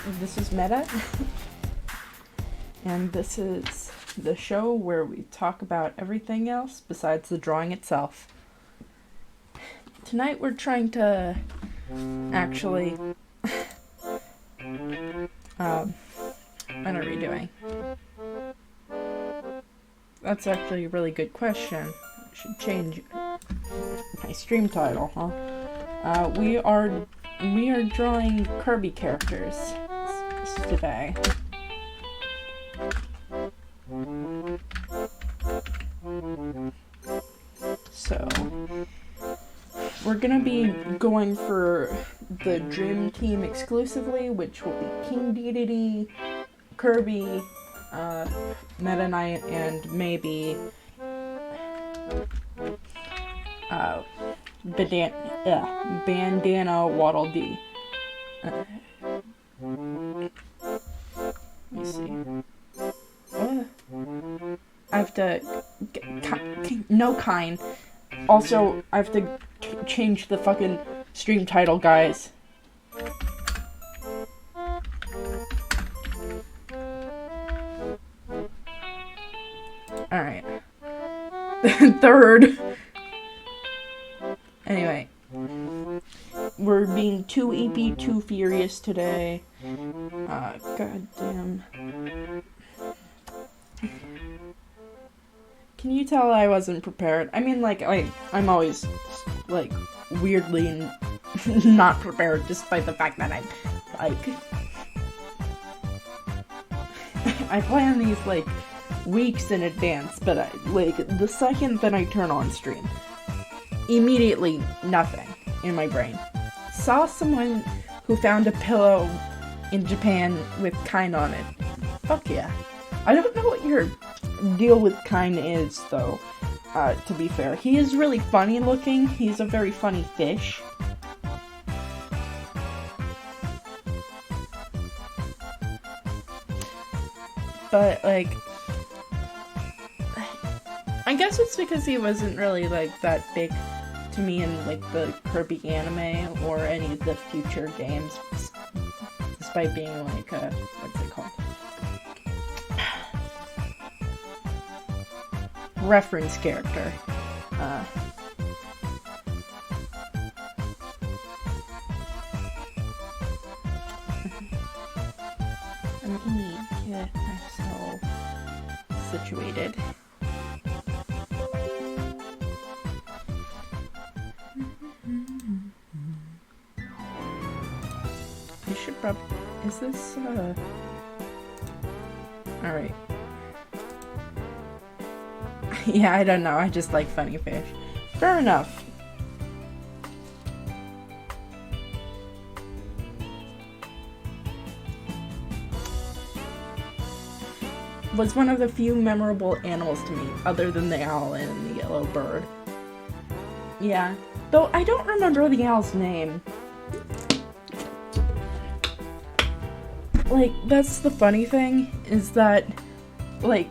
This is Meta, and this is the show where we talk about everything else besides the drawing itself. Tonight we're trying to actually... what are we doing? That's actually a really good question. I should change my stream title, huh? We are drawing Kirby characters today. So we're gonna be going for the Dream Team exclusively, which will be King Dedede, Kirby, Meta Knight, and maybe Bandana Waddle Dee. Let me see. I have to... No kind. Also, I have to change the fucking stream title, guys. Alright. Third. Anyway. We're being too Eepy, too furious today. Goddamn. Can you tell I wasn't prepared? I mean, like, I'm always, like, weirdly not prepared, despite the fact that I'm, like... I plan these, like, weeks in advance, but, the second that I turn on stream, immediately nothing in my brain. Saw someone who found a pillow in Japan with Kind on it. Fuck yeah. I don't know what your deal with Kind is, though, to be fair. He is really funny looking. He's a very funny fish. But, like, I guess it's because he wasn't really, like, that big to me in, like, the Kirby anime or any of the future games, despite being, like, what's it called? Reference character. Let me get myself situated. I should probably... Is this, Alright. Yeah, I don't know. I just like funny fish. Fair enough. Was one of the few memorable animals to me, other than the owl and the yellow bird. Yeah. Though I don't remember the owl's name. Like, that's the funny thing, is that, like...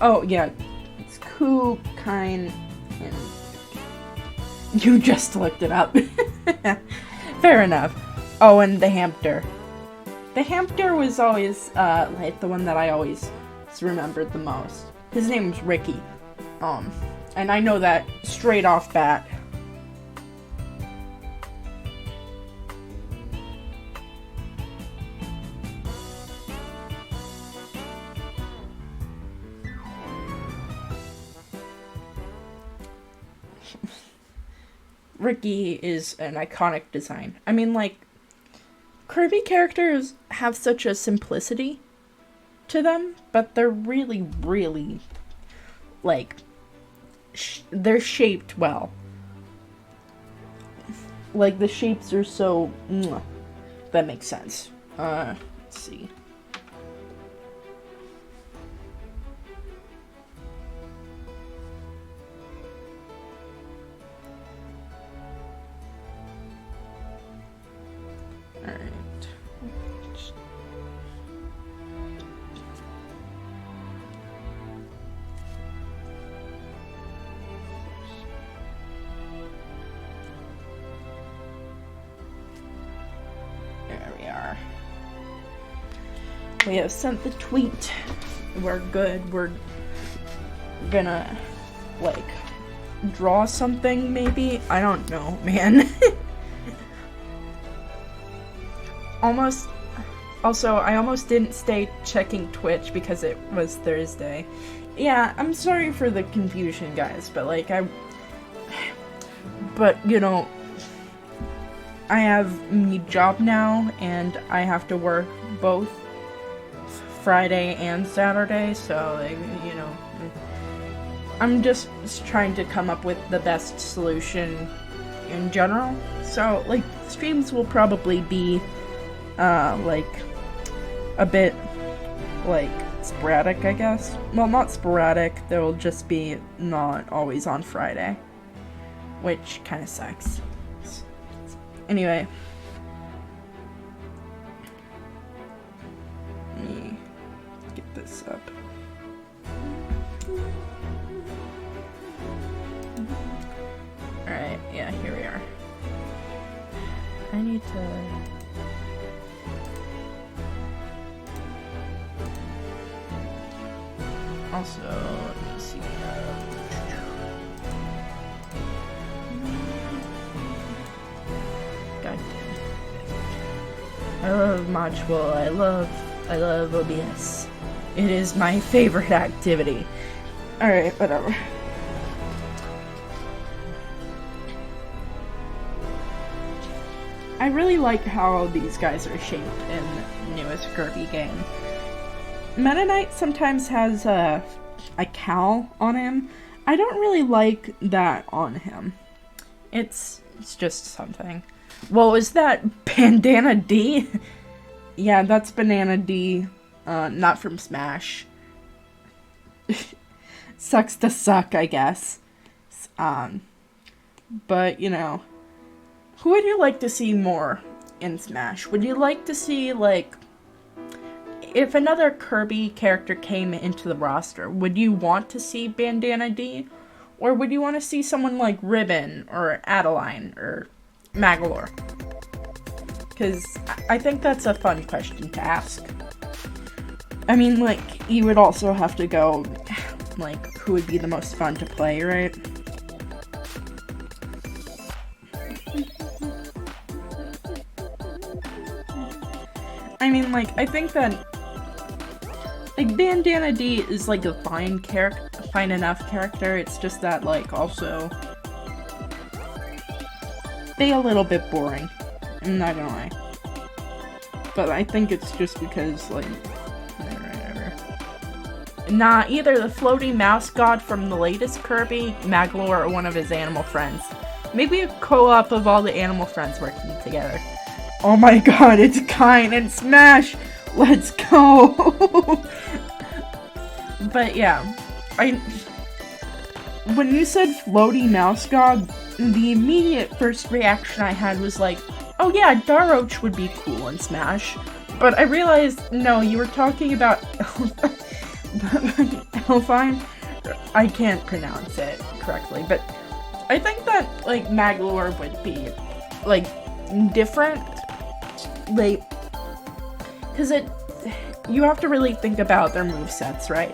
Oh, yeah. It's Ku, Kind, and... You just looked it up. Fair enough. Oh, and the hamster. The hamster was always, like, the one that I always remembered the most. His name was Ricky. And I know that straight off bat. Ricky is an iconic design. I mean, like, Kirby characters have such a simplicity to them, but they're really, really, like, they're shaped well. Like, the shapes are so, that makes sense. Let's see. Alright. There we are. We have sent the tweet. We're good. We're gonna, like, draw something, maybe? I don't know, man. Also, I almost didn't stay checking Twitch because it was Thursday. Yeah, I'm sorry for the confusion, guys, but, like, but, you know, I have a new job now, and I have to work both Friday and Saturday, so, like, you know, I'm just trying to come up with the best solution in general. So, like, streams will probably be, like, a bit, like, sporadic, I guess. Well, not sporadic, they'll just be not always on Friday, which kind of sucks. Anyway. Let me get this up. Alright, yeah, here we are. I need to... Also, let me see. God damn it. I love Module. I love OBS. It is my favorite activity. Alright, whatever. I really like how these guys are shaped in the newest Kirby game. Meta Knight sometimes has a cowl on him. I don't really like that on him. It's just something. Well, is that Bandana D? Yeah, that's Banana D. Not from Smash. Sucks to suck, I guess. But, you know. Who would you like to see more in Smash? Would you like to see, like... If another Kirby character came into the roster, would you want to see Bandana D? Or would you want to see someone like Ribbon, or Adeline, or Magolor? Because I think that's a fun question to ask. I mean, like, you would also have to go, like, who would be the most fun to play, right? I mean, like, I think that, like, Bandana D is, like, a fine enough character. It's just that, like, also, they a little bit boring. I'm not gonna lie. But I think it's just because, like, whatever. Nah, either the floating mouse god from the latest Kirby, Magolor, or one of his animal friends. Maybe a co-op of all the animal friends working together. Oh my god, it's Kine and Smash! Let's go! But yeah, when you said floaty mouse god, the immediate first reaction I had was like, oh yeah, Daroach would be cool in Smash. But I realized, no, you were talking about Elfine? I can't pronounce it correctly, but I think that, like, Magolor would be, like, different. Like, because you have to really think about their movesets, right?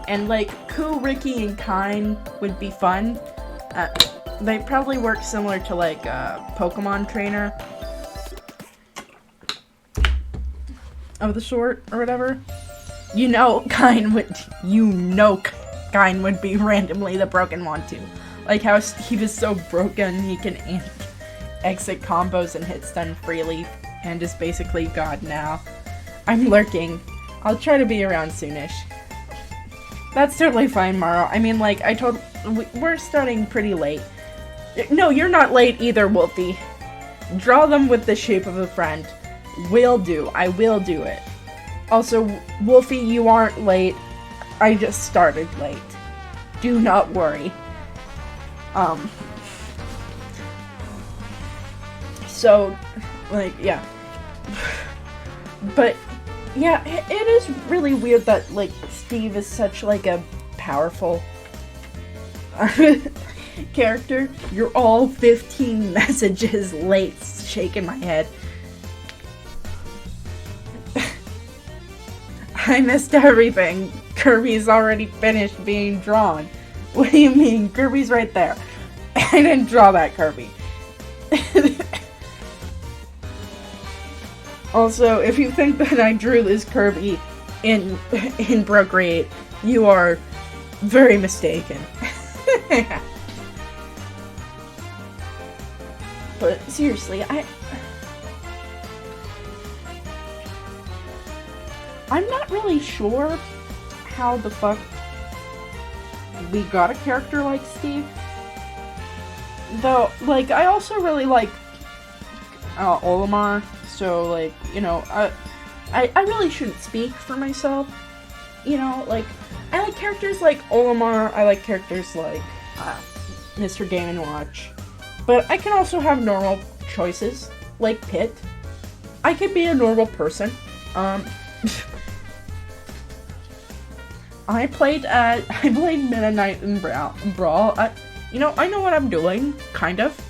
And like, Ku, Ricky, and Kine would be fun. They probably work similar to, like, a Pokemon trainer of the sort, or whatever. Kine would be randomly the broken one, too. Like how he was so broken, he can exit combos and hit stun freely, and is basically God now. I'm lurking. I'll try to be around soonish. That's totally fine, Maro. I mean, like, we're starting pretty late. No, you're not late either, Wolfie. Draw them with the shape of a friend. Will do. I will do it. Also, Wolfie, you aren't late. I just started late. Do not worry. So, like, yeah. But, yeah, it is really weird that, like, Steve is such, like, a powerful character. You're all 15 messages late, shaking my head. I missed everything. Kirby's already finished being drawn. What do you mean? Kirby's right there. I didn't draw that Kirby. Also, if you think that I drew this Kirby in Procreate, you are very mistaken. But seriously, I'm not really sure how the fuck we got a character like Steve. Though, like, I also really like Olimar, so, like, you know, I really shouldn't speak for myself. You know, like, I like characters like Olimar, I like characters like Mr. Game & Watch. But I can also have normal choices, like Pit. I could be a normal person. I played Meta Knight and Brawl. You know, I know what I'm doing, kind of.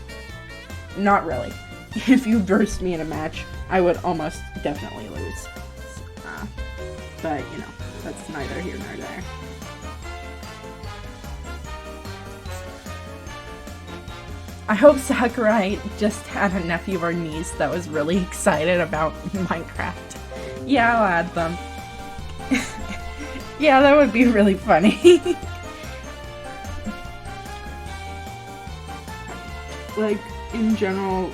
Not really. If you versed me in a match, I would almost definitely lose. But, you know, that's neither here nor there. I hope Sakurai just had a nephew or niece that was really excited about Minecraft. Yeah, I'll add them. Yeah, that would be really funny. Like, in general,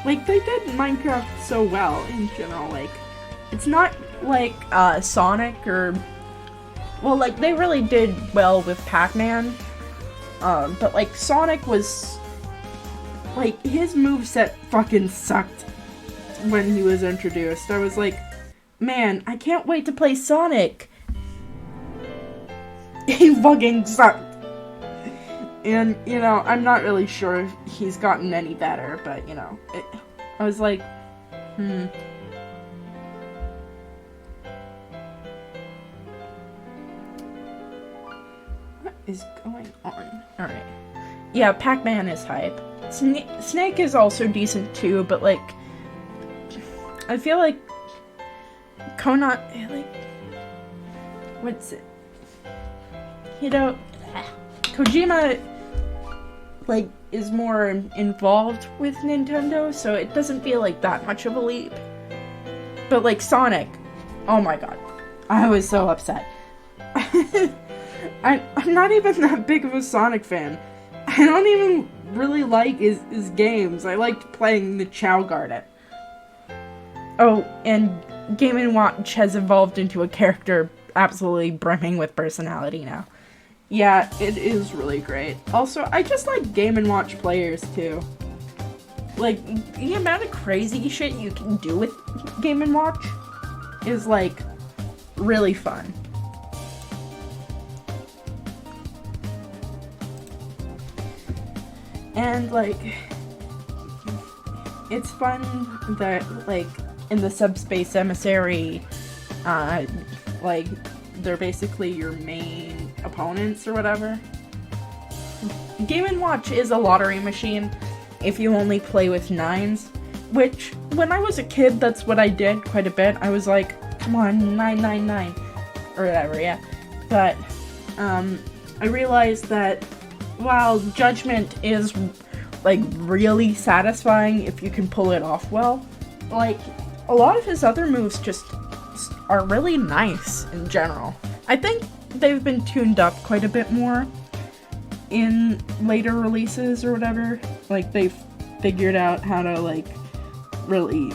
like, they did Minecraft so well, in general, like, it's not like, Sonic or, well, like, they really did well with Pac-Man, but, like, Sonic was, like, his moveset fucking sucked when he was introduced. I was like, man, I can't wait to play Sonic. He fucking sucked. And, you know, I'm not really sure if he's gotten any better, but, you know, I was like, What is going on? Alright. Yeah, Pac-Man is hype. Snake is also decent too, but, like, I feel like Konami, like, what's it? You know, Kojima, like, is more involved with Nintendo, so it doesn't feel like that much of a leap. But, like, Sonic, oh my god, I was so upset. I'm not even that big of a Sonic fan. I don't even really like his games. I liked playing the Chow Garden. Oh, and Game & Watch has evolved into a character absolutely brimming with personality now. Yeah, it is really great. Also, I just like Game & Watch players, too. Like, the amount of crazy shit you can do with Game & Watch is, like, really fun. And, like, it's fun that, like, in the Subspace Emissary, like, they're basically your main opponents or whatever. Game & Watch is a lottery machine if you only play with 9s, which, when I was a kid, that's what I did quite a bit. I was like, come on, 999, or whatever, yeah. But, I realized that while Judgment is, like, really satisfying if you can pull it off well, like, a lot of his other moves just are really nice in general. I think they've been tuned up quite a bit more in later releases or whatever. Like, they've figured out how to, like, really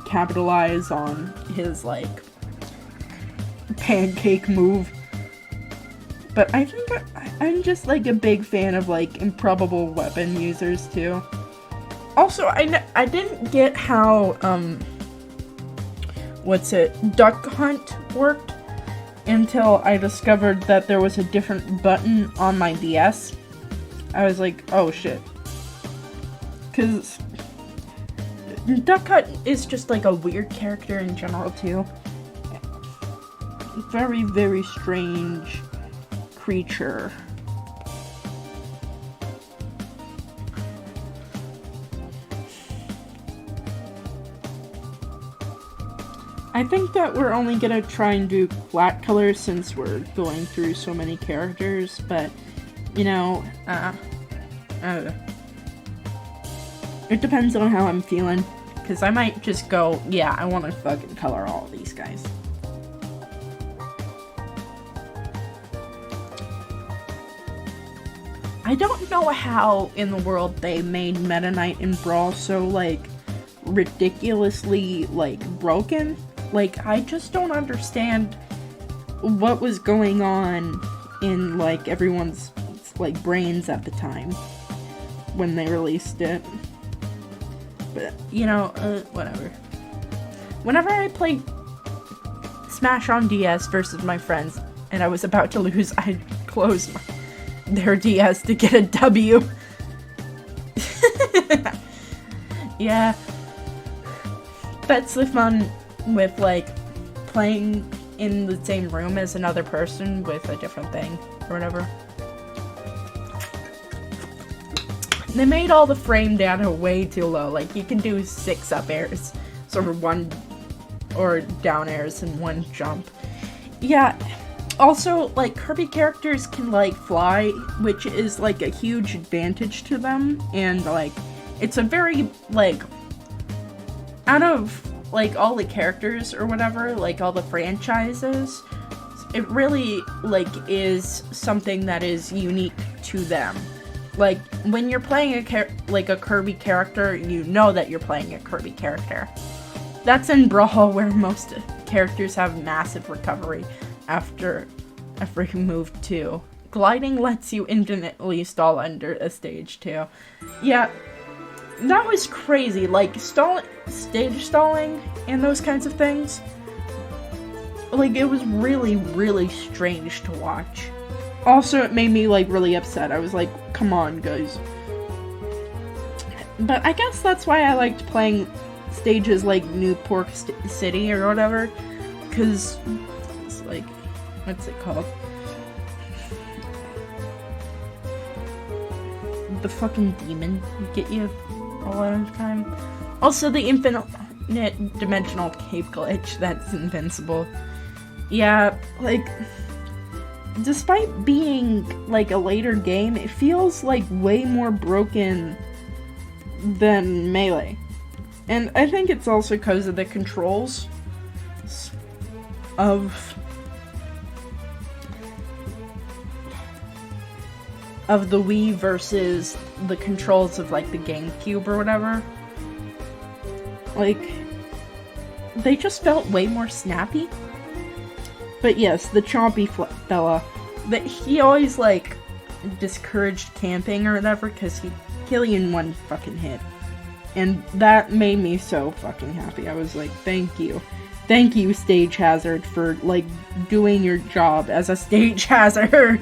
capitalize on his, like, pancake move. But I think I'm just, like, a big fan of, like, improbable weapon users, too. Also, I didn't get how, Duck Hunt worked until I discovered that there was a different button on my DS. I was like, oh shit. Because Duck Hunt is just, like, a weird character in general, too. Very, very strange creature. I think that we're only gonna try and do flat colors since we're going through so many characters, but, you know, it depends on how I'm feeling, because I might just go, yeah, I want to fucking color all of these guys. I don't know how in the world they made Meta Knight and Brawl so, like, ridiculously, like, broken. Like, I just don't understand what was going on in, like, everyone's, like, brains at the time when they released it. But, you know, whatever. Whenever I play Smash on DS versus my friends, and I was about to lose, I'd close their DS to get a W. Yeah. That's the fun with, like, playing in the same room as another person with a different thing, or whatever. They made all the frame data way too low. Like, you can do 6 up airs, or 1, or down airs and 1 jump. Yeah, also, like, Kirby characters can, like, fly, which is, like, a huge advantage to them, and, like, it's a very, like, out of, like, all the characters or whatever, like, all the franchises, it really, like, is something that is unique to them. Like, when you're playing a Kirby character, you know that you're playing a Kirby character. That's in Brawl, where most characters have massive recovery after every move, too. Gliding lets you infinitely stall under a stage, too. Yeah, that was crazy. Like, stage stalling and those kinds of things. Like, it was really, really strange to watch. Also, it made me, like, really upset. I was like, come on, guys. But I guess that's why I liked playing stages like New Pork City or whatever. Because it's like, what's it called? The fucking demon get you a lot of the time. Also, the infinite dimensional cape glitch that's invincible. Yeah, like, despite being, like, a later game, it feels, like, way more broken than Melee. And I think it's also because of the controls of the Wii versus the controls of, like, the GameCube or whatever. Like, they just felt way more snappy. But yes, the chompy fella, that he always, like, discouraged camping or whatever, because he'd kill you in 1 fucking hit. And that made me so fucking happy. I was like, thank you. Thank you, Stage Hazard, for, like, doing your job as a Stage Hazard.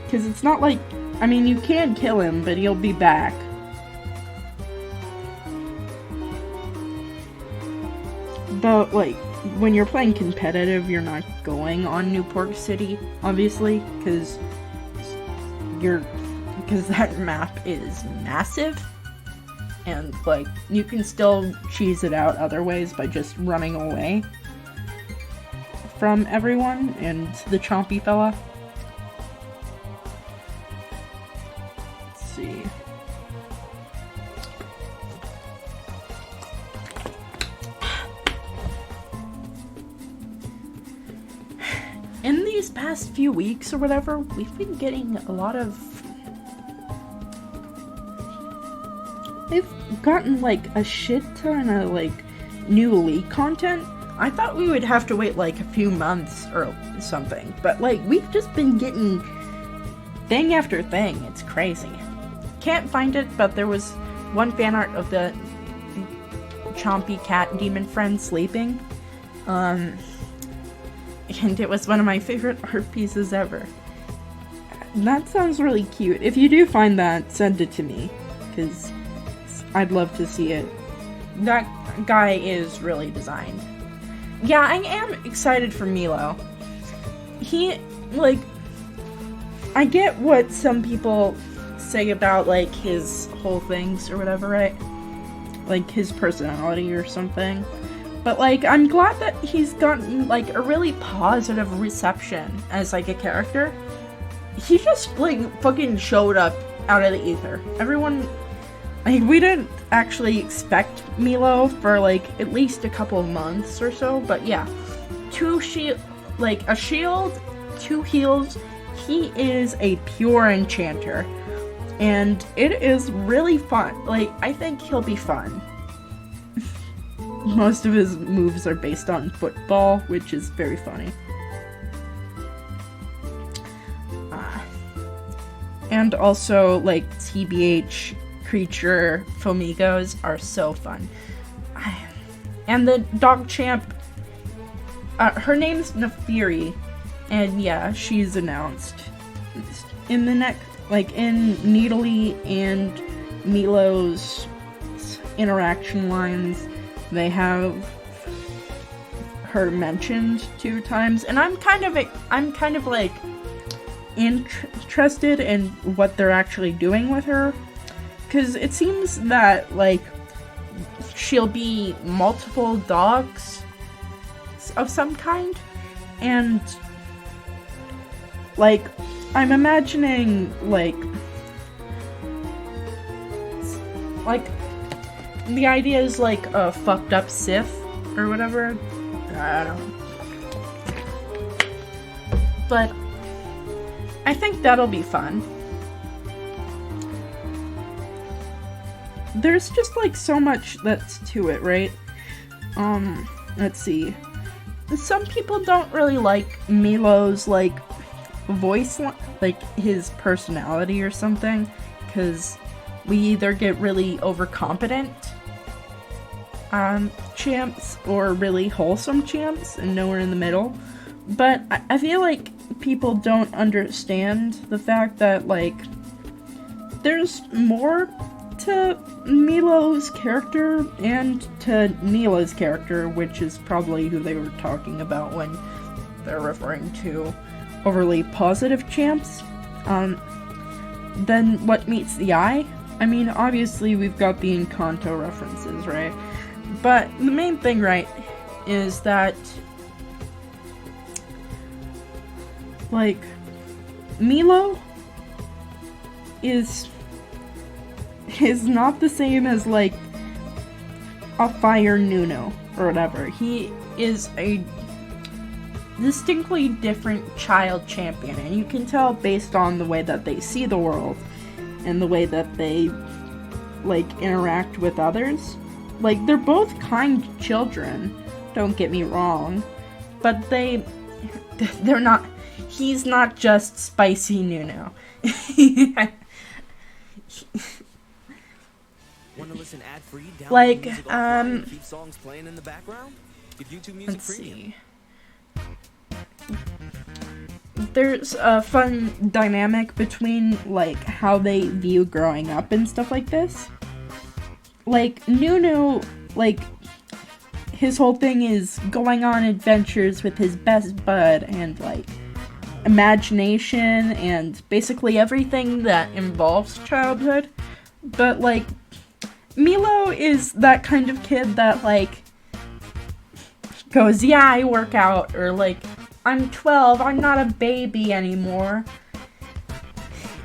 Because it's not like, I mean, you can kill him, but he'll be back. But, like, when you're playing competitive, you're not going on New Pork City, obviously, because that map is massive, and, like, you can still cheese it out other ways by just running away from everyone and the chompy fella. Let's see. In these past few weeks or whatever, we've been getting a lot of... They've gotten, like, a shit ton of, like, new Elite content. I thought we would have to wait, like, a few months or something. But, like, we've just been getting thing after thing. It's crazy. Can't find it, but there was one fan art of the chompy cat demon friend sleeping. And it was one of my favorite art pieces ever. That sounds really cute. If you do find that, send it to me, because I'd love to see it. That guy is really designed. Yeah, I am excited for Milo. He, like, I get what some people say about, like, his whole things or whatever, right? like, his personality or something. But, like, I'm glad that he's gotten, like, a really positive reception as, like, a character. He just, like, fucking showed up out of the ether. Everyone, like, we didn't actually expect Milo for, like, at least a couple of months or so, but yeah. A shield, 2 heals. He is a pure enchanter. And it is really fun. Like, I think he'll be fun. Most of his moves are based on football, which is very funny. And also, like, TBH creature Fomigos are so fun. And the dog champ, her name's Nefiri, and yeah, she's announced. In the next, like, in Needly and Milo's interaction lines, they have her mentioned 2 times, and I'm kind of like interested in what they're actually doing with her, because it seems that, like, she'll be multiple dogs of some kind, and, like, I'm imagining, like, the idea is, like, a fucked up Sith, or whatever. I don't know. But I think that'll be fun. There's just, like, so much that's to it, right? Let's see. Some people don't really like Milo's, like, voice, like, his personality or something, because we either get really overcompetent champs or really wholesome champs and nowhere in the middle. But I feel like people don't understand the fact that, like, there's more to Milo's character and to Neela's character, which is probably who they were talking about when they're referring to overly positive champs, than what meets the eye. I mean, obviously we've got the Encanto references, right? But the main thing, right, is that, like, Milo is not the same as, like, a Fire Nuno or whatever. He is a distinctly different child champion, and you can tell based on the way that they see the world and the way that they, like, interact with others. Like, they're both kind children, don't get me wrong, but they're not, he's not just spicy Nuno. Like, let's see. There's a fun dynamic between, like, how they view growing up and stuff like this. Like, Nuno, like, his whole thing is going on adventures with his best bud and, like, imagination and basically everything that involves childhood. But, like, Milo is that kind of kid that, like, goes, yeah, I work out, or, like, I'm 12, I'm not a baby anymore.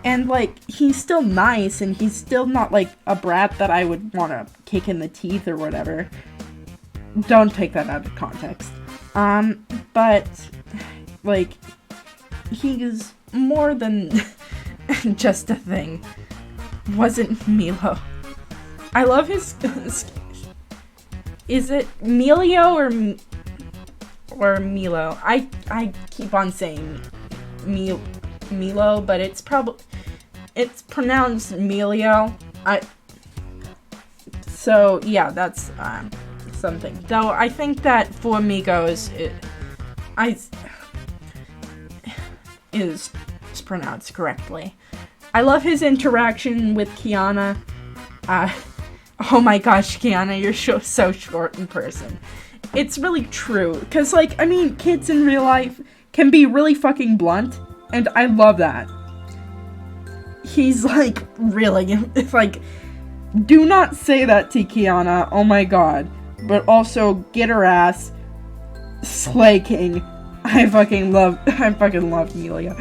And, like, he's still nice, and he's still not, like, a brat that I would want to kick in the teeth or whatever. Don't take that out of context. But, like, he's more than just a thing. Wasn't Milo. I love his... Is it Melio or Milo? I keep on saying Milo, but it's pronounced Melio. So yeah, that's something. Though I think that for Amigos, is pronounced correctly. I love his interaction with Kiana. Oh my gosh, Kiana, you're so short in person. It's really true, because, like, I mean, kids in real life can be really fucking blunt, and I love that. He's, like, really, like, Do not say that to Kiana, oh my god. But also, get her ass, Slay King. I fucking love Emilio.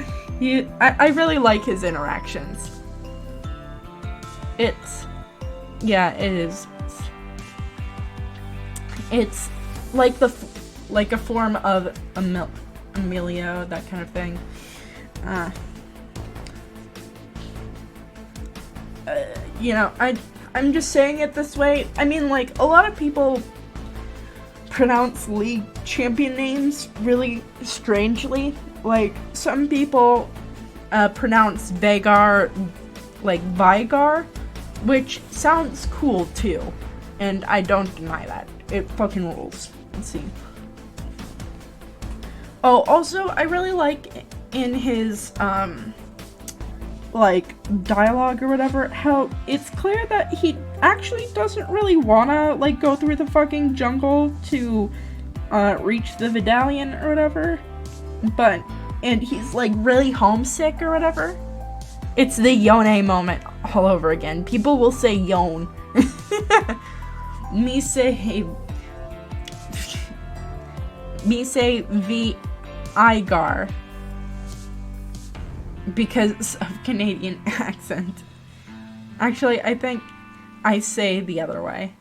I really like his interactions. Yeah, it is. It's like a form of Emilio, that kind of thing. You know, I'm just saying it this way. I mean, like, a lot of people pronounce league champion names really strangely. Like, some people pronounce Vagar like Vigar, which sounds cool too, and I don't deny that. It fucking rules. Let's see. Oh, also, I really like in his like dialogue or whatever, how it's clear that he actually doesn't really wanna like go through the fucking jungle to reach the Vidalion or whatever, and he's like really homesick or whatever. It's the Yone moment all over again. People will say Yon. Me say V Igar because of Canadian accent. Actually, I think I say the other way.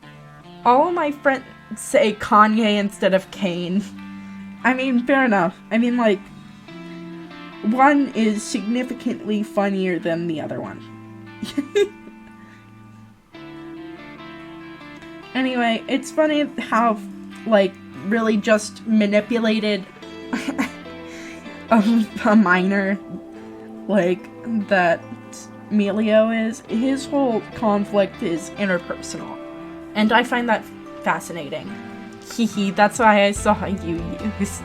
All of my friends say Kanye instead of Kane. I mean, fair enough. I mean, like, one is significantly funnier than the other one. Anyway, it's funny how, like, really just manipulated a minor, like, that Emilio is. His whole conflict is interpersonal, and I find that fascinating. Hehe, that's why I saw you use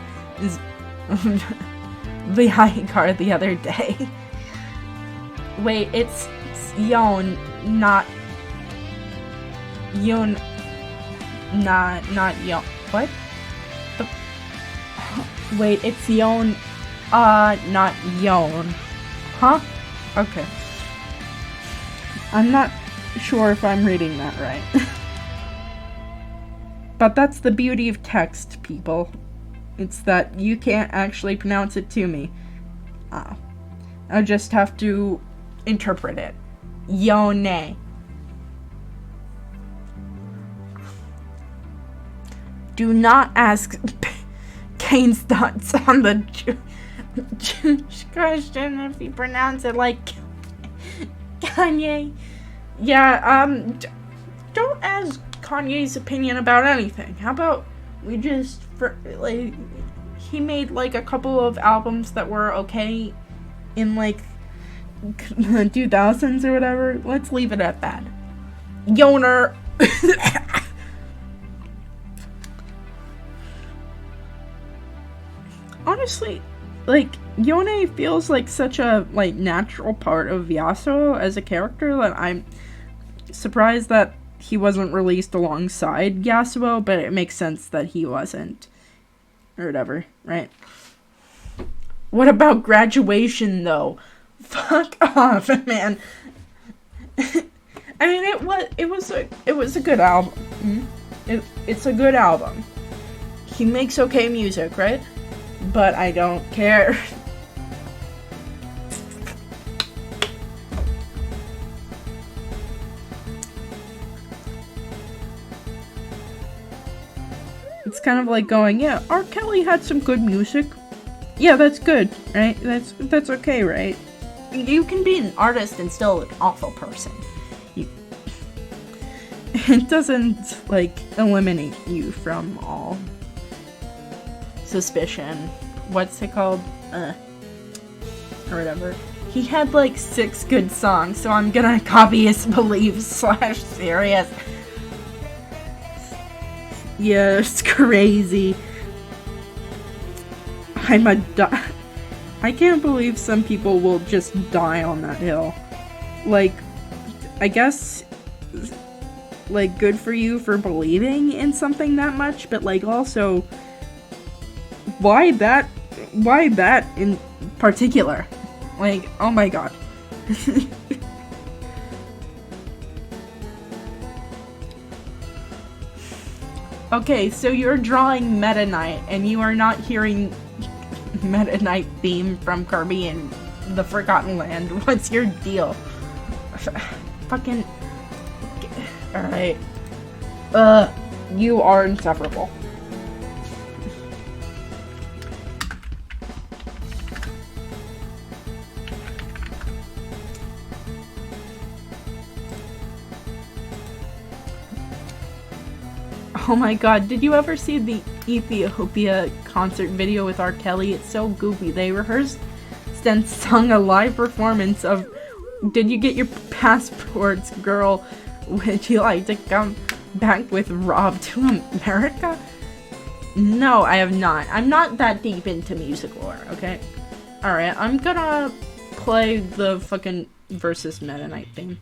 the high card the other day. Wait, it's Yon, not Yon, not Yon. What? Wait, it's Yon, not Yon. Huh? Okay. I'm not sure if I'm reading that right. But that's the beauty of text, people. It's that you can't actually pronounce it to me. I just have to interpret it. Yone. Do not ask Kane's thoughts on the question if you pronounce it like Kanye. Yeah, don't ask Kanye's opinion about anything. How about we just, like, he made, like, a couple of albums that were okay in, like, the 2000s or whatever. Let's leave it at that. Yoner. Honestly, like, Yone feels like such a, like, natural part of Yasuo as a character that I'm surprised that he wasn't released alongside Yasuo, but it makes sense that he wasn't. Or whatever, right? What about Graduation, though? Fuck off, man. I mean, it was a good album. It's a good album. He makes okay music, right? But I don't care. It's kind of like going, yeah, R. Kelly had some good music. Yeah, that's good, right? That's okay, right? You can be an artist and still an awful person. It doesn't, like, eliminate you from all suspicion. What's it called? Or whatever. He had, like, 6 good songs, so I'm gonna copy his beliefs / serious. Yeah, it's crazy. I can't believe some people will just die on that hill. Like, I guess, like, good for you for believing in something that much, but, like, also, why that in particular? Like, oh my god. Okay, so you're drawing Meta Knight, and you are not hearing Meta Knight theme from Kirby and the Forgotten Land. What's your deal? Fucking... Alright. You are insufferable. Oh my god, did you ever see the Ethiopia concert video with R. Kelly? It's so goofy. They rehearsed and sung a live performance of Did You Get Your Passports, Girl? Would you like to come back with Rob to America? No, I have not. I'm not that deep into music lore, okay? Alright, I'm gonna play the fucking versus Meta Knight theme.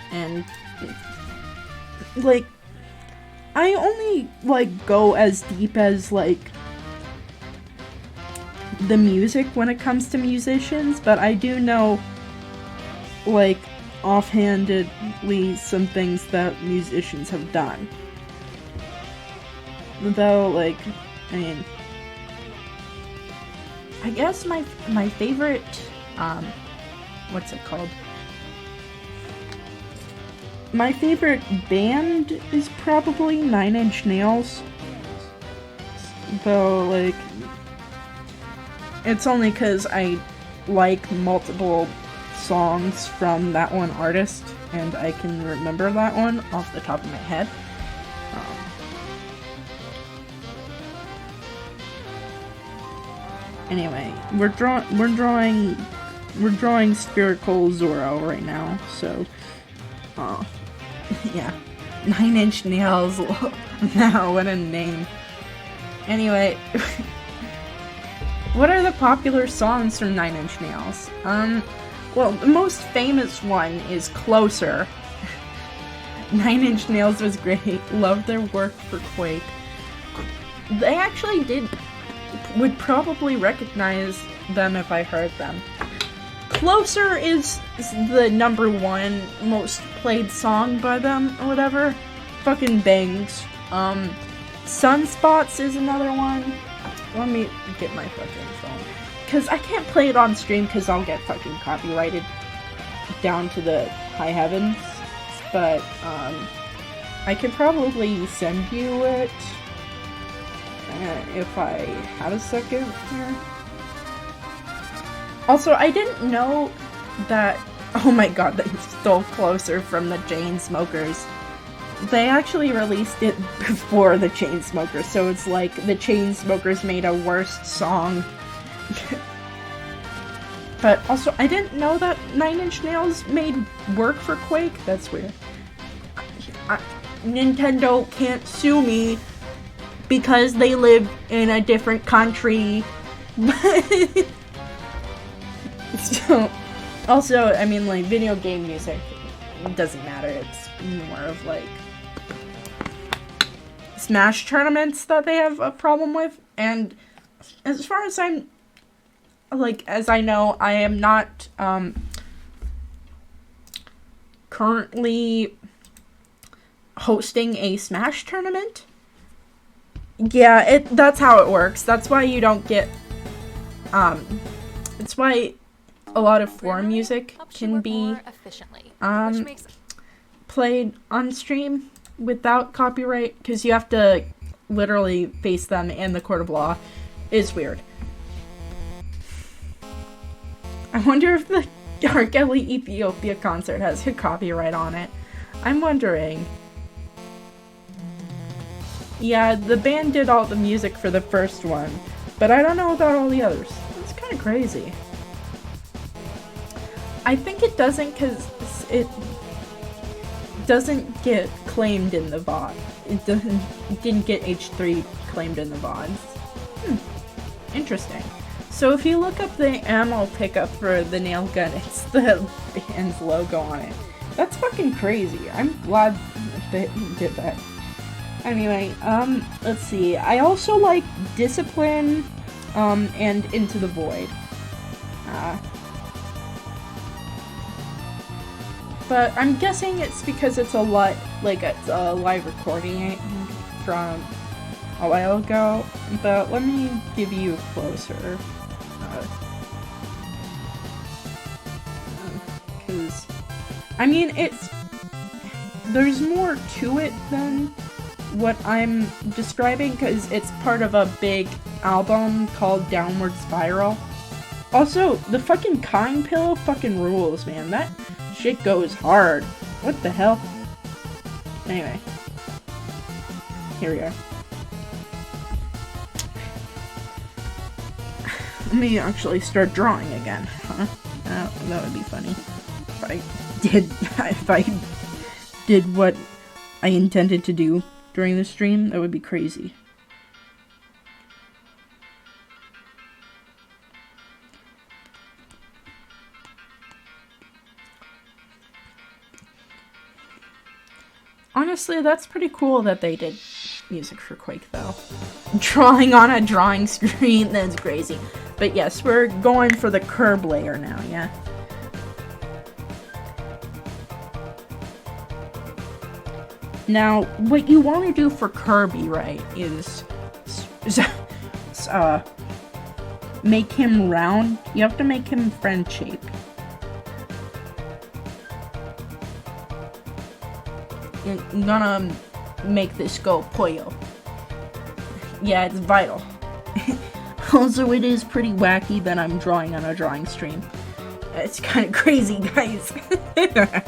And, like, I only, like, go as deep as, like, the music when it comes to musicians, but I do know, like, offhandedly some things that musicians have done. Though, like, I mean, I guess my favorite, what's it called? My favorite band is probably 9 Inch Nails. Though, like, it's only because I like multiple songs from that one artist, and I can remember that one off the top of my head. Anyway, we're drawing Spherical Zoro right now, so yeah. 9 Inch Nails. Now, what a name. Anyway, what are the popular songs from 9 Inch Nails? Well, the most famous one is Closer. 9 Inch Nails was great. Loved their work for Quake. They actually would probably recognize them if I heard them. Closer is the #1 most played song by them, or whatever. Fucking bangs. Sunspots is another one. Let me get my fucking phone. Because I can't play it on stream because I'll get fucking copyrighted down to the high heavens. But, I could probably send you it if I had a second here. Also, I didn't know that... Oh my god, they stole Closer from the Chainsmokers. They actually released it before the Chainsmokers, so it's like the Chainsmokers made a worse song. But also, I didn't know that 9 Inch Nails made work for Quake. That's weird. Nintendo can't sue me because they live in a different country. So, also, I mean, like, video game music doesn't matter. It's more of, like, Smash tournaments that they have a problem with. And as far as as I know, I am not, currently hosting a Smash tournament. Yeah, that's how it works. That's why you don't get, it's why a lot of forum music can be played on stream without copyright, because you have to literally face them in the court of law. It's weird. I wonder if the R. Kelly Ethiopia concert has a copyright on it. I'm wondering. Yeah, the band did all the music for the first one, but I don't know about all the others. It's kind of crazy. I think it doesn't because it doesn't get claimed in the VOD. It didn't get H3 claimed in the VODs. Interesting. So if you look up the ammo pickup for the nail gun, it's the band's logo on it. That's fucking crazy. I'm glad they did that. Anyway, let's see. I also like Discipline, and Into the Void. But I'm guessing it's because it's a live recording from a while ago. But let me give you a closer. Because, I mean, there's more to it than what I'm describing, because it's part of a big album called Downward Spiral. Also, the fucking Kind Pillow fucking rules, man. That shit goes hard. What the hell? Anyway. Here we are. Let me actually start drawing again, huh? That would be funny. If I did what I intended to do during the stream, that would be crazy. Honestly, that's pretty cool that they did music for Quake, though. Drawing on a drawing screen, that's crazy. But yes, we're going for the curb layer now, yeah? Now, what you want to do for Kirby, right, is make him round. You have to make him friend-shaped. I'm gonna make this go Poyo. Yeah, it's vital. Also, it is pretty wacky that I'm drawing on a drawing stream. It's kind of crazy, guys. Let's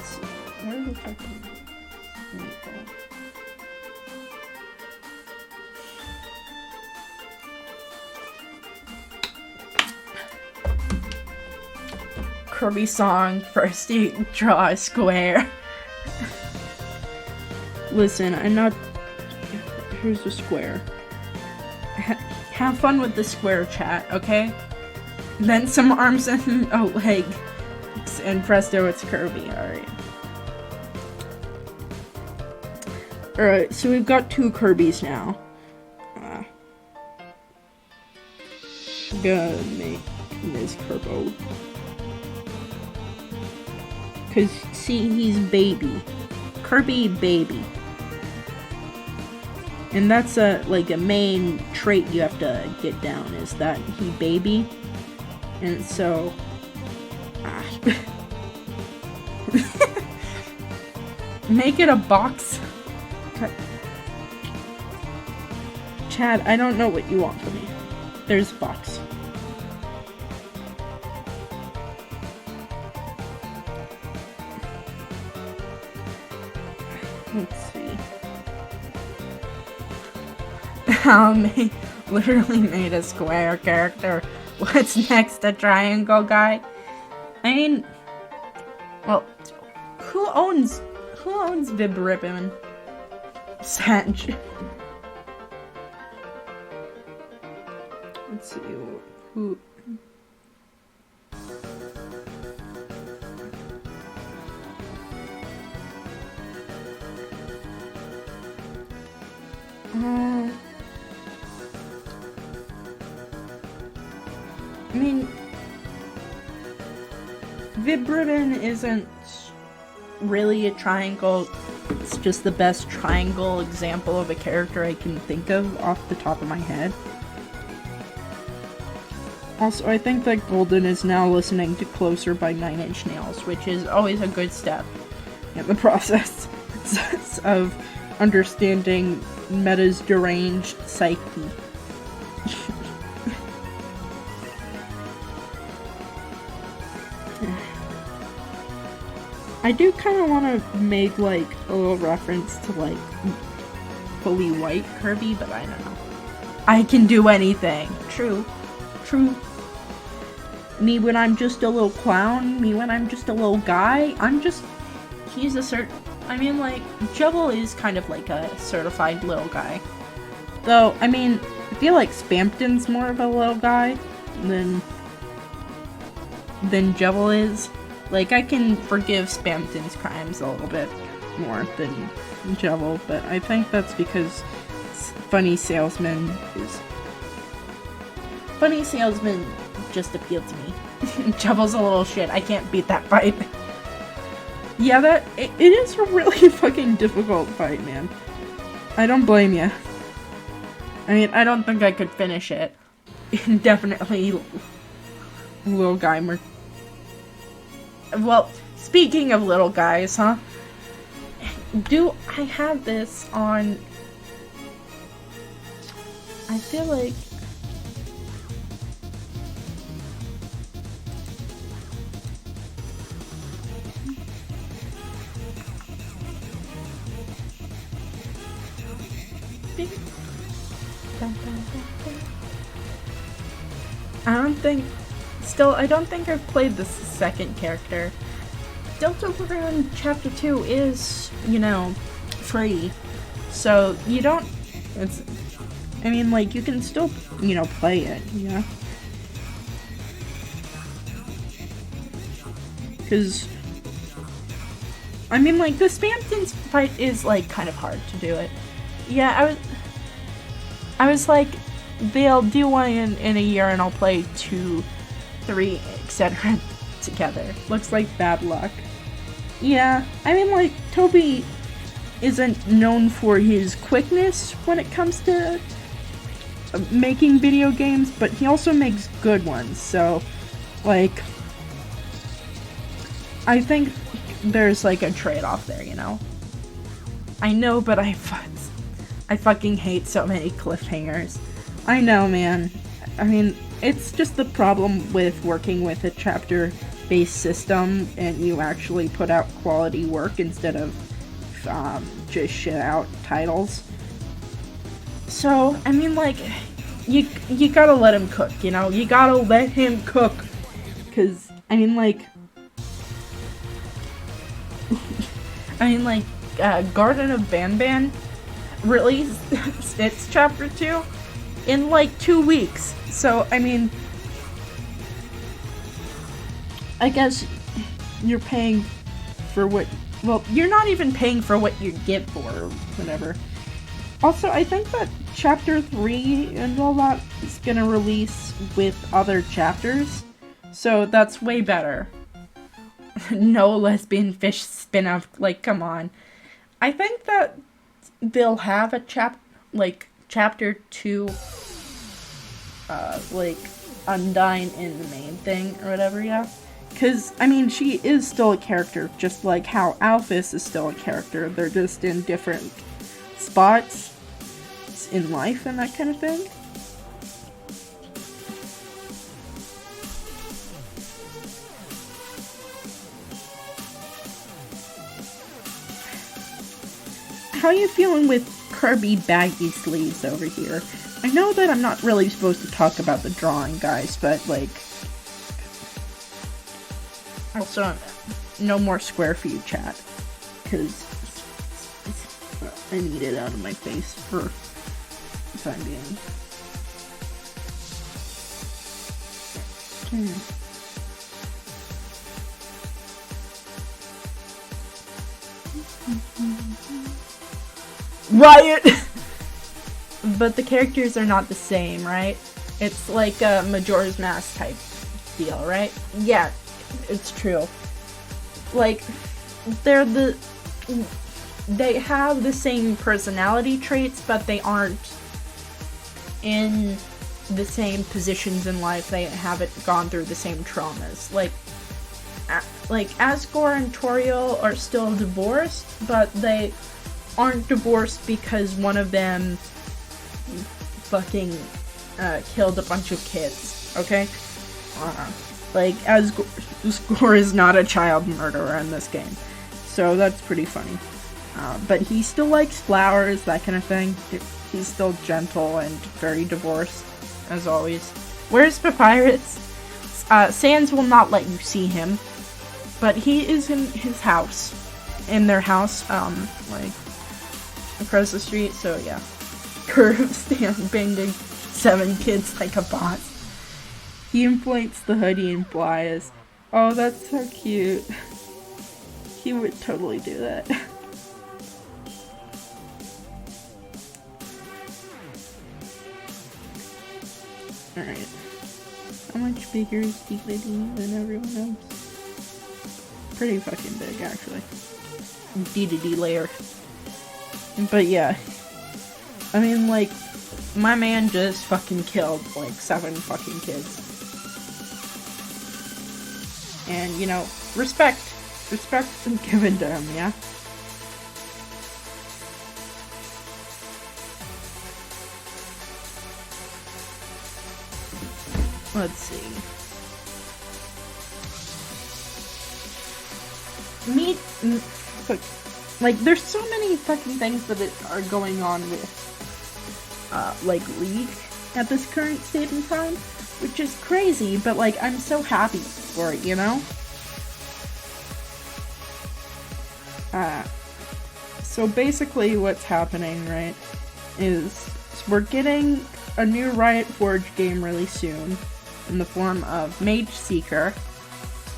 see. Where the fuck am Kirby song, first you draw a square. Listen, I'm not... Here's the square. Have fun with the square, chat, okay? Then some arms and a leg. And presto, it's Kirby, alright. Alright, so we've got 2 Kirbys now. Gonna make this Kirbo. Cause, see, he's baby. Kirby baby. And that's a main trait you have to get down, is that he baby. And so... Make it a box. Chad, I don't know what you want from me. There's a box. Let's see. Literally made a square character. What's next, a triangle guy? I mean, well, who owns Vib Ribbon? Sanj. Let's see who. I mean, Vib Ribbon isn't really a triangle. It's just the best triangle example of a character I can think of off the top of my head. Also, I think that Golden is now listening to Closer by 9 Inch Nails, which is always a good step in the process of understanding Meta's deranged psyche. I do kind of want to make, like, a little reference to, like, fully white Kirby, but I don't know. I can do anything. True. True. Me when I'm just a little clown, me when I'm just a little guy, he's a I mean, like, Jubble is kind of like a certified little guy. Though, I mean, I feel like Spampton's more of a little guy than Jubble is. Like, I can forgive Spampton's crimes a little bit more than Jubble, but I think that's because Funny Salesman is Funny salesman just appealed to me. Shovel's a little shit. I can't beat that fight. Yeah, it is a really fucking difficult fight, man. I don't blame you. I mean, I don't think I could finish it. Definitely little guy Well, speaking of little guys, huh? Do I have this on... I feel like... I don't think I've played this second character. Deltarune Chapter 2 is, you know, free. So, you don't... I mean, like, you can still, you know, play it, you know? Because... I mean, like, the Spamtons fight is, like, kind of hard to do it. Yeah, I was like, they'll do one in a year and I'll play 2, 3, etc. together. Looks like bad luck. Yeah, I mean, like, Toby isn't known for his quickness when it comes to making video games, but he also makes good ones, so, like, I think there's, like, a trade-off there, you know? I know, but I fucking hate so many cliffhangers. I know, man. I mean, it's just the problem with working with a chapter-based system and you actually put out quality work instead of just shit out titles. So, I mean, like, you gotta let him cook, you know? You gotta let him cook. Cause, I mean, like, Garden of Banban released its chapter 2 in like 2 weeks. So, I mean, I guess you're paying for what, well, you're not even paying for what you get for, or whatever. Also, I think that chapter 3 and all that is gonna release with other chapters, so that's way better. No lesbian fish spin-off, like, come on. I think that they'll have a chapter 2, like, Undyne in the main thing, or whatever, yeah? Because, I mean, she is still a character, just like how Alphys is still a character. They're just in different spots in life and that kind of thing. How are you feeling with Kirby baggy sleeves over here? I know that I'm not really supposed to talk about the drawing, guys, but, like... Also, no more square for you, chat. Because I need it out of my face for the time being. Riot! But the characters are not the same, right? It's like a Majora's Mask type deal, right? Yeah, it's true. Like, they have the same personality traits, but they aren't in the same positions in life. They haven't gone through the same traumas. Like Asgore and Toriel are still divorced, but they aren't divorced because one of them fucking killed a bunch of kids, okay? Like, Asgore is not a child murderer in this game, so that's pretty funny. But he still likes flowers, that kind of thing. He's still gentle and very divorced, as always. Where's Papyrus? Sans will not let you see him, but he is in his house. In their house, like, across the street, so yeah. Curve stand banging 7 kids like a boss. He inflates the hoodie and flies. Oh, that's so cute. He would totally do that. Alright. how much bigger is Dedede than everyone else? Pretty fucking big, actually. Dedede layer. But yeah. I mean, like, my man just fucking killed, like, 7 fucking kids. And, you know, respect. Respect's given to him, yeah? Let's see. Like, there's so many fucking things that are going on with, like, League at this current state in time, which is crazy, but, like, I'm so happy for it, you know? So basically what's happening, right, is we're getting a new Riot Forge game really soon, in the form of Mage Seeker,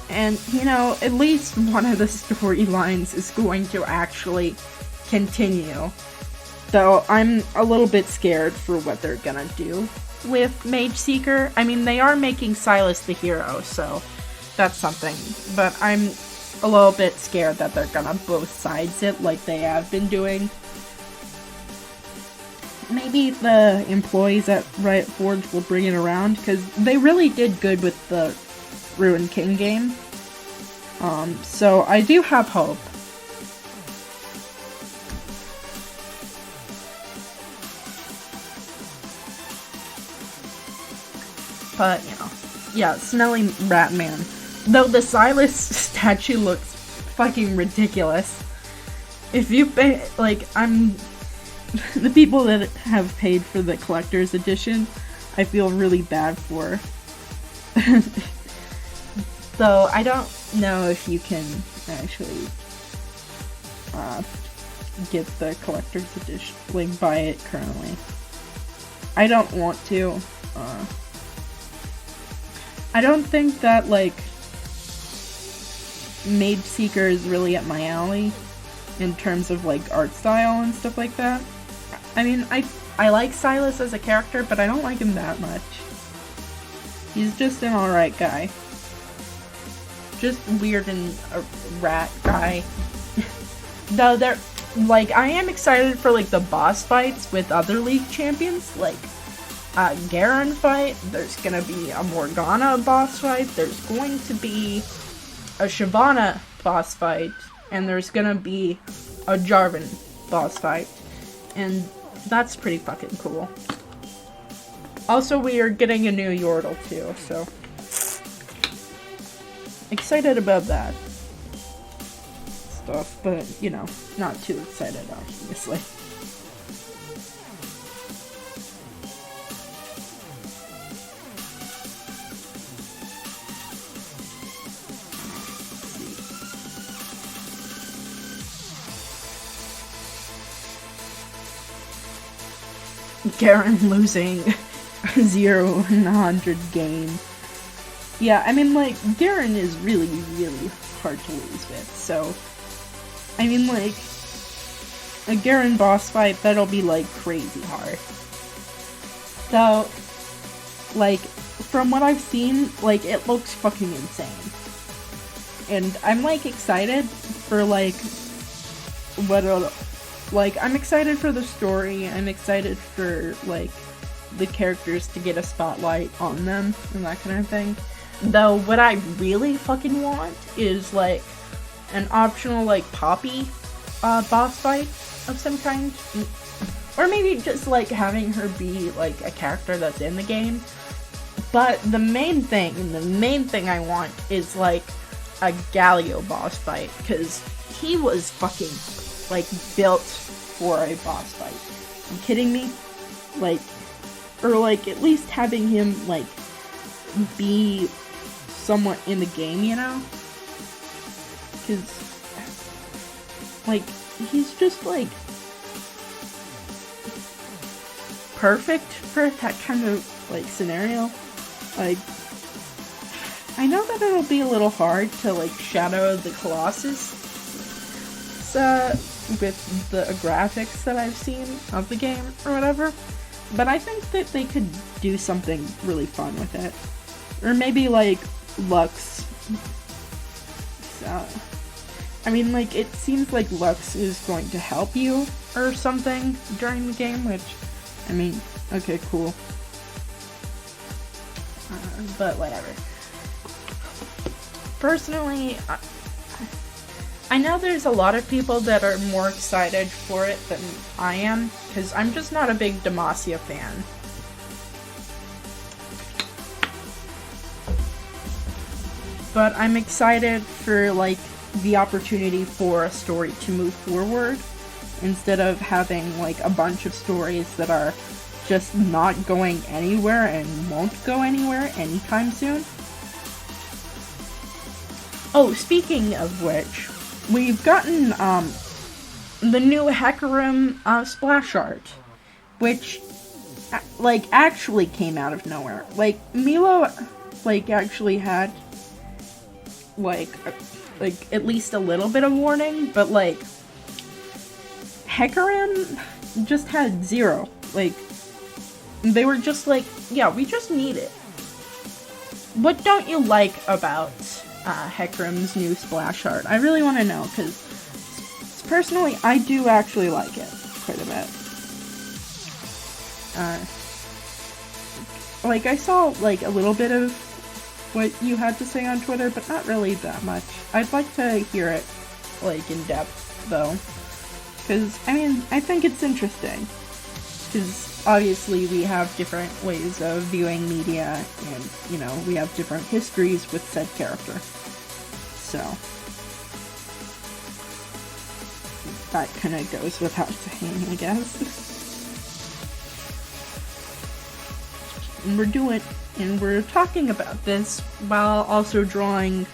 and, you know, at least one of the storylines is going to actually continue, though I'm a little bit scared for what they're gonna do with Mage Seeker. I mean, they are making Silas the hero, so that's something, but I'm a little bit scared that they're gonna both sides it like they have been doing. Maybe the employees at Riot Forge will bring it around, because they really did good with the Ruined King game. So I do have hope. But, you know, yeah, Smelly Rat Man. Though the Silas statue looks fucking ridiculous. If you pay, like, the people that have paid for the collector's edition, I feel really bad for. Though, I don't know if you can actually get the collector's edition, like, buy it currently. I don't want to. I don't think that, like, Mage Seeker is really up my alley in terms of, like, art style and stuff like that. I mean, I like Silas as a character, but I don't like him that much. He's just an alright guy. Just weird and a rat guy. Though they're, like, I am excited for, like, the boss fights with other League champions, like, Garen fight, there's gonna be a Morgana boss fight, there's going to be a Shyvana boss fight, and there's gonna be a Jarvan boss fight, and that's pretty fucking cool. Also, we are getting a new Yordle too, so excited about that stuff, but, you know, not too excited, obviously. Garen losing 0-100 game. Yeah, I mean, like, Garen is really, really hard to lose with, so, I mean, like, a Garen boss fight, that'll be, like, crazy hard. So, like, from what I've seen, like, it looks fucking insane. And I'm, like, excited for, like, what it'll, like, I'm excited for the story, I'm excited for, like, the characters to get a spotlight on them, and that kind of thing. Though, what I really fucking want is, like, an optional, like, Poppy, boss fight of some kind. Or maybe just, like, having her be, like, a character that's in the game. But the main thing I want is, like, a Galio boss fight, because he was fucking, like, built for a boss fight. Are you kidding me? Like, or, like, at least having him, like, be somewhat in the game, you know? Because, like, he's just, like, perfect for that kind of, like, scenario. Like, I know that it'll be a little hard to, like, Shadow of the Colossus with the graphics that I've seen of the game or whatever, but I think that they could do something really fun with it. Or maybe, like, Lux. So, I mean, like, it seems like Lux is going to help you or something during the game, which, I mean, okay, cool. But whatever. Personally, I know there's a lot of people that are more excited for it than I am, because I'm just not a big Demacia fan. But I'm excited for, like, the opportunity for a story to move forward, instead of having, like, a bunch of stories that are just not going anywhere and won't go anywhere anytime soon. Oh, speaking of which, we've gotten, the new Hecarim, splash art, which, like, actually came out of nowhere. Like, Milo, like, actually had, like, at least a little bit of warning, but, like, Hecarim just had zero. Like, they were just like, yeah, we just need it. What don't you like about Hecarim's new splash art? I really want to know, because personally, I do actually like it quite a bit. Like, I saw, like, a little bit of what you had to say on Twitter, but not really that much. I'd like to hear it, like, in depth, though. Because, I mean, I think it's interesting. Because, obviously, we have different ways of viewing media, and, you know, we have different histories with said character. So, that kind of goes without saying, I guess. And we're talking about this while also drawing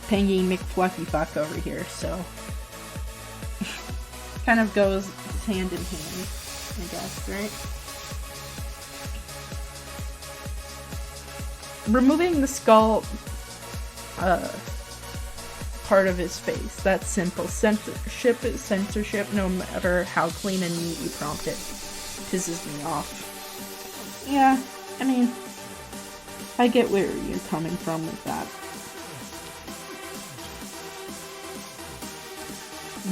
Pangy McFluffyfuck over here, so kind of goes hand in hand, I guess, right? Removing the skull part of his face, that's simple. Censorship is censorship, no matter how clean and neat you prompt it. Pisses me off. Yeah, I mean, I get where you're coming from with that.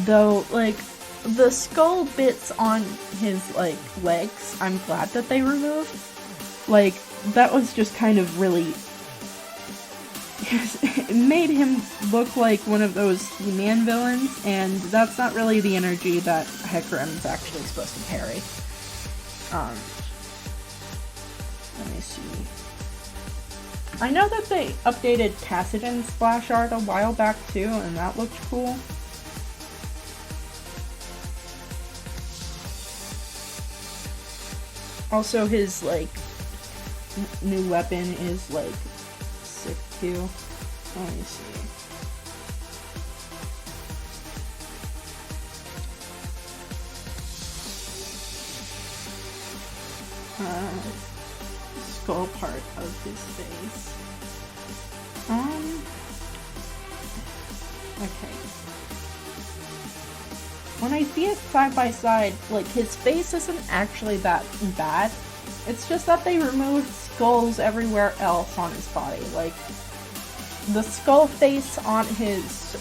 Though, like, the skull bits on his, like, legs, I'm glad that they removed. Like, that was just kind of really... it made him look like one of those He-Man villains, and that's not really the energy that Hecarim is actually supposed to carry. Let me see. I know that they updated Cassidon's splash art a while back too, and that looked cool. Also, his, like, new weapon is, like, sick too. Let me see. Skull part of his face. Okay. When I see it side by side, like, his face isn't actually that bad. It's just that they removed skulls everywhere else on his body. Like, the skull face on his,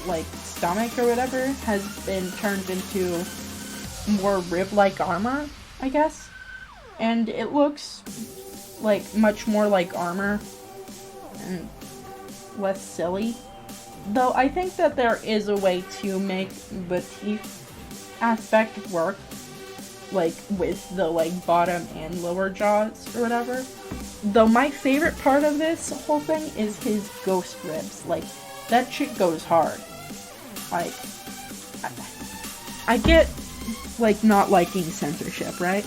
like, stomach or whatever has been turned into more rib-like armor, I guess. And it looks, like, much more like armor and less silly. Though I think that there is a way to make the teeth aspect work, like, with the, like, bottom and lower jaws or whatever. Though my favorite part of this whole thing is his ghost ribs. Like, that shit goes hard. Like, I get, like, not liking censorship, right?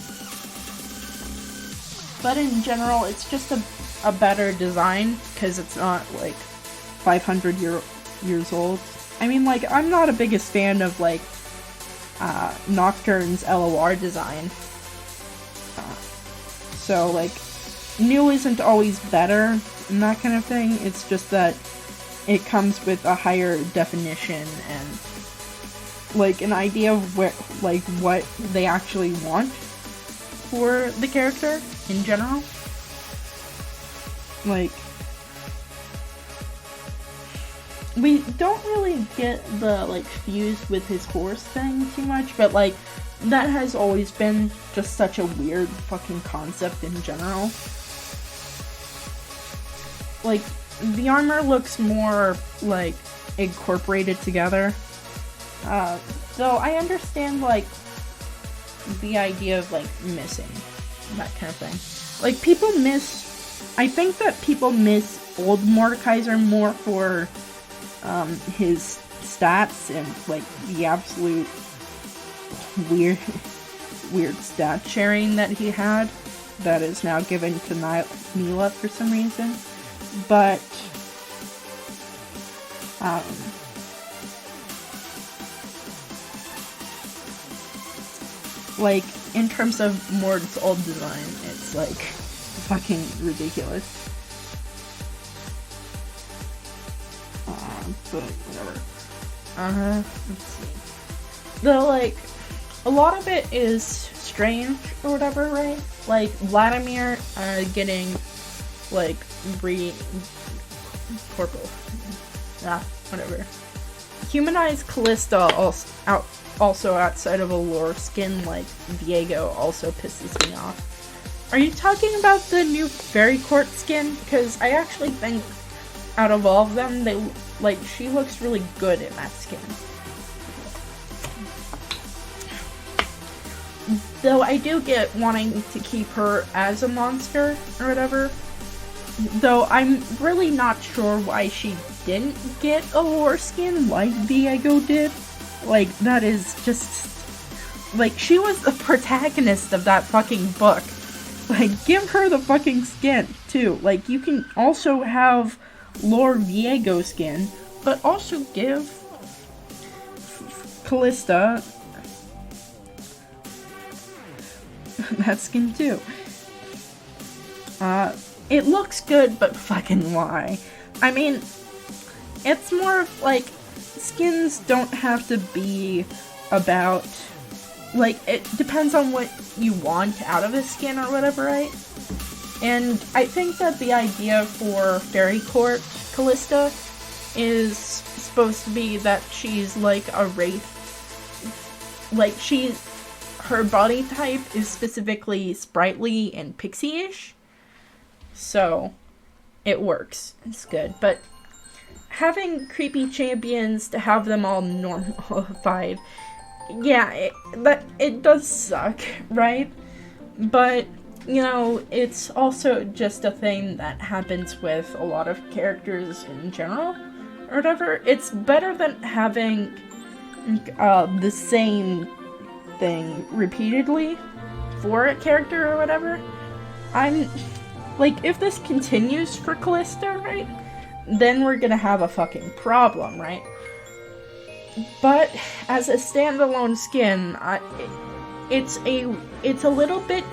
But in general, it's just a better design, because it's not, like, 500 years old. I mean, like, I'm not a biggest fan of, like, Nocturne's LOR design. So, like, new isn't always better and that kind of thing. It's just that it comes with a higher definition and, like, an idea of where, like, what they actually want for the character in general. Like, we don't really get the, like, fuse with his horse thing too much, but, like, that has always been just such a weird fucking concept in general. Like, the armor looks more, like, incorporated together. Though I understand, like, the idea of, like, missing that kind of thing. Like, people miss... I think that people miss old Mordekaiser more for, his stats and, like, the absolute weird stat sharing that he had that is now given to Mila for some reason. But, like, in terms of Mord's old design, it's, like, fucking ridiculous. But whatever. Let's see. Though, like, a lot of it is strange or whatever, right? Like, Vladimir, getting, like, purple. Whatever. Humanized Callista also outside of a lore skin like Viego also pisses me off. Are you talking about the new Fairy Court skin? Because I actually think out of all of them, she looks really good in that skin. Though I do get wanting to keep her as a monster or whatever. Though I'm really not sure why she didn't get a lore skin like Viego did. Like, that is just... Like, she was the protagonist of that fucking book. Like, give her the fucking skin, too. Like, you can also have Lore Viego skin, but also give Callista that skin, too. It looks good, but fucking why? I mean, it's more of, like, skins don't have to be about, like, it depends on what you want out of a skin or whatever, right? And I think that the idea for Fairy Court Callista is supposed to be that she's like a wraith. Like, her body type is specifically sprightly and pixie-ish. So, it works. It's good. But having creepy champions to have them all normalified, yeah, it does suck, right? But, you know, it's also just a thing that happens with a lot of characters in general, or whatever. It's better than having the same thing repeatedly for a character or whatever. Like, if this continues for Callista, right, then we're gonna have a fucking problem, right? But as a standalone skin, it's a little bit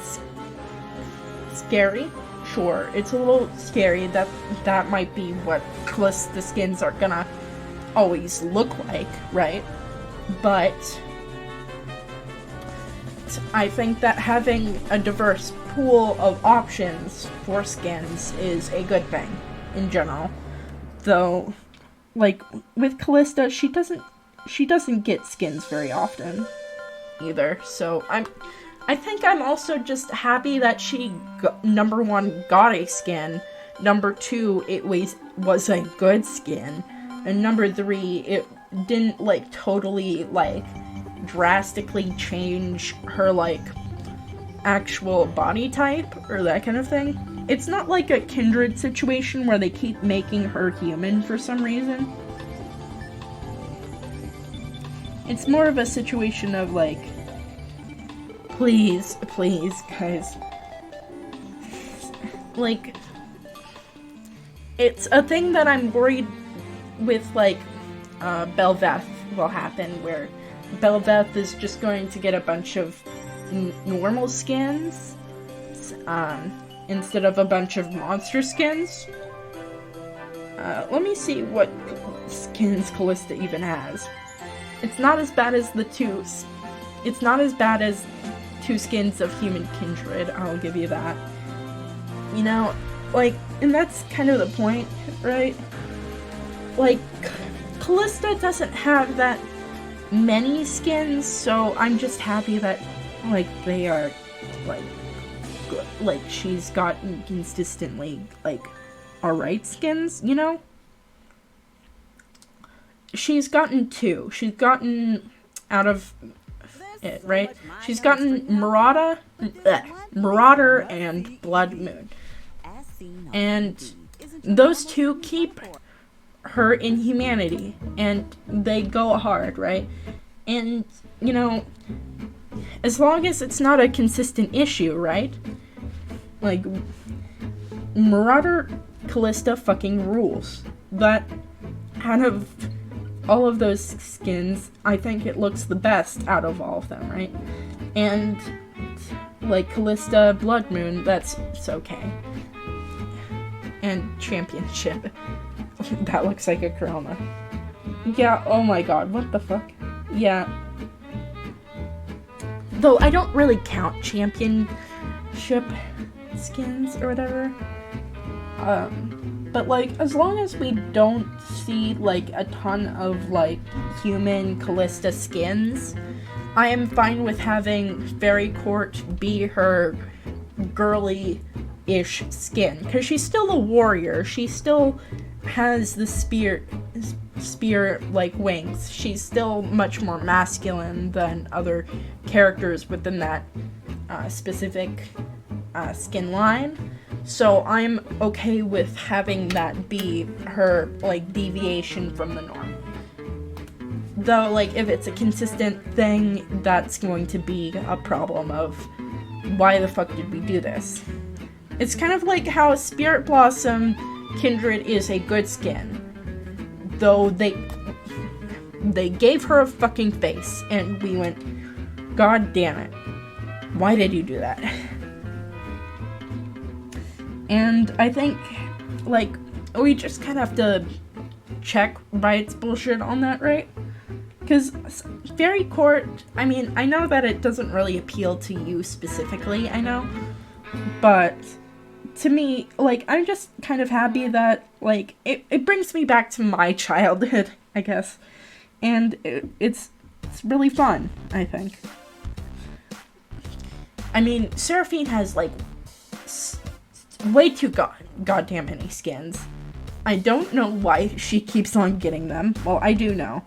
scary. Sure, it's a little scary that might be what Callista skins are gonna always look like, right? But I think that having a diverse pool of options for skins is a good thing in general. Though, like, with Callista, she doesn't get skins very often either. So I think I'm also just happy that she number one got a skin, number two it was a good skin, and number three it didn't like totally like drastically change her like actual body type or that kind of thing. It's not like a Kindred situation where they keep making her human for some reason. It's more of a situation of like, please, guys. Like, it's a thing that I'm worried with, like, Belveth will happen, where Belveth is just going to get a bunch of normal skins, instead of a bunch of monster skins. Let me see what skins Callista even has. It's not as bad as it's not as bad as two skins of Human Kindred, I'll give you that. You know, Like, and that's kind of the point, right? Like, Callista doesn't have that many skins, so I'm just happy that, like, they are, like, good. Like, she's gotten consistently, like, alright skins, you know? She's gotten 2. She's gotten out of it, right? She's gotten Marauder and Blood Moon. And those 2 keep her in humanity, and they go hard, right? And, you know, as long as it's not a consistent issue, right? Like, Marauder Callista fucking rules. But out of all of those skins, I think it looks the best out of all of them, right? And, like, Callista Blood Moon, it's okay. And Championship. That looks like a Corona. Yeah, oh my god, what the fuck? Yeah. Though I don't really count Championship skins or whatever. But, like, as long as we don't see, like, a ton of, like, human Callista skins, I am fine with having Fairy Court be her girly-ish skin. Because she's still a warrior. She still has the spear, like, wings. She's still much more masculine than other characters within that specific skin line. So I'm okay with having that be her, like, deviation from the norm. Though, like, if it's a consistent thing, that's going to be a problem of why the fuck did we do this? It's kind of like how Spirit Blossom Kindred is a good skin. Though they gave her a fucking face, and we went, God damn it. Why did you do that? And I think, like, we just kind of have to check Riot's bullshit on that, right? Because Fairy Court, I mean, I know that it doesn't really appeal to you specifically, I know. But to me, like, I'm just kind of happy that, like, it brings me back to my childhood, I guess. And it's really fun, I think. I mean, Seraphine has, like, way too goddamn many skins. I don't know why she keeps on getting them. Well, I do know.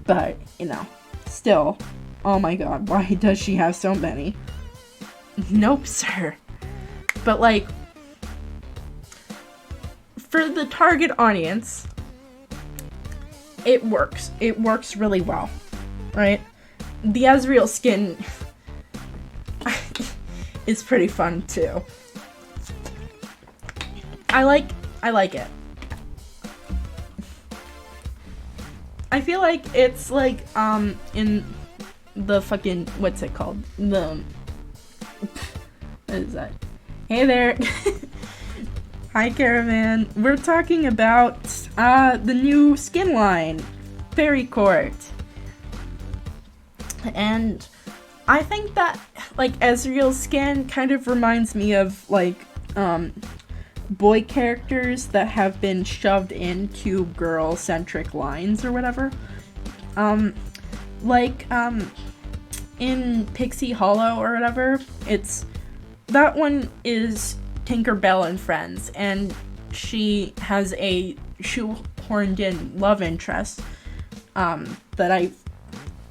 But, you know, still. Oh my god, why does she have so many? Nope, sir. But, like, for the target audience, it works. It works really well, right? The Azrael skin is pretty fun, too. I like it. I feel like it's like, in the fucking, what's it called? What is that? Hey there. Hi, Caravan. We're talking about, the new skin line, Fairy Court. And I think that, like, Ezreal's skin kind of reminds me of, like, boy characters that have been shoved into girl-centric lines or whatever. In Pixie Hollow or whatever, that one is Tinkerbell and Friends, and she has a shoehorned in love interest, that I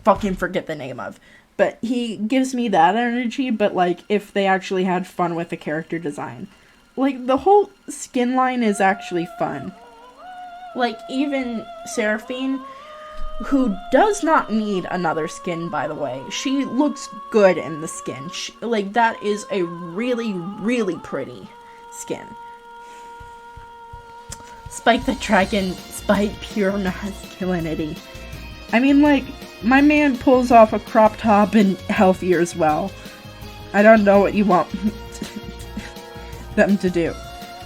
fucking forget the name of. But he gives me that energy, but, like, if they actually had fun with the character design. Like, the whole skin line is actually fun. Like, even Seraphine, who does not need another skin, by the way. She looks good in the skin. Like, that is a really, really pretty skin. Spike the Dragon, Spike pure masculinity. I mean, like, my man pulls off a crop top and healthier as well. I don't know what you want them to do.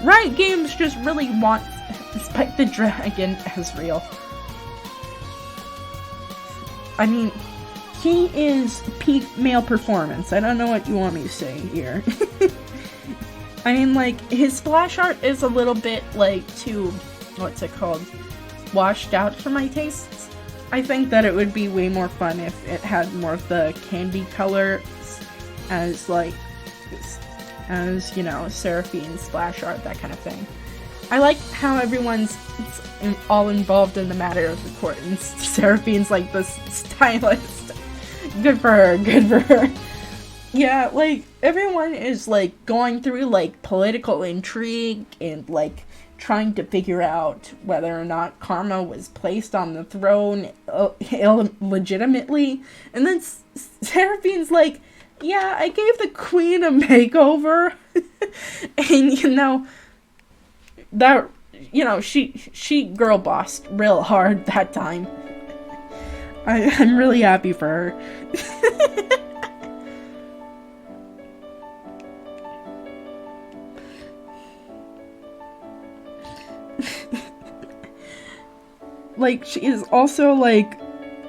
Riot Games just really want Spike the Dragon as real. I mean, he is peak male performance. I don't know what you want me to say here. I mean, like, his splash art is a little bit, like, too, what's it called, washed out for my tastes. I think that it would be way more fun if it had more of the candy color as, like, as, you know, Seraphine's splash art, that kind of thing. I like how everyone's all involved in the matter of the court, and Seraphine's, like, the stylist. Good for her, good for her. Yeah, like, everyone is, like, going through, like, political intrigue and, like, trying to figure out whether or not Karma was placed on the throne illegitimately. And then Seraphine's like, yeah, I gave the queen a makeover. And, you know, that, you know, she girl bossed real hard that time. I'm really happy for her. Like, she is also, like,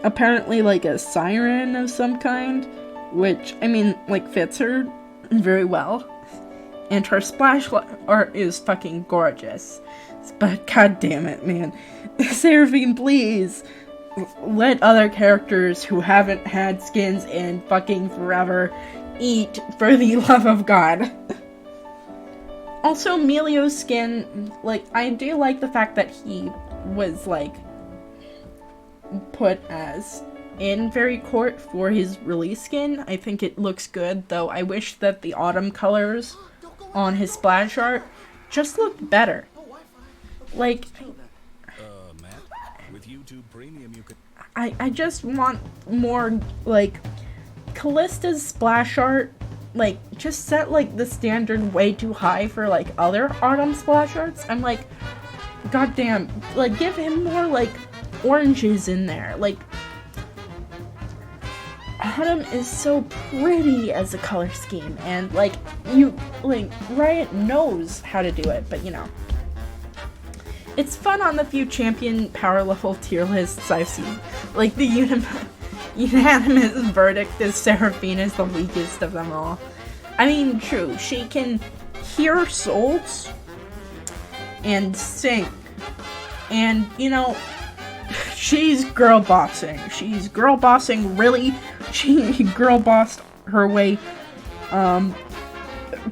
apparently, like, a siren of some kind, which, I mean, like, fits her very well. And her splash art is fucking gorgeous. But god damn it, man. Seraphine, please, let other characters who haven't had skins in fucking forever eat for the love of God. Also, Melio's skin, like, I do like the fact that he was, like, put as in Fairy Court for his release skin. I think it looks good, though I wish that the autumn colors on his splash art just looked better. Like, I just want more, like, Callista's splash art, like, just set, like, the standard way too high for, like, other autumn splash arts. I'm like, goddamn, like, give him more, like, oranges in there. Like, autumn is so pretty as a color scheme, and, like, Riot knows how to do it, but, you know. It's fun on the few champion power level tier lists I've seen. Like, the unanimous verdict is Seraphine is the weakest of them all. I mean, true, she can hear souls and sing, and, you know, she's girl bossing. She's girl bossing, really. She girl bossed her way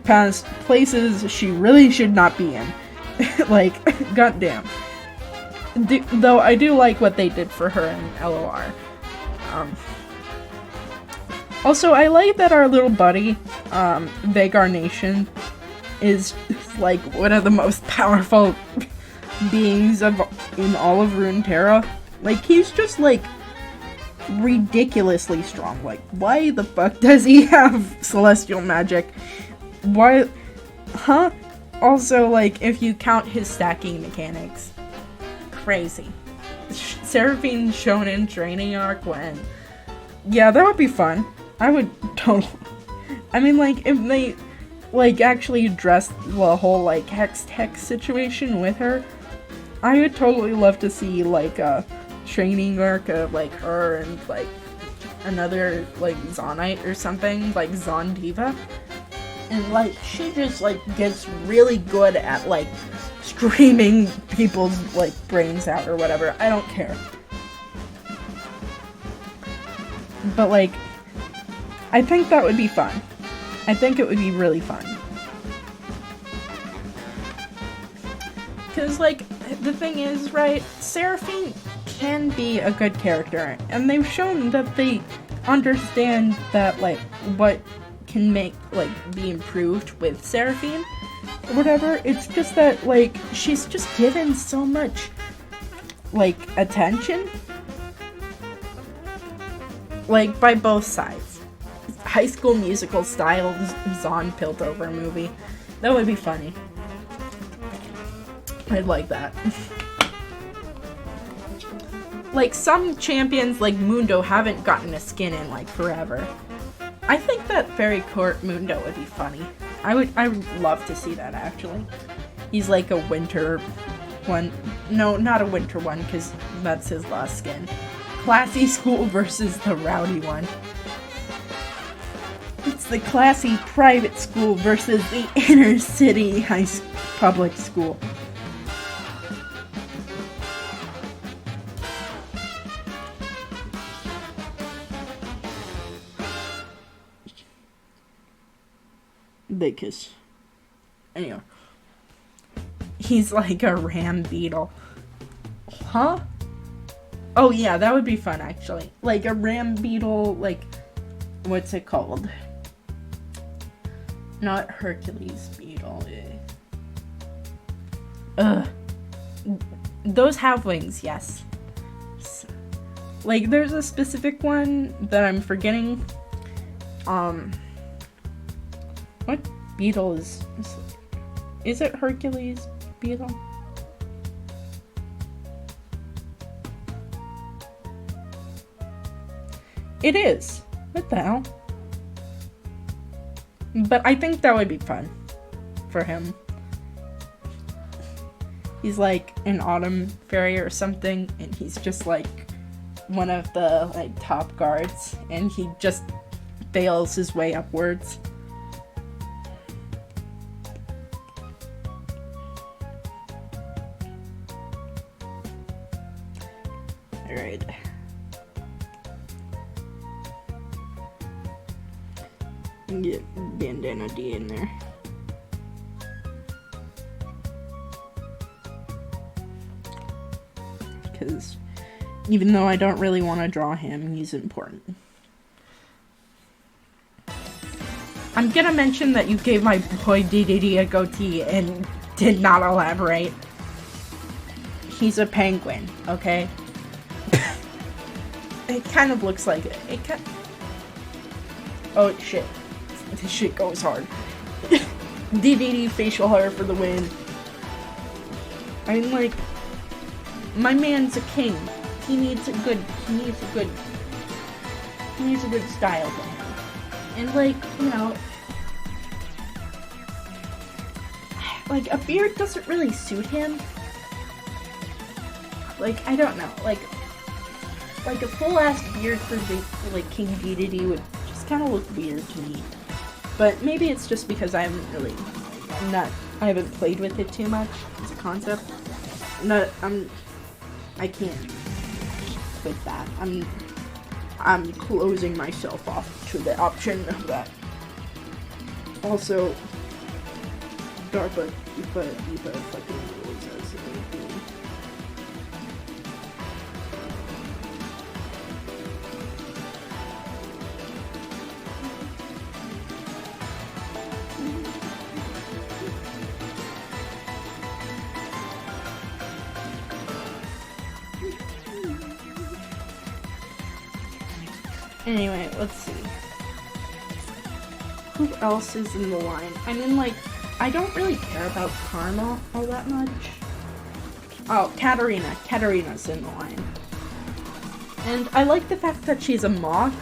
past places she really should not be in. Like, goddamn. Though I do like what they did for her in LOR. Also, I like that our little buddy, Vagar Nation, is like one of the most powerful beings in all of Runeterra. Like, he's just like ridiculously strong. Like, why the fuck does he have celestial magic? Why? Huh? Also, like, if you count his stacking mechanics, crazy. Seraphine Shonen training arc when? Yeah, that would be fun. I would totally. I mean, like, if they, like, actually addressed the whole, like, hex tech situation with her, I would totally love to see, like, a training arc of, like, her and, like, another, like, Zonite or something, like, Zondiva. And, like, she just, like, gets really good at, like, screaming people's, like, brains out or whatever. I don't care. But, like, I think that would be fun. I think it would be really fun. Because, like, the thing is, right, Seraphine can be a good character, and they've shown that they understand that, like, what can make, like, be improved with Seraphine or whatever. It's just that, like, she's just given so much, like, attention, like, by both sides. High School Musical style Zon Piltover movie. That would be funny. I'd like that. Like, some champions like Mundo haven't gotten a skin in, like, forever. I think that Fairy Court Mundo would be funny. I would love to see that, actually. He's like a winter one. No, not a winter one, because that's his last skin. Classy School versus the rowdy one. It's the classy private school versus the inner city public school. Big kiss. Anyway. He's like a ram beetle. Huh? Oh yeah, that would be fun actually. Like a ram beetle, like, what's it called? Not Hercules beetle. Those have wings, yes. Like there's a specific one that I'm forgetting. What beetle is it Hercules beetle? It is. What the hell? But I think that would be fun for him. He's like an autumn fairy or something, and he's just like one of the like top guards, and he just fails his way upwards. Alright. Get Bandana D in there. Because even though I don't really want to draw him, he's important. I'm gonna mention that you gave my boy DDD a goatee and did not elaborate. He's a penguin, okay? It kind of looks like it. Oh shit. This shit goes hard. DDD facial hair for the win. I'm like, my man's a king. He needs a good style for him. And like, you know, like a beard doesn't really suit him. Like, I don't know, like a full ass beard for like King DDD would just kind of look weird to me. But maybe it's just because I haven't played with it too much as a concept. I can't quit that. I'm closing myself off to the option of that. Also, DARPA, Eepy fucking rules as anything. Anyway, let's see. Who else is in the line? I mean, like, I don't really care about Karma all that much. Oh, Katarina. Katarina's in the line. And I like the fact that she's a moth,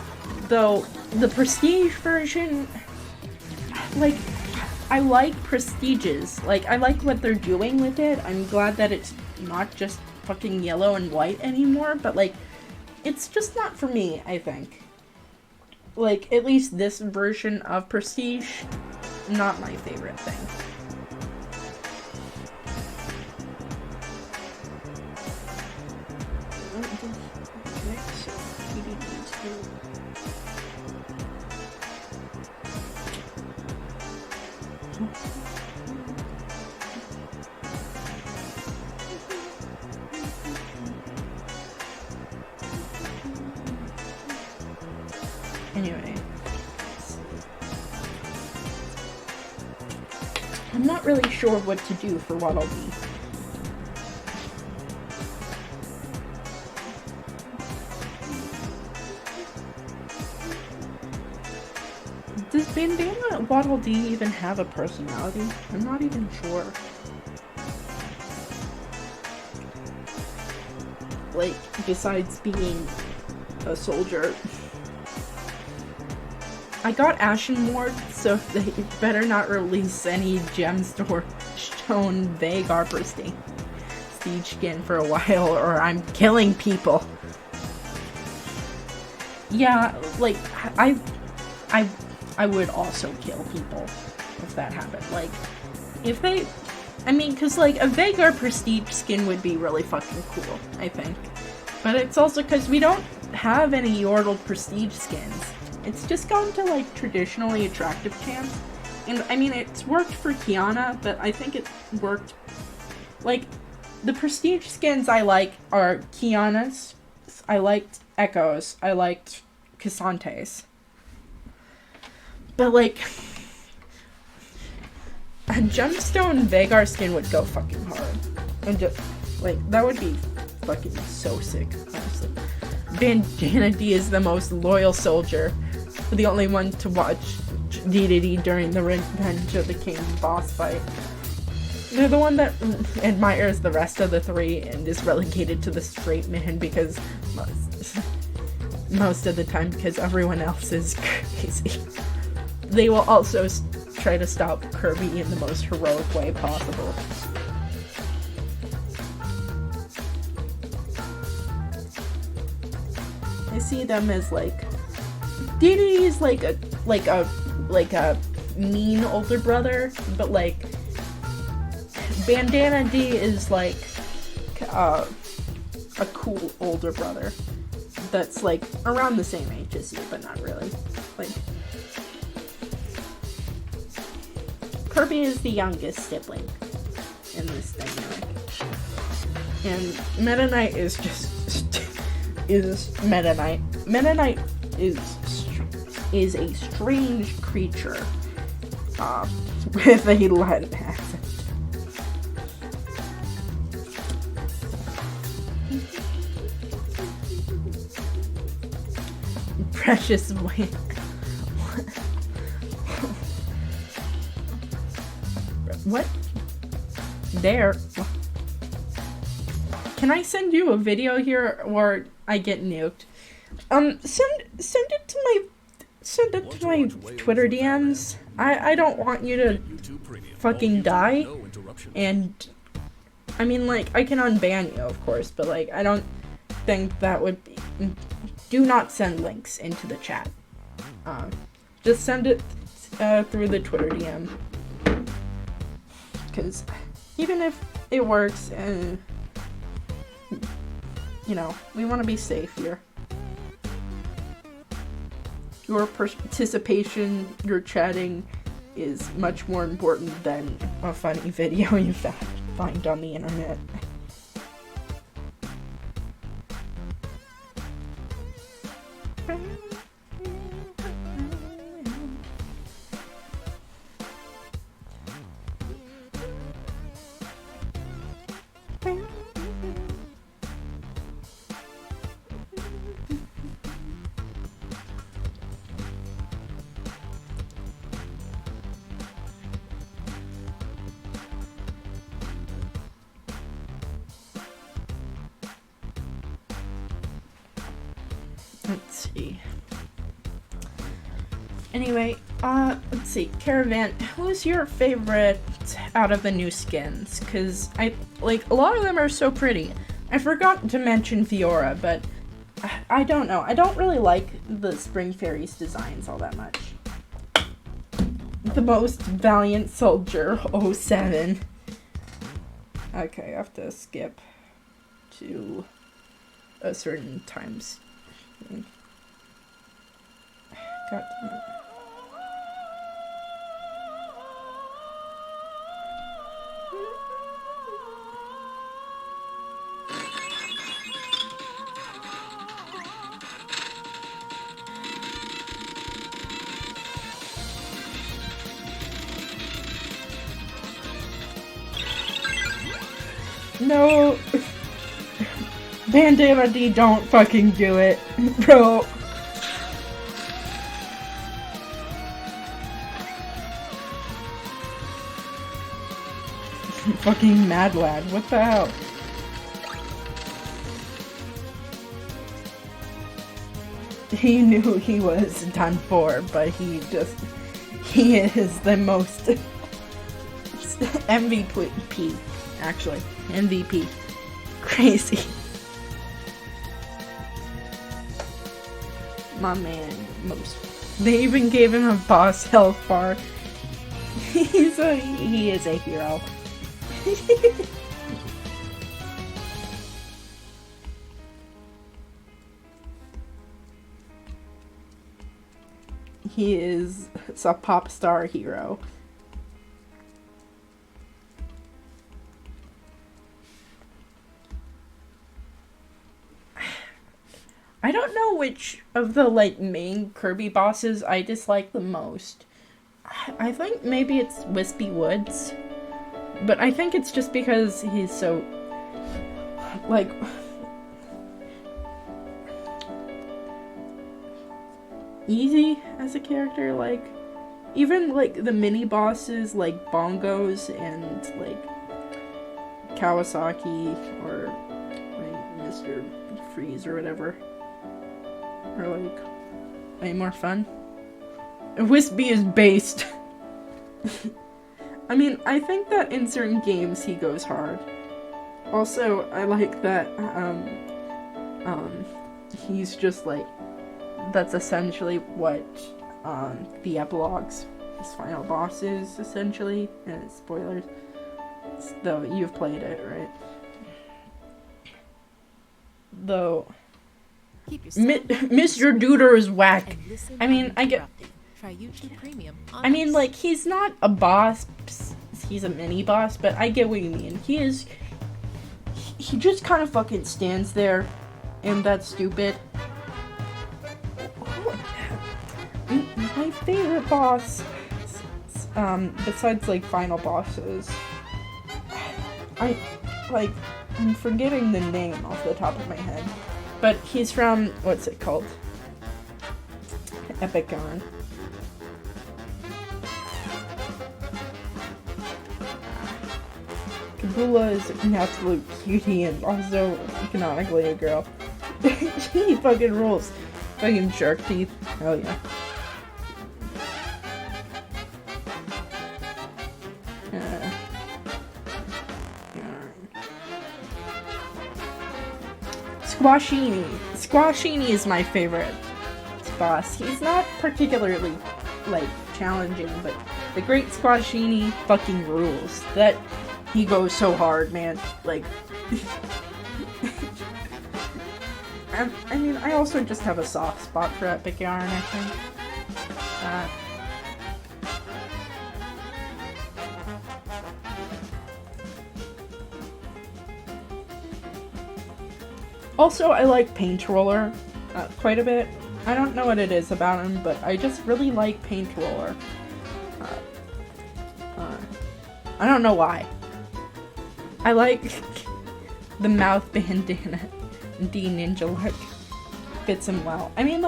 though the Prestige version, like, I like Prestiges. Like, I like what they're doing with it. I'm glad that it's not just fucking yellow and white anymore, but, like, it's just not for me, I think. Like, at least this version of Prestige, not my favorite thing. Anyway, I'm not really sure what to do for Waddle Dee. Does Bandana Waddle Dee even have a personality? I'm not even sure. Like, besides being a soldier. I got Ashen Ward, so they better not release any Gemstone Vagar Prestige skin for a while, or I'm killing people. Yeah, like, I would also kill people if that happened. Like, if they... I mean, because, like, a Veigar Prestige skin would be really fucking cool, I think. But it's also because we don't have any Yordle Prestige skins. It's just gone to, like, traditionally attractive champs. And, I mean, it's worked for Kiana, but I think it worked... Like, the Prestige skins I like are Kiana's. I liked Echo's. I liked Cassante's. But, like... A gemstone Veigar skin would go fucking hard. And just, like, that would be fucking so sick, honestly. Bandana D is the most loyal soldier. The only one to watch DDD during the Revenge of the King boss fight. They're the one that admires the rest of the three and is relegated to the straight man because most of the time because everyone else is crazy. They will also try to stop Kirby in the most heroic way possible. I see them as like DDD is like a mean older brother, but like Bandana D is like a cool older brother that's like around the same age as you, but not really. Like Kirby is the youngest sibling in this dynamic. And Meta Knight is Meta Knight. Meta Knight is a strange creature with a Latin accent. Precious Wayne. What? There. Can I send you a video here or I get nuked? Send it to my Twitter DMs. I don't want you to fucking die. And I mean, like, I can unban you, of course, but like, I don't think that would be. Do not send links into the chat. Just send it through the Twitter DM. Because even if it works, you know, we want to be safe here. Your participation, your chatting is much more important than a funny video you find on the internet. Let's see. Anyway, let's see. Caravan, who's your favorite out of the new skins? Because a lot of them are so pretty. I forgot to mention Fiora, but I don't know. I don't really like the Spring Fairies designs all that much. The Most Valiant Soldier 07. Okay, I have to skip to a certain times. God damn it. No! Bandana D, don't fucking do it, bro. Fucking mad lad, what the hell? He knew he was done for, but he is the most MVP, actually. MVP. Crazy. My man, most They even gave him a boss health bar. He is a hero. He is a pop star hero. I don't know which of the main Kirby bosses I dislike the most. I think maybe it's Wispy Woods, but I think it's just because he's so easy as a character. Even the mini bosses like Bongos and Kawasaki or Mr. Freeze or whatever are way more fun. Wispy is based. I mean, I think that in certain games he goes hard. Also, I like that he's just that's essentially what the epilogues, his final boss is essentially, and spoilers. Though you've played it, right? Though Mr. Duder is whack. I mean, he's not a boss, he's a mini boss, but I get what you mean. He just kind of fucking stands there, and that's stupid. My favorite boss, besides final bosses, I'm forgetting the name off the top of my head, but he's from, what's it called? Epic Yarn. Kabula is an absolute cutie and also canonically a girl. He fucking rules. Fucking shark teeth. Hell yeah. Squashini. Squashini is my favorite boss. He's not particularly, challenging, but the Great Squashini fucking rules. That, he goes so hard, man. I mean, I also just have a soft spot for Epic Yarn, I think. Also, I like Paint Roller quite a bit. I don't know what it is about him, but I just really like Paint Roller. I don't know why. I like the mouth bandana D ninja look. Fits him well. I mean,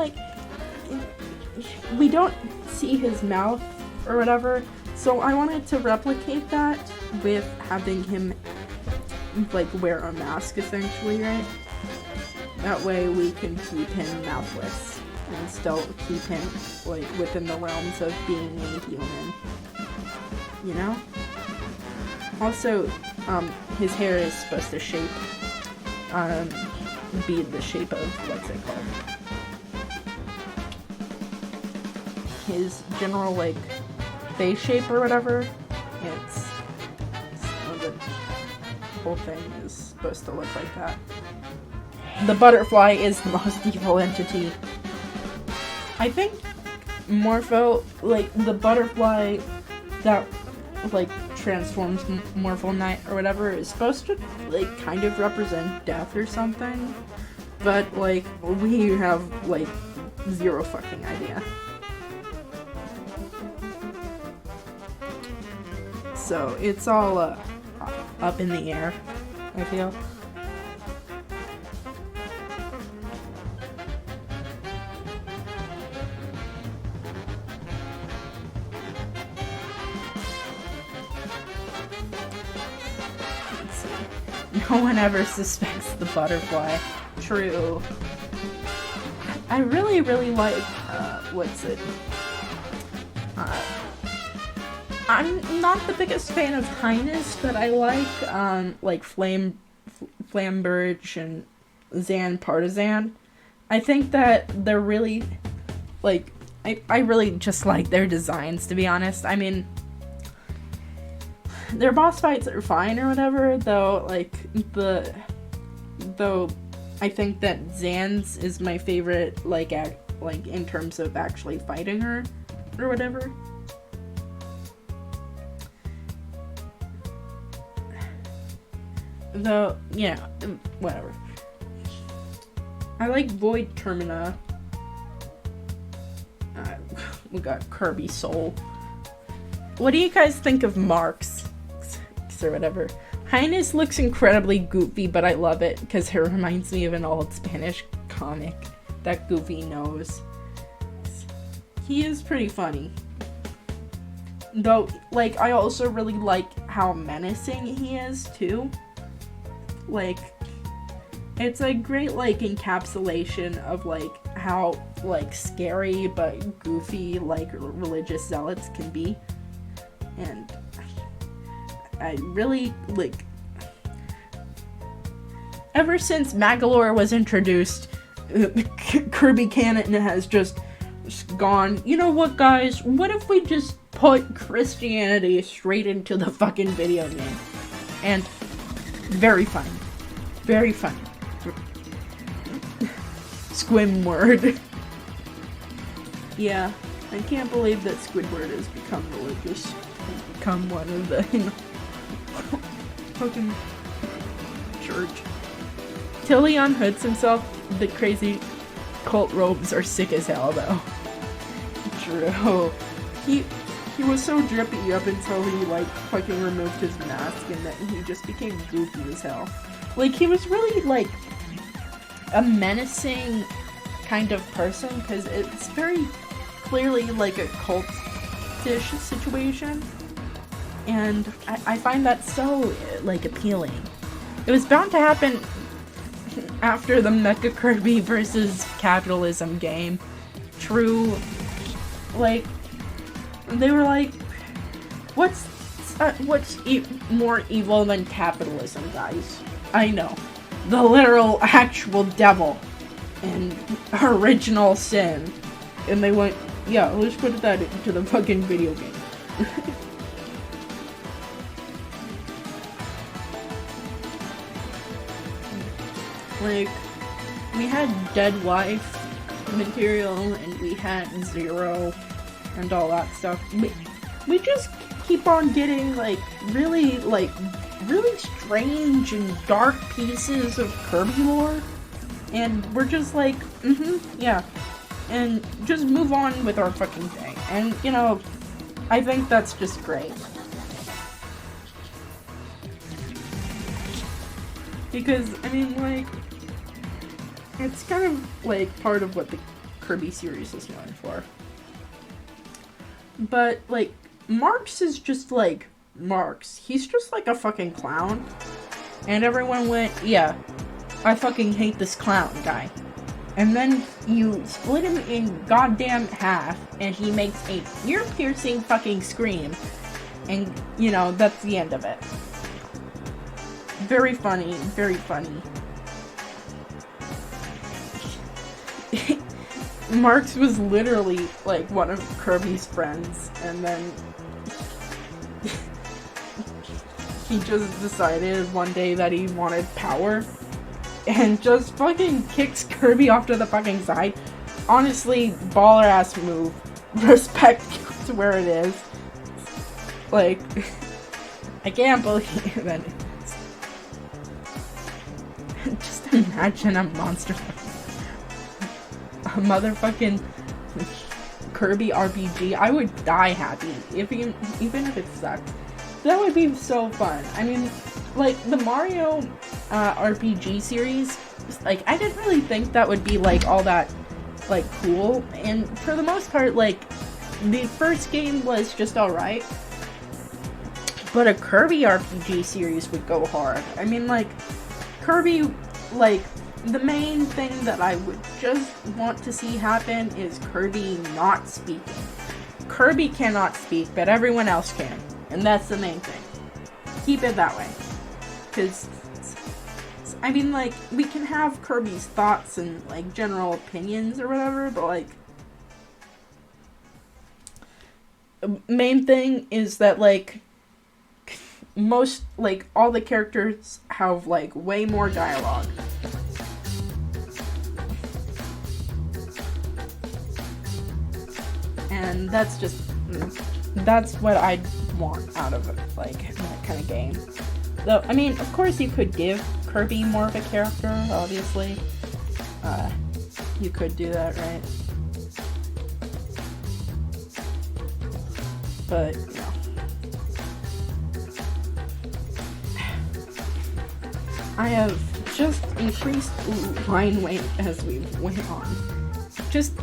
we don't see his mouth or whatever, so I wanted to replicate that with having him wear a mask essentially, right? That way we can keep him mouthless and still keep him within the realms of being a human. You know? Also, his hair is supposed to be the shape of, what's it called? His general, face shape or whatever. The whole thing is supposed to look like that. The butterfly is the most evil entity. I think Morpho, the butterfly that, transforms Morpho Knight or whatever is supposed to, kind of represent death or something. But, we have, zero fucking idea. So, it's all, up in the air, I feel. No one ever suspects the butterfly. True. I really, really like, what's it? I'm not the biggest fan of Highness, but I like, Flamberge and Zan Partisan. I think that they're really, I really just like their designs, to be honest. I mean, their boss fights are fine or whatever, though, like, though I think that Zan's is my favorite, like, in terms of actually fighting her or whatever. Though, yeah, whatever. I like Void Termina. We got Kirby Soul. What do you guys think of Marks? Or whatever. Highness looks incredibly goofy, but I love it because it reminds me of an old Spanish comic that Goofy knows. He is pretty funny. Though, like, I also really like how menacing he is, too. Like, it's a great, like, encapsulation of, like, how, like, scary but goofy, like, religious zealots can be. And I really, like, ever since Magolor was introduced, Kirby canon has just gone, you know what, guys, what if we just put Christianity straight into the fucking video game? And very funny. Very funny. Squidward. Yeah, I can't believe that Squidward has become religious. He's become one of the, you know, fucking church. Till he unhoods himself, the crazy cult robes are sick as hell, though. True. He was so drippy up until he, like, fucking removed his mask, and then he just became goofy as hell. Like, he was really, like, a menacing kind of person, because it's very clearly, like, a cult-ish situation. And I find that so, like, appealing. It was bound to happen after the Mecha Kirby versus capitalism game. True. Like, they were like, what's more evil than capitalism, guys? I know. The literal, actual devil. And original sin. And they went, yeah, let's put that into the fucking video game. Like, we had Dead Wife material, and we had Zero, and all that stuff. We just keep on getting, like, really strange and dark pieces of Kirby lore, and we're just like, yeah, and just move on with our fucking thing. And, you know, I think that's just great. Because, I mean, like, it's kind of, like, part of what the Kirby series is known for. But, like, Marks is just, like, Marks. He's just, like, a fucking clown. And everyone went, yeah, I fucking hate this clown guy. And then you split him in goddamn half, and he makes a ear-piercing fucking scream. And, you know, that's the end of it. Very funny, very funny. Marks was literally, like, one of Kirby's friends, and then he just decided one day that he wanted power, and just fucking kicks Kirby off to the fucking side. Honestly, baller-ass move. Respect to where it is. Like, I can't believe that. Just imagine a monster, a motherfucking Kirby RPG. I would die happy, even if it sucked. That would be so fun. I mean, like, the Mario RPG series, like, I didn't really think that would be, like, all that, like, cool. And for the most part, like, the first game was just alright. But a Kirby RPG series would go hard. I mean, like, Kirby, like, the main thing that I would just want to see happen is Kirby not speaking. Kirby cannot speak, but everyone else can. And that's the main thing. Keep it that way. Because, I mean, like, we can have Kirby's thoughts and, like, general opinions or whatever, but, like, main thing is that, like, most, like, all the characters have, like, way more dialogue. And that's what I'd want out of it, like, that kind of game. Though, I mean, of course you could give Kirby more of a character, obviously. You could do that, right? But, you know. I have just increased line weight as we went on. Just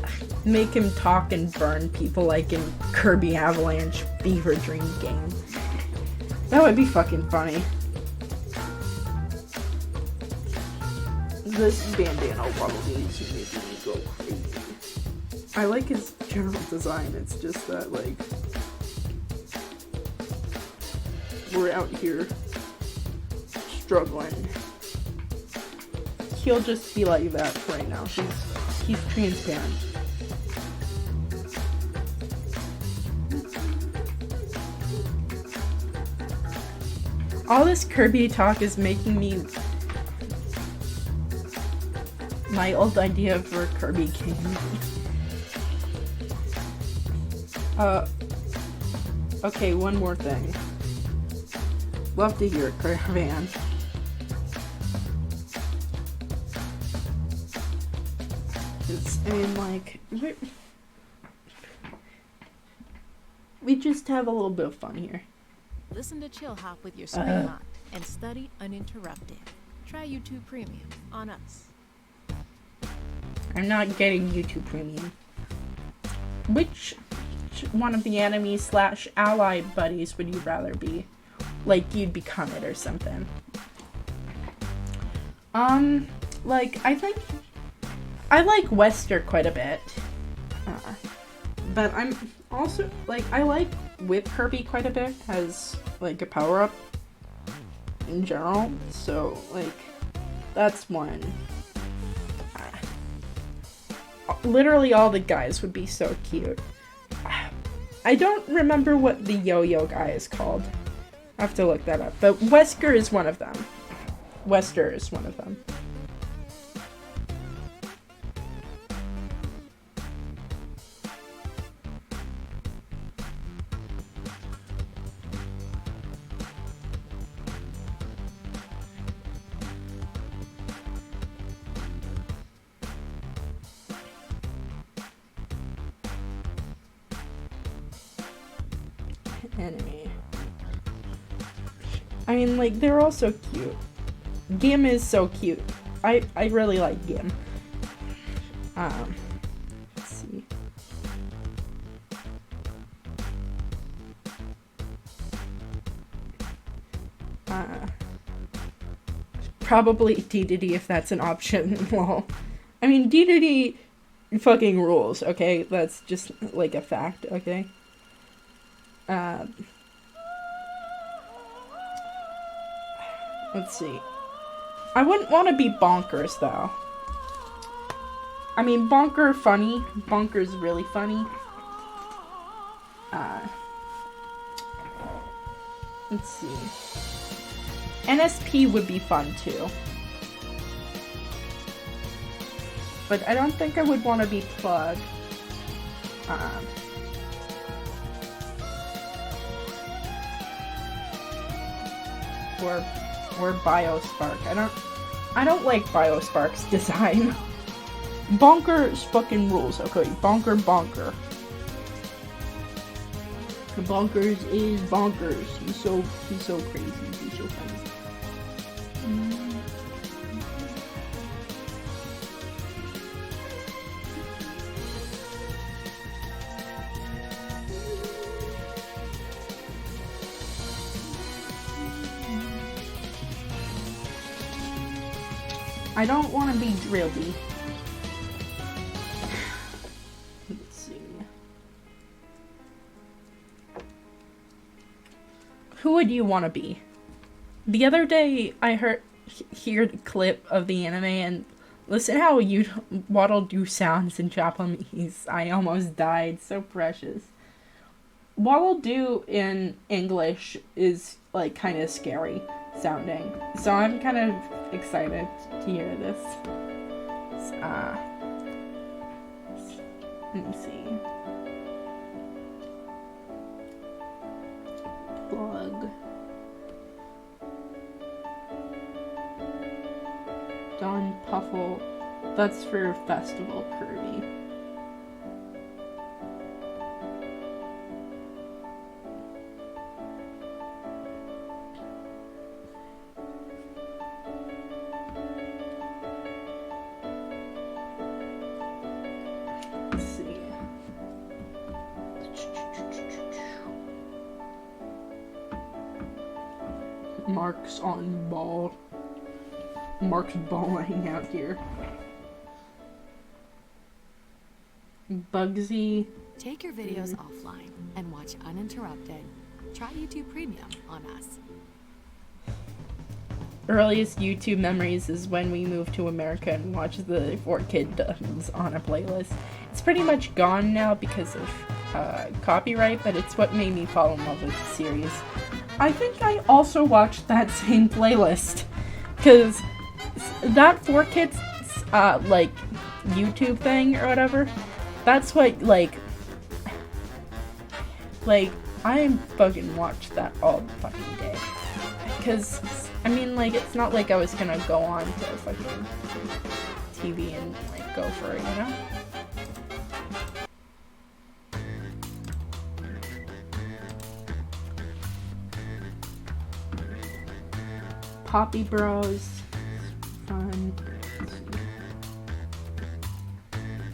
make him talk and burn people like in Kirby Avalanche Fever Dream game. That would be fucking funny. This bandana probably is making me go crazy. I like his general design, it's just that, like, we're out here struggling. He'll just be like that right now. He's transparent. All this Kirby talk is making me my old idea for Kirby game. Okay, one more thing. Love to hear it, Caravan. I mean, like, we just have a little bit of fun here. Listen to Chill Hop with your screen locked and study uninterrupted. Try YouTube Premium on us. I'm not getting YouTube Premium. Which one of the enemy/ally buddies would you rather be? Like, you'd become it or something. Like, I think I like Wesker quite a bit. But I'm also, like, I like Whip Kirby quite a bit as, like, a power-up in general. So, like, that's one. Literally all the guys would be so cute. I don't remember what the yo-yo guy is called. I have to look that up. But Wesker is one of them. Wesker is one of them. Enemy. I mean, like, they're all so cute. Gim is so cute. I really like Gim. Let's see. Probably DDD if that's an option. Well, I mean, DDD fucking rules, okay? That's just, like, a fact, okay? Let's see. I wouldn't want to be Bonkers, though. I mean, Bonker's really funny. Let's see. NSP would be fun, too. But I don't think I would want to be Plug. Or Biospark. I don't like Biospark's design. Bonker's fucking rules, okay? Bonker. Bonkers is bonkers. He's so crazy. He's so funny. I don't want to be Drillby. Let's see. Who would you want to be? The other day, I heard a clip of the anime, and listen how Waddle do sounds in Japanese. I almost died. So precious. what I'll do in English is like kind of scary sounding. So I'm kind of excited to hear this. Let me see. Plug. Don Puffle. That's for Festival Kirby. Let's see. Mark's on ball. Mark's balling out here. Bugsy. Take your videos offline and watch uninterrupted. Try YouTube Premium on us. Earliest YouTube memories is when we moved to America and watched the 4Kid dubs on a playlist. It's pretty much gone now because of copyright, but it's what made me fall in love with the series. I think I also watched that same playlist because that 4Kids like YouTube thing or whatever, that's what like I fucking watched that all fucking day. Because I mean, like, it's not like I was gonna go on to fucking TV and like go for it, you know? Poppy Bros. Fun.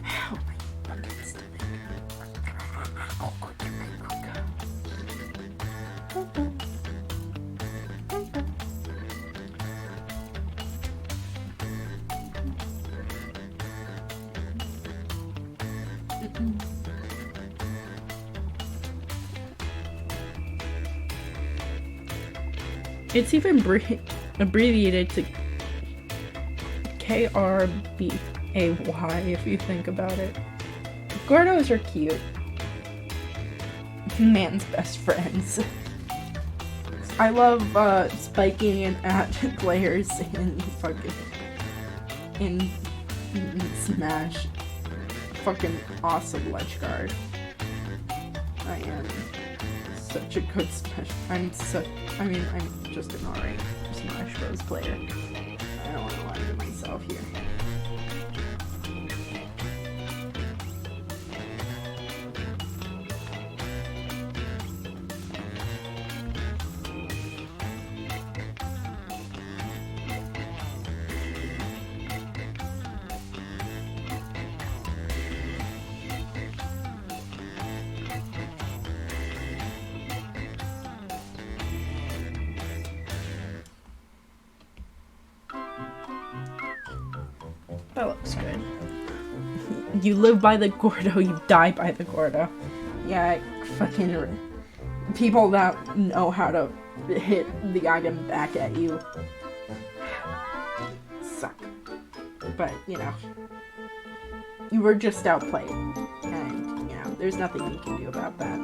Oh my fucking stomach. It's even abbreviated to KRBAY if you think about it. Gordos are cute. Man's best friends. I love spiking and at players in fucking in Smash. Fucking awesome ledge guard. I am such a good Smash. I'm just an alright Smash Bros player. I don't want to lie to myself here. That looks good. You live by the Gordo, you die by the Gordo. Yeah, fucking people that know how to hit the item back at you suck. But, you know, you were just outplayed. And, you know, there's nothing you can do about that.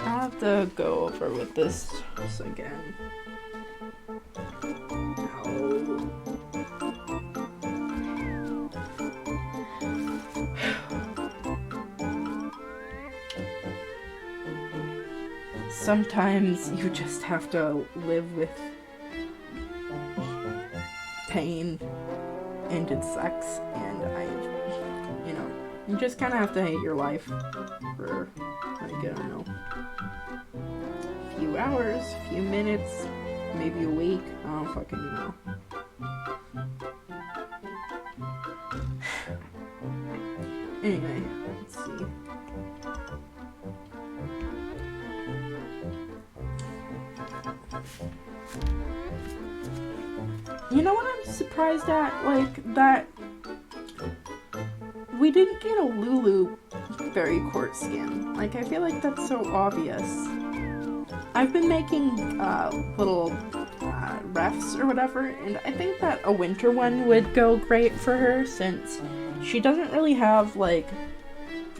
I'll have to go over with this again. Ow. Sometimes you just have to live with pain, and it sucks, and you know, you just kind of have to hate your life for, like, I don't know, few hours, a few minutes, maybe a week. I don't fucking know. Anyway, let's see. You know what I'm surprised at? Like, that we didn't get a Lulu Fairy Court skin. Like, I feel like that's so obvious. I've been making little refs or whatever, and I think that a winter one would go great for her, since she doesn't really have, like,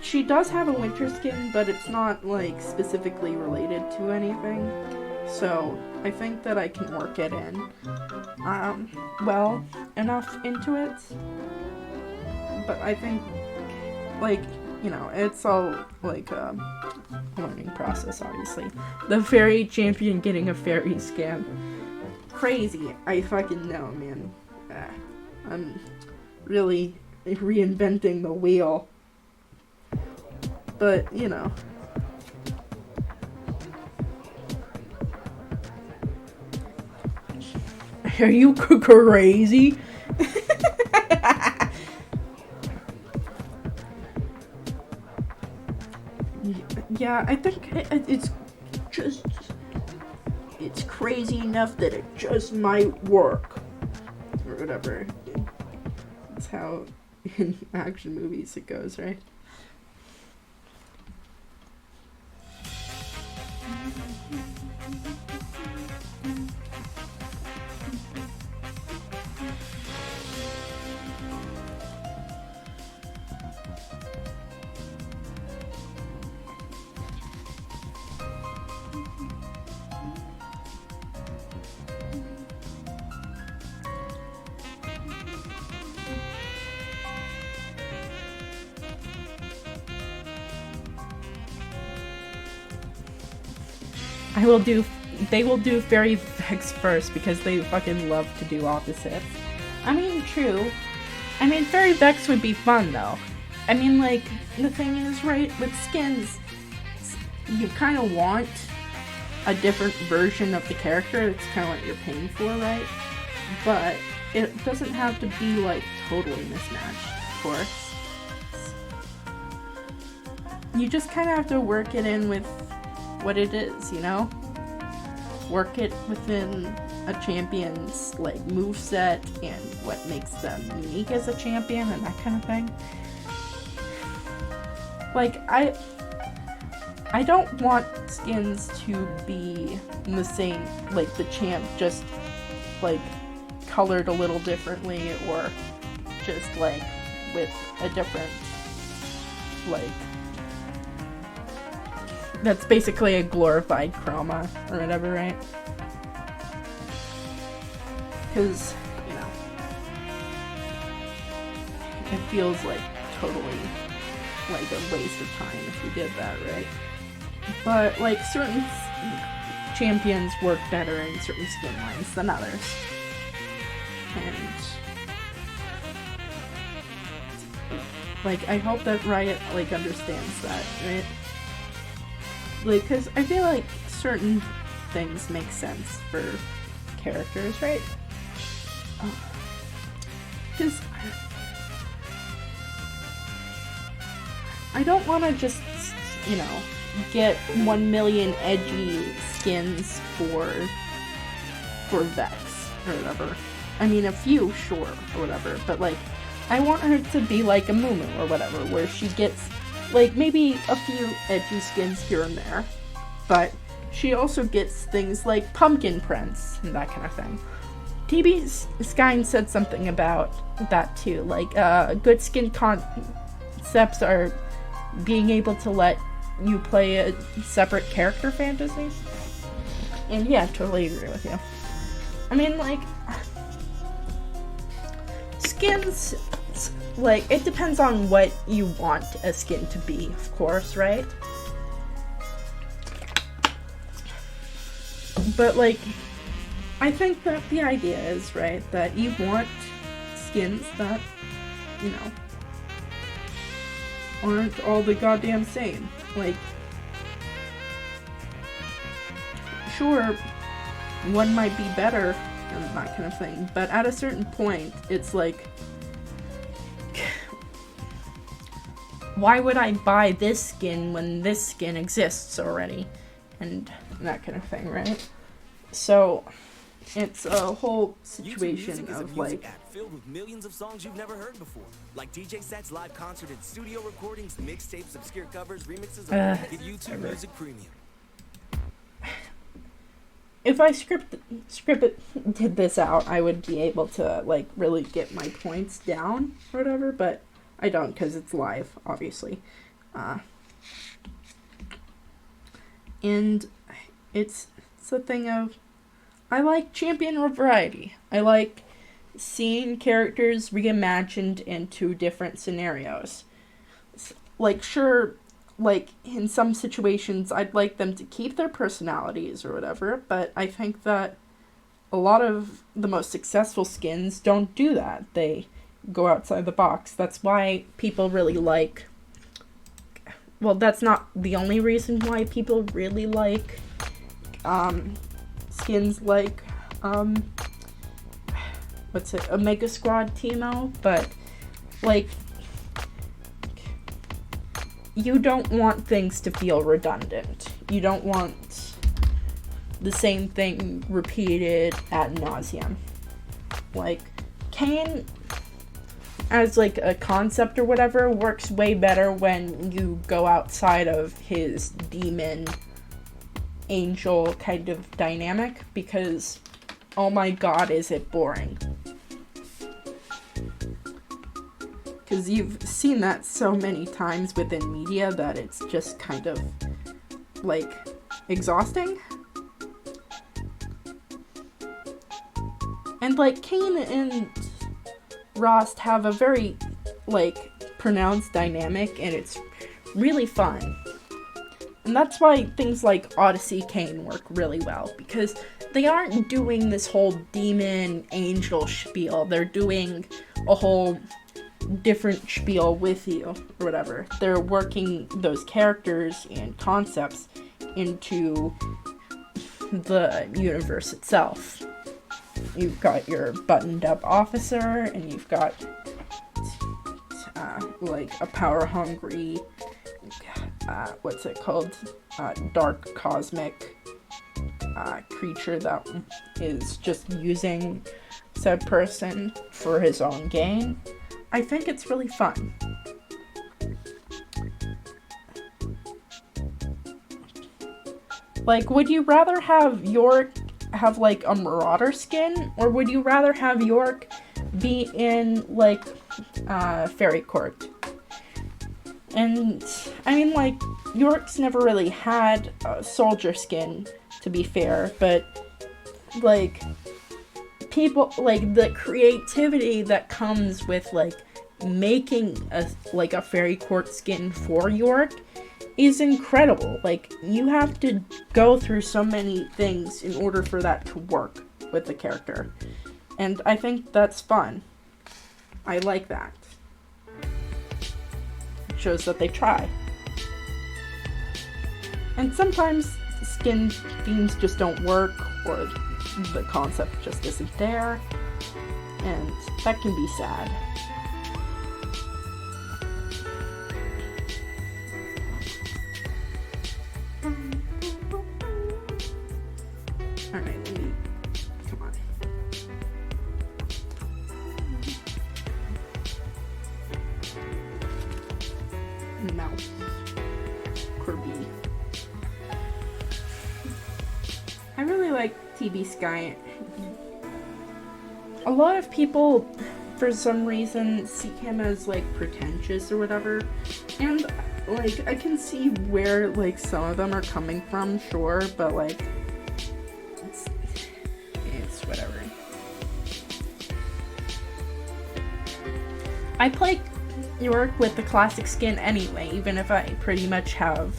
she does have a winter skin, but it's not, like, specifically related to anything. So I think that I can work it in well enough into it. But I think, like, you know, it's all like a learning process, obviously. The fairy champion getting a fairy skin. Crazy. I fucking know, man. I'm really reinventing the wheel. But, you know. Are you crazy? Yeah, I think it's crazy enough that it just might work. Or whatever. That's how in action movies it goes, right? They will do Fairy Vex first because they fucking love to do opposites. I mean, true. I mean, Fairy Vex would be fun though. I mean, like, the thing is, right, with skins, you kind of want a different version of the character. That's kind of what you're paying for, right? But it doesn't have to be, like, totally mismatched, of course. You just kind of have to work it in with what it is, you know? Work it within a champion's, like, moveset and what makes them unique as a champion and that kind of thing. Like, I don't want skins to be the same, like, the champ just, like, colored a little differently, or just, like, with a different, like, that's basically a glorified chroma or whatever, right? Because, you know, it feels like totally like a waste of time if we did that, right? But, like, certain champions work better in certain skin lines than others. And, like, I hope that Riot, like, understands that, right? Like, because I feel like certain things make sense for characters, right? Because I don't want to just, you know, get 1 million edgy skins for Vex or whatever. I mean, a few, sure, or whatever, but, like, I want her to be like a Mumu or whatever, where she gets, like, maybe a few edgy skins here and there, but she also gets things like Pumpkin Prince and that kind of thing. TB Skyn said something about that too, like, good skin concepts are being able to let you play a separate character fantasy. And yeah, totally agree with you. I mean, like, skins, like, it depends on what you want a skin to be, of course, right? But, like, I think that the idea is, right, that you want skins that, you know, aren't all the goddamn same. Like, sure, one might be better and that kind of thing, but at a certain point, it's like, why would I buy this skin when this skin exists already? And that kind of thing, right? So, it's a whole situation of like, filled with millions of songs you've never heard before, like DJ sets, live concert and studio recordings, mixtapes, obscure covers, remixes, and get YouTube Music Premium. If I did this out, I would be able to like really get my points down or whatever, but I don't because it's live, obviously. And it's a thing of, I like champion variety. I like seeing characters reimagined into different scenarios. Like, sure, like, in some situations, I'd like them to keep their personalities or whatever, but I think that a lot of the most successful skins don't do that. They go outside the box. That's why people really like... Well, that's not the only reason why people really like skins like, Omega Squad Teemo, but, like, you don't want things to feel redundant. You don't want the same thing repeated ad nauseum. Like, Kane, as like a concept or whatever, works way better when you go outside of his demon angel kind of dynamic, because oh my god, is it boring. Because you've seen that so many times within media that it's just kind of, like, exhausting. And, like, Kane and Rost have a very, like, pronounced dynamic, and it's really fun. And that's why things like Odyssey Kane work really well, because they aren't doing this whole demon angel spiel. They're doing a whole different spiel with you, or whatever. They're working those characters and concepts into the universe itself. You've got your buttoned up officer, and you've got like a power hungry dark cosmic creature that is just using said person for his own gain. I think it's really fun. Like, would you rather have York have, like, a Marauder skin, or would you rather have York be in, like, Fairy Court? And, I mean, like, York's never really had a soldier skin, to be fair, but, like, people, like, the creativity that comes with, like, making a Fairy Court skin for York is incredible. Like, you have to go through so many things in order for that to work with the character. And I think that's fun. I like that. It shows that they try. And sometimes skin themes just don't work, or the concept just isn't there, and that can be sad. Alright, come on. Mouse. Kirby. I really like TB Sky. A lot of people, for some reason, see him as, like, pretentious or whatever. And, like, I can see where, like, some of them are coming from, sure, but, like, it's whatever. I play York with the classic skin anyway, even if I pretty much have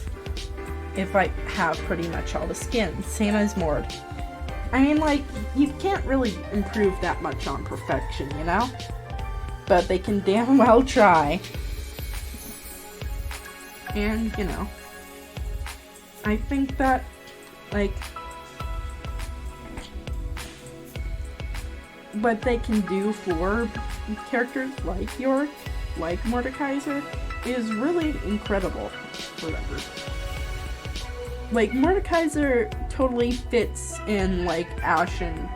pretty much all the skins, same as Mord. I mean, like, you can't really improve that much on perfection, you know? But they can damn well try. And, you know, I think that, like, what they can do for characters like York, like Mordekaiser, is really incredible. Whatever. Like, Mordekaiser totally fits in, like, Ashen,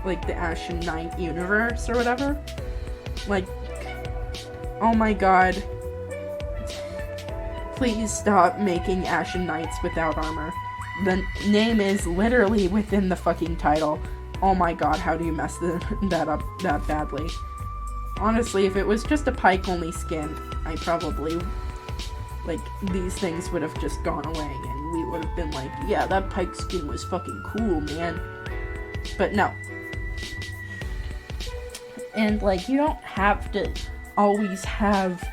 like, the Ashen Knight universe or whatever. Like, oh my god. Please stop making Ashen Knights without armor. The name is literally within the fucking title. Oh my god, how do you mess that up that badly? Honestly, if it was just a Pike-only skin, I probably, like, these things would have just gone away, and we would have been like, yeah, that Pike skin was fucking cool, man. But no. And, like, you don't have to always have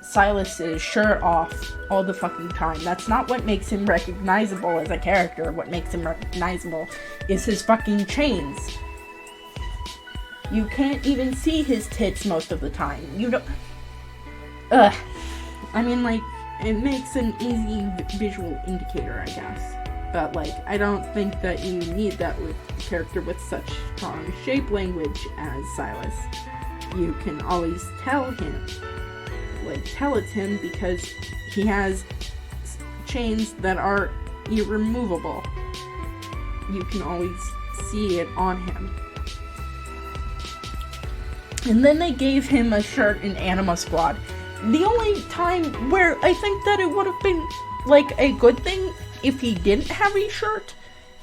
Silas's shirt off all the fucking time. That's not what makes him recognizable as a character. What makes him recognizable is his fucking chains. You can't even see his tits most of the time. You don't... Ugh. I mean, like, it makes an easy visual indicator, I guess. But, like, I don't think that you need that with a character with such strong shape language as Silas. You can always tell him, like, tell it's him because he has chains that are irremovable. You can always see it on him. And then they gave him a shirt in Anima Squad. The only time where I think that it would have been, like, a good thing if he didn't have a shirt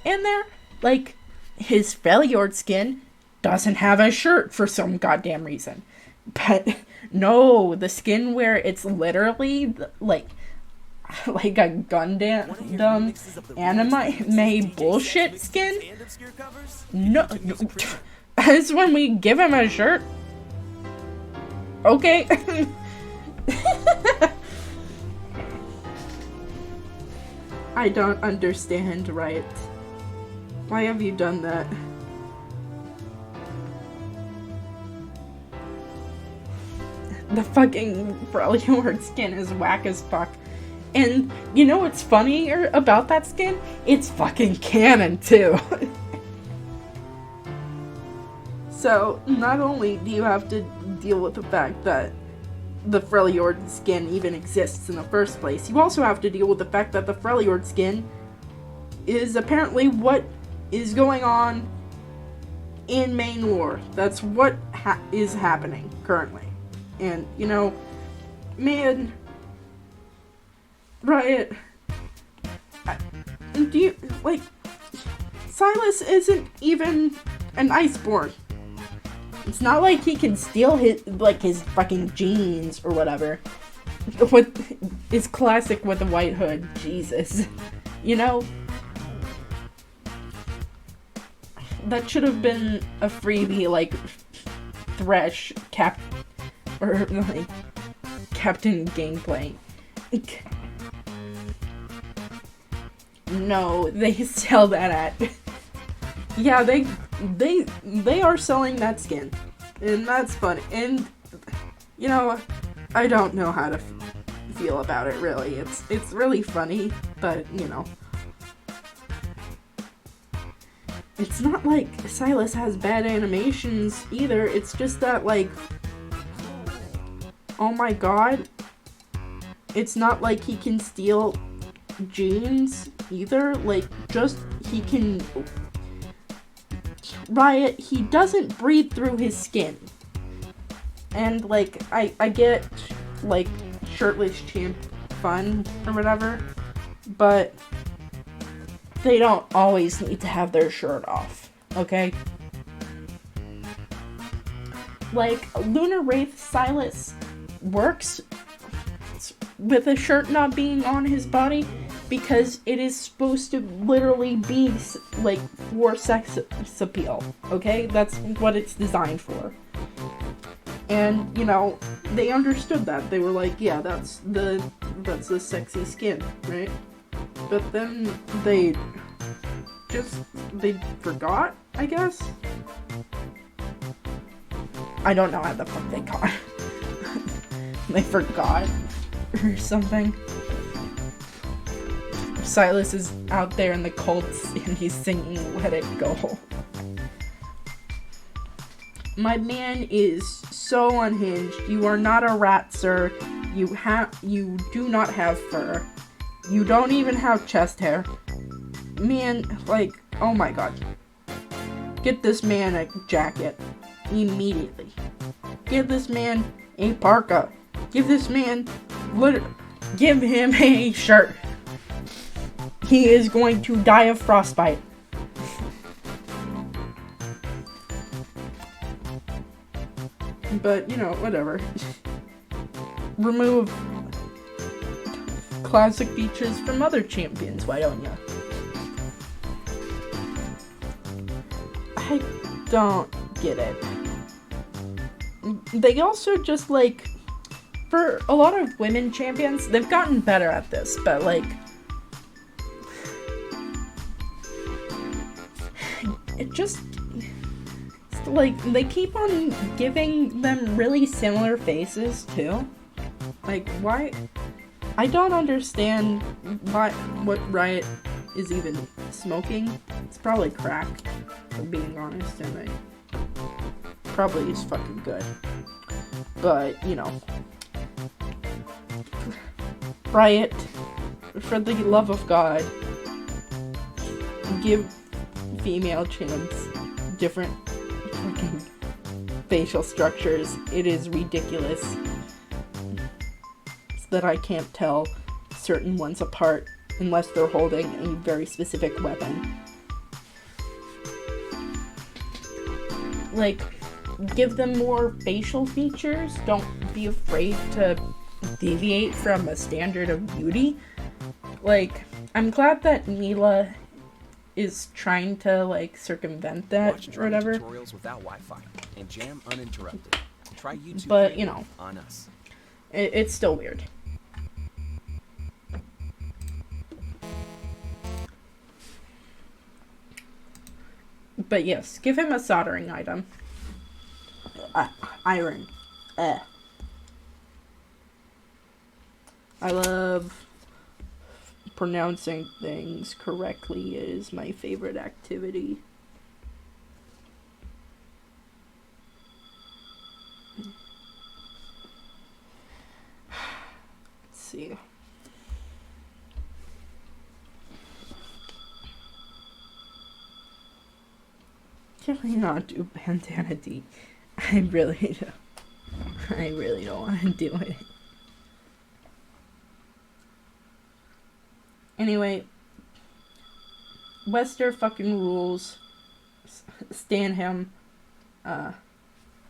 in there, like, his Freljord skin doesn't have a shirt for some goddamn reason. But no, the skin where it's literally, like a Gundam anime bullshit skin? No, that's when we give him a shirt. Okay. I don't understand, right? Why have you done that? The fucking Freljord skin is whack as fuck. And you know what's funnier about that skin? It's fucking canon, too. So, not only do you have to deal with the fact that the Freljord skin even exists in the first place, you also have to deal with the fact that the Freljord skin is apparently what is going on in main lore. That's what is happening currently. And, you know, man, Riot, do you, like, Silas isn't even an Iceborn. It's not like he can steal his fucking jeans or whatever. What is classic with the White Hood, Jesus. You know? That should have been a freebie, like, Thresh, or, like, Captain Gameplay. No, they sell that at... Yeah, they are selling that skin. And that's funny. And, you know, I don't know how to feel about it, really. It's really funny, but, you know. It's not like Silas has bad animations either. It's just that, like, oh my god. It's not like he can steal jeans either. Like, just, he can... Riot, he doesn't breathe through his skin. And, like, I get, like, shirtless champ fun or whatever, but they don't always need to have their shirt off, okay? Like, Lunar Wraith Silas works with a shirt not being on his body because it is supposed to literally be, like, for sex appeal, okay? That's what it's designed for. And, you know, they understood that. They were like, yeah, that's the sexy skin, right? But then they forgot, I guess? I don't know how the fuck they got. They forgot or something. Silas is out there in the cults and he's singing Let It Go. My man is so unhinged. You are not a rat, sir. You do not have fur. You don't even have chest hair. Man, like, oh my god. Get this man a jacket. Immediately. Give this man a parka. Give this man, give him a shirt. He is going to die of frostbite. But, you know, whatever. Remove classic features from other champions, why don't you? I don't get it. They also just, like, for a lot of women champions, they've gotten better at this, but, like, it just, like, they keep on giving them really similar faces, too. Like, why? I don't understand what Riot is even smoking. It's probably crack, if I'm being honest, and it probably is fucking good. But, you know. Riot, for the love of God, give female champs different fucking facial structures. It is ridiculous that I can't tell certain ones apart unless they're holding a very specific weapon. Like, give them more facial features. Don't be afraid to deviate from a standard of beauty. Like, I'm glad that Mila is trying to, like, circumvent that Watch or whatever. tutorials without Wi-Fi and jam uninterrupted. Try YouTube But, you know, on us. it's still weird. But yes, give him a soldering item. Iron. I love pronouncing things correctly. It is my favorite activity. Let's see. Can we not do Bandana D? I really don't want to do it. Anyway, Wester fucking rules. Stan him.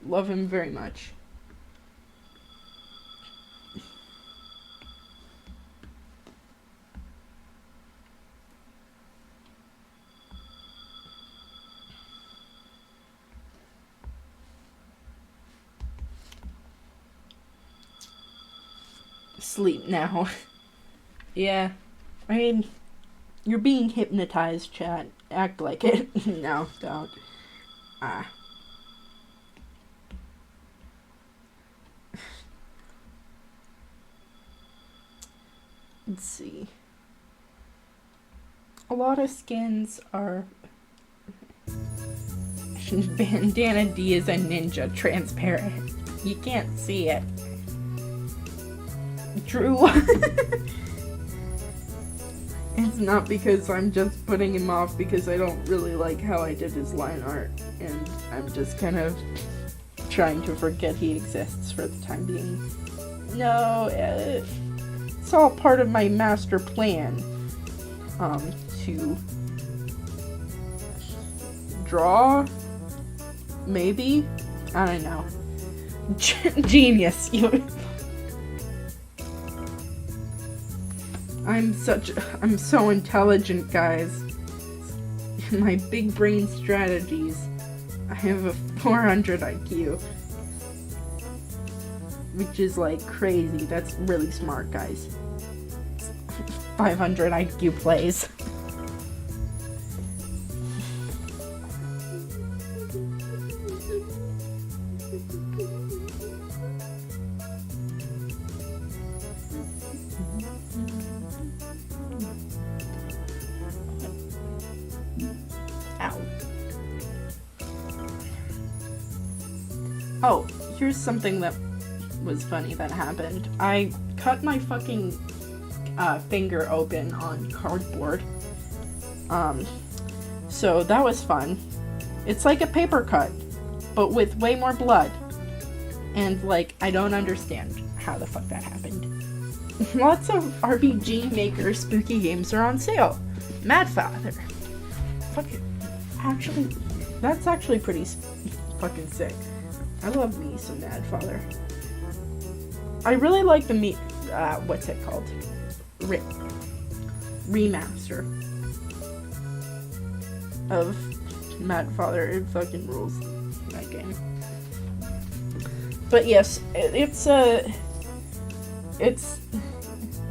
Love him very much. Sleep now. Yeah. I mean, you're being hypnotized, chat. Act like it. No, don't. Let's see. A lot of skins are... Bandana D is a ninja, transparent. You can't see it. True. It's not because I'm just putting him off because I don't really like how I did his line art, and I'm just kind of trying to forget he exists for the time being. No, it's all part of my master plan. To draw? Maybe? I don't know. Genius, you. I'm so intelligent, guys. My big brain strategies. I have a 400 IQ. Which is like crazy. That's really smart, guys. 500 IQ plays. Ow. Oh, here's something that was funny that happened. I cut my fucking finger open on cardboard. So that was fun. It's like a paper cut, but with way more blood. And, like, I don't understand how the fuck that happened. Lots of RPG Maker spooky games are on sale. Mad Father. Fuck it. Actually, that's actually pretty fucking sick. I love me some Mad Father. I really like the what's it called? Remaster of Mad Father. It fucking rules, that game. But yes, it's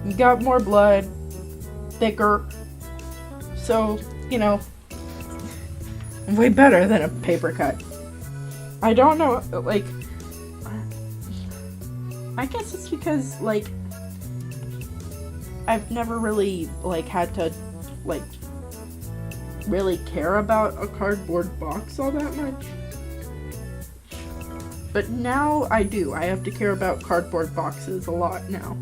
you got more blood, thicker, so, you know, way better than a paper cut. I don't know, like, I guess it's because, like, I've never really, like, had to, like, really care about a cardboard box all that much. But now I do. I have to care about cardboard boxes a lot now.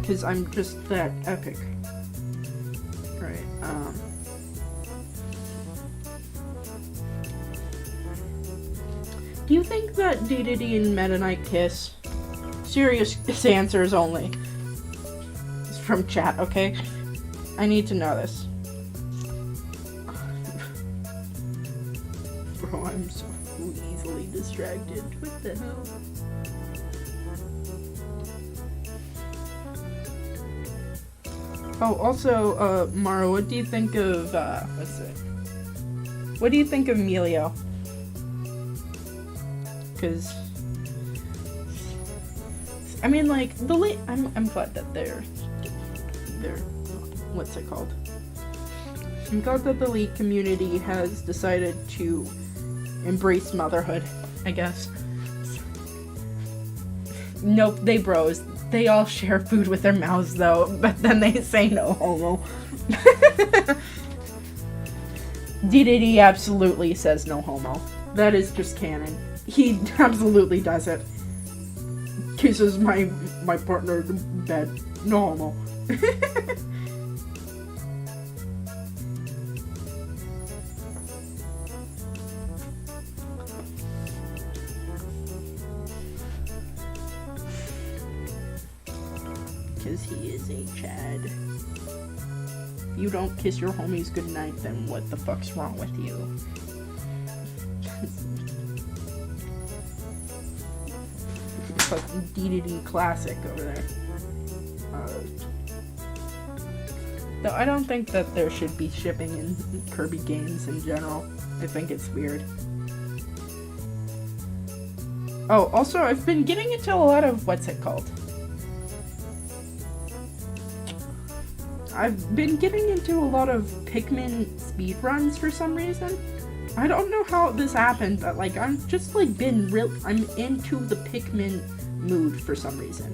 Because I'm just that epic. Right, do you think that DDD and Meta Knight kiss? Serious answers only. It's from chat, okay? I need to know this. Bro, I'm so easily distracted. What the hell? Oh, also, Mara, what do you think of, what do you think of Emilio? Because, I mean, like, I'm glad that they're, what's it called? I'm glad that the League community has decided to embrace motherhood, I guess. Nope, they bros. They all share food with their mouths, though, but then they say no homo. DDD absolutely says no homo. That is just canon. He absolutely does it. Kisses my partner in bed. No homo. Because he is a Chad. If you don't kiss your homies goodnight, then what the fuck's wrong with you? Fucking DDD classic over there. Though I don't think that there should be shipping in Kirby games in general. I think it's weird. Oh, also, I've been getting into a lot of, what's it called? I've been getting into a lot of Pikmin speedruns for some reason. I don't know how this happened, but, like, I'm just, like, I'm into the Pikmin mood for some reason.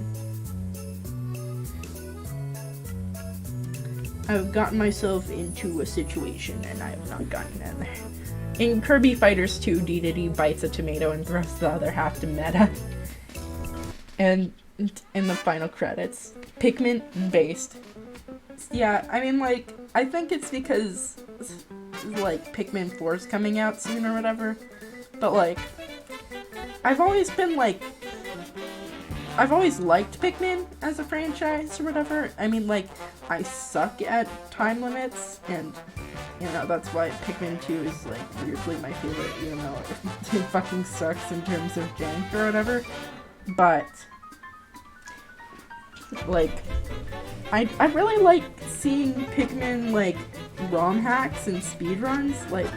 I've gotten myself into a situation, and I have not gotten in there. In Kirby Fighters 2, DDD bites a tomato and throws the other half to Meta. And in the final credits, Pikmin based. Yeah, I mean, like, I think it's because, like, Pikmin 4 is coming out soon or whatever. But, like, I've always liked Pikmin as a franchise or whatever. I mean, like, I suck at time limits, and, you know, that's why Pikmin 2 is, like, weirdly my favorite, even though it fucking sucks in terms of jank or whatever. But, like, I really like seeing Pikmin, like, ROM hacks and speedruns. Like,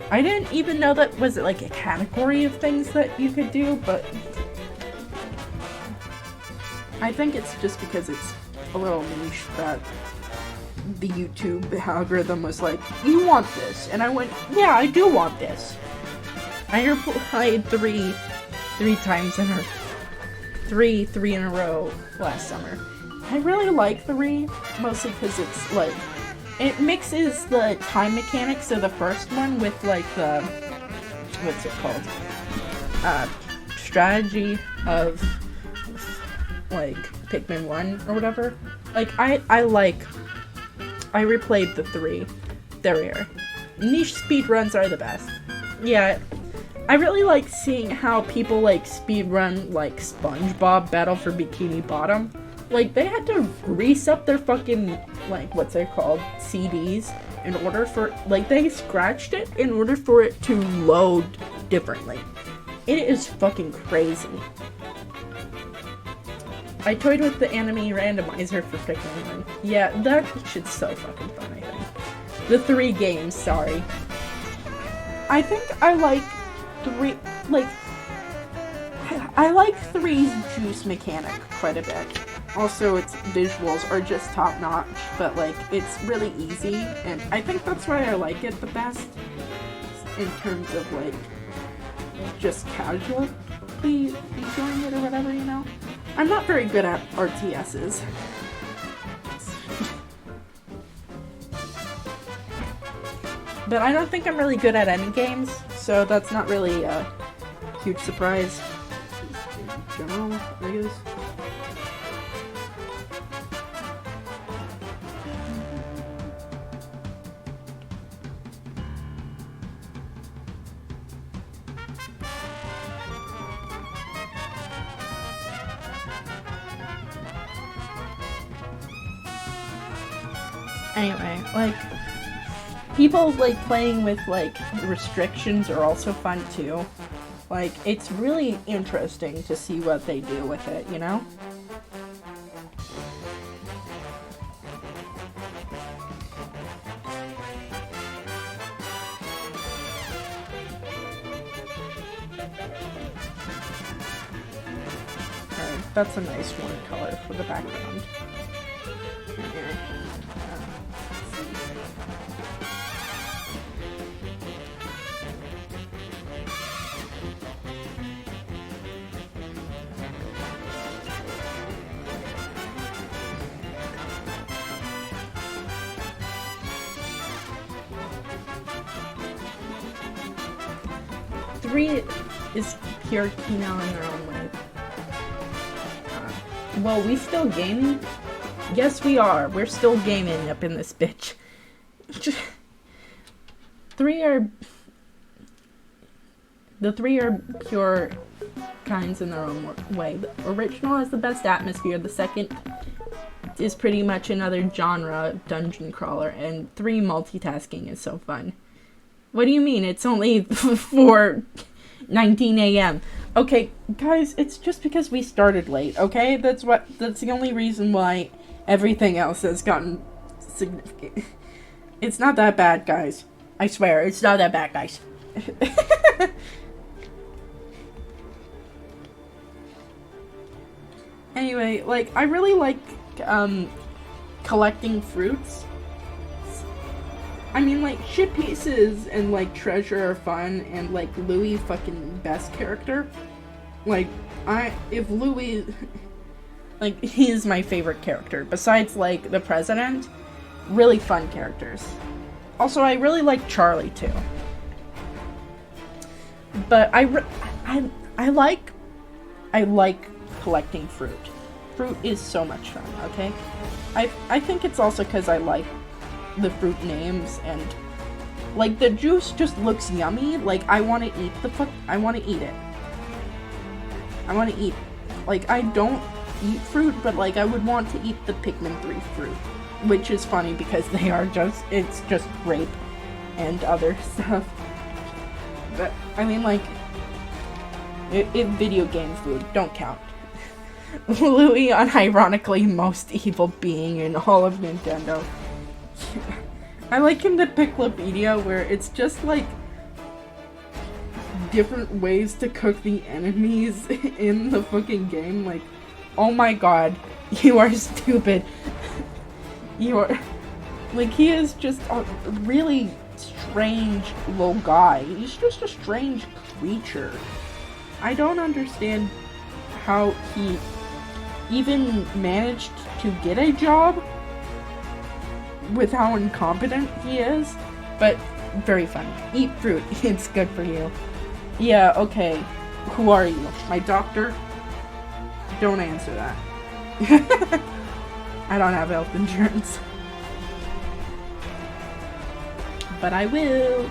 I didn't even know that was, like, a category of things that you could do, but I think it's just because it's a little niche that the YouTube algorithm was like, you want this? And I went, yeah, I do want this. I played three in a row last summer. I really like 3, mostly because it's, like, it mixes the time mechanics of the first one with, like, the what's it called? Strategy of like Pikmin 1 or whatever. Like I replayed the 3. They're niche speedruns are the best. Yeah, I really like seeing how people like speedrun like SpongeBob Battle for Bikini Bottom. Like they had to grease up their fucking like what's it called CDs in order for like they scratched it in order for it to load differently. It is fucking crazy. I toyed with the enemy randomizer for Pikmin 1. Yeah, that shit's so fucking fun, I think. The 3 games, sorry. I think I like 3, like, I like 3's juice mechanic quite a bit. Also, its visuals are just top-notch, but, like, it's really easy, and I think that's why I like it the best, in terms of, like, just casually enjoying it or whatever, you know? I'm not very good at RTSs. But I don't think I'm really good at any games, so that's not really a huge surprise. In general, I guess. Anyway, like, people, like, playing with, like, restrictions are also fun, too. Like, it's really interesting to see what they do with it, you know? Alright, that's a nice one color for the background. Here. Three is pure Kino in their own way. Well, we still gaming? Yes, we are. We're still gaming up in this bitch. 3 are... The 3 are pure kinds in their own way. The original has the best atmosphere. The second is pretty much another genre dungeon crawler. And 3 multitasking is so fun. What do you mean? It's only 4:19 a.m. Okay, guys, it's just because we started late, okay? That's the only reason why everything else has gotten significant. It's not that bad, guys. I swear, it's not that bad, guys. Anyway, like, I really like, collecting fruits. I mean, like, shit pieces and, like, treasure are fun, and, like, Louis fucking best character. Like, if Louis, like, he is my favorite character. Besides, like, the president, really fun characters. Also, I really like Charlie, too. But I like collecting fruit. Fruit is so much fun, okay? I think it's also because I like the fruit names, and like the juice just looks yummy. Like I want to eat I want to eat it. Like I don't eat fruit, but like I would want to eat the Pikmin 3 fruit, which is funny because it's just grape and other stuff. But I mean, like, if video game food don't count. Louis, unironically most evil being in all of Nintendo. I like in the Piclopedia where it's just like different ways to cook the enemies in the fucking game. Like, oh my god, you are stupid. You are... Like, he is just a really strange little guy. He's just a strange creature. I don't understand how he even managed to get a job with how incompetent he is, but very funny. Eat fruit, it's good for you. Yeah, okay. Who are you? My doctor? Don't answer that. I don't have health insurance. But I will.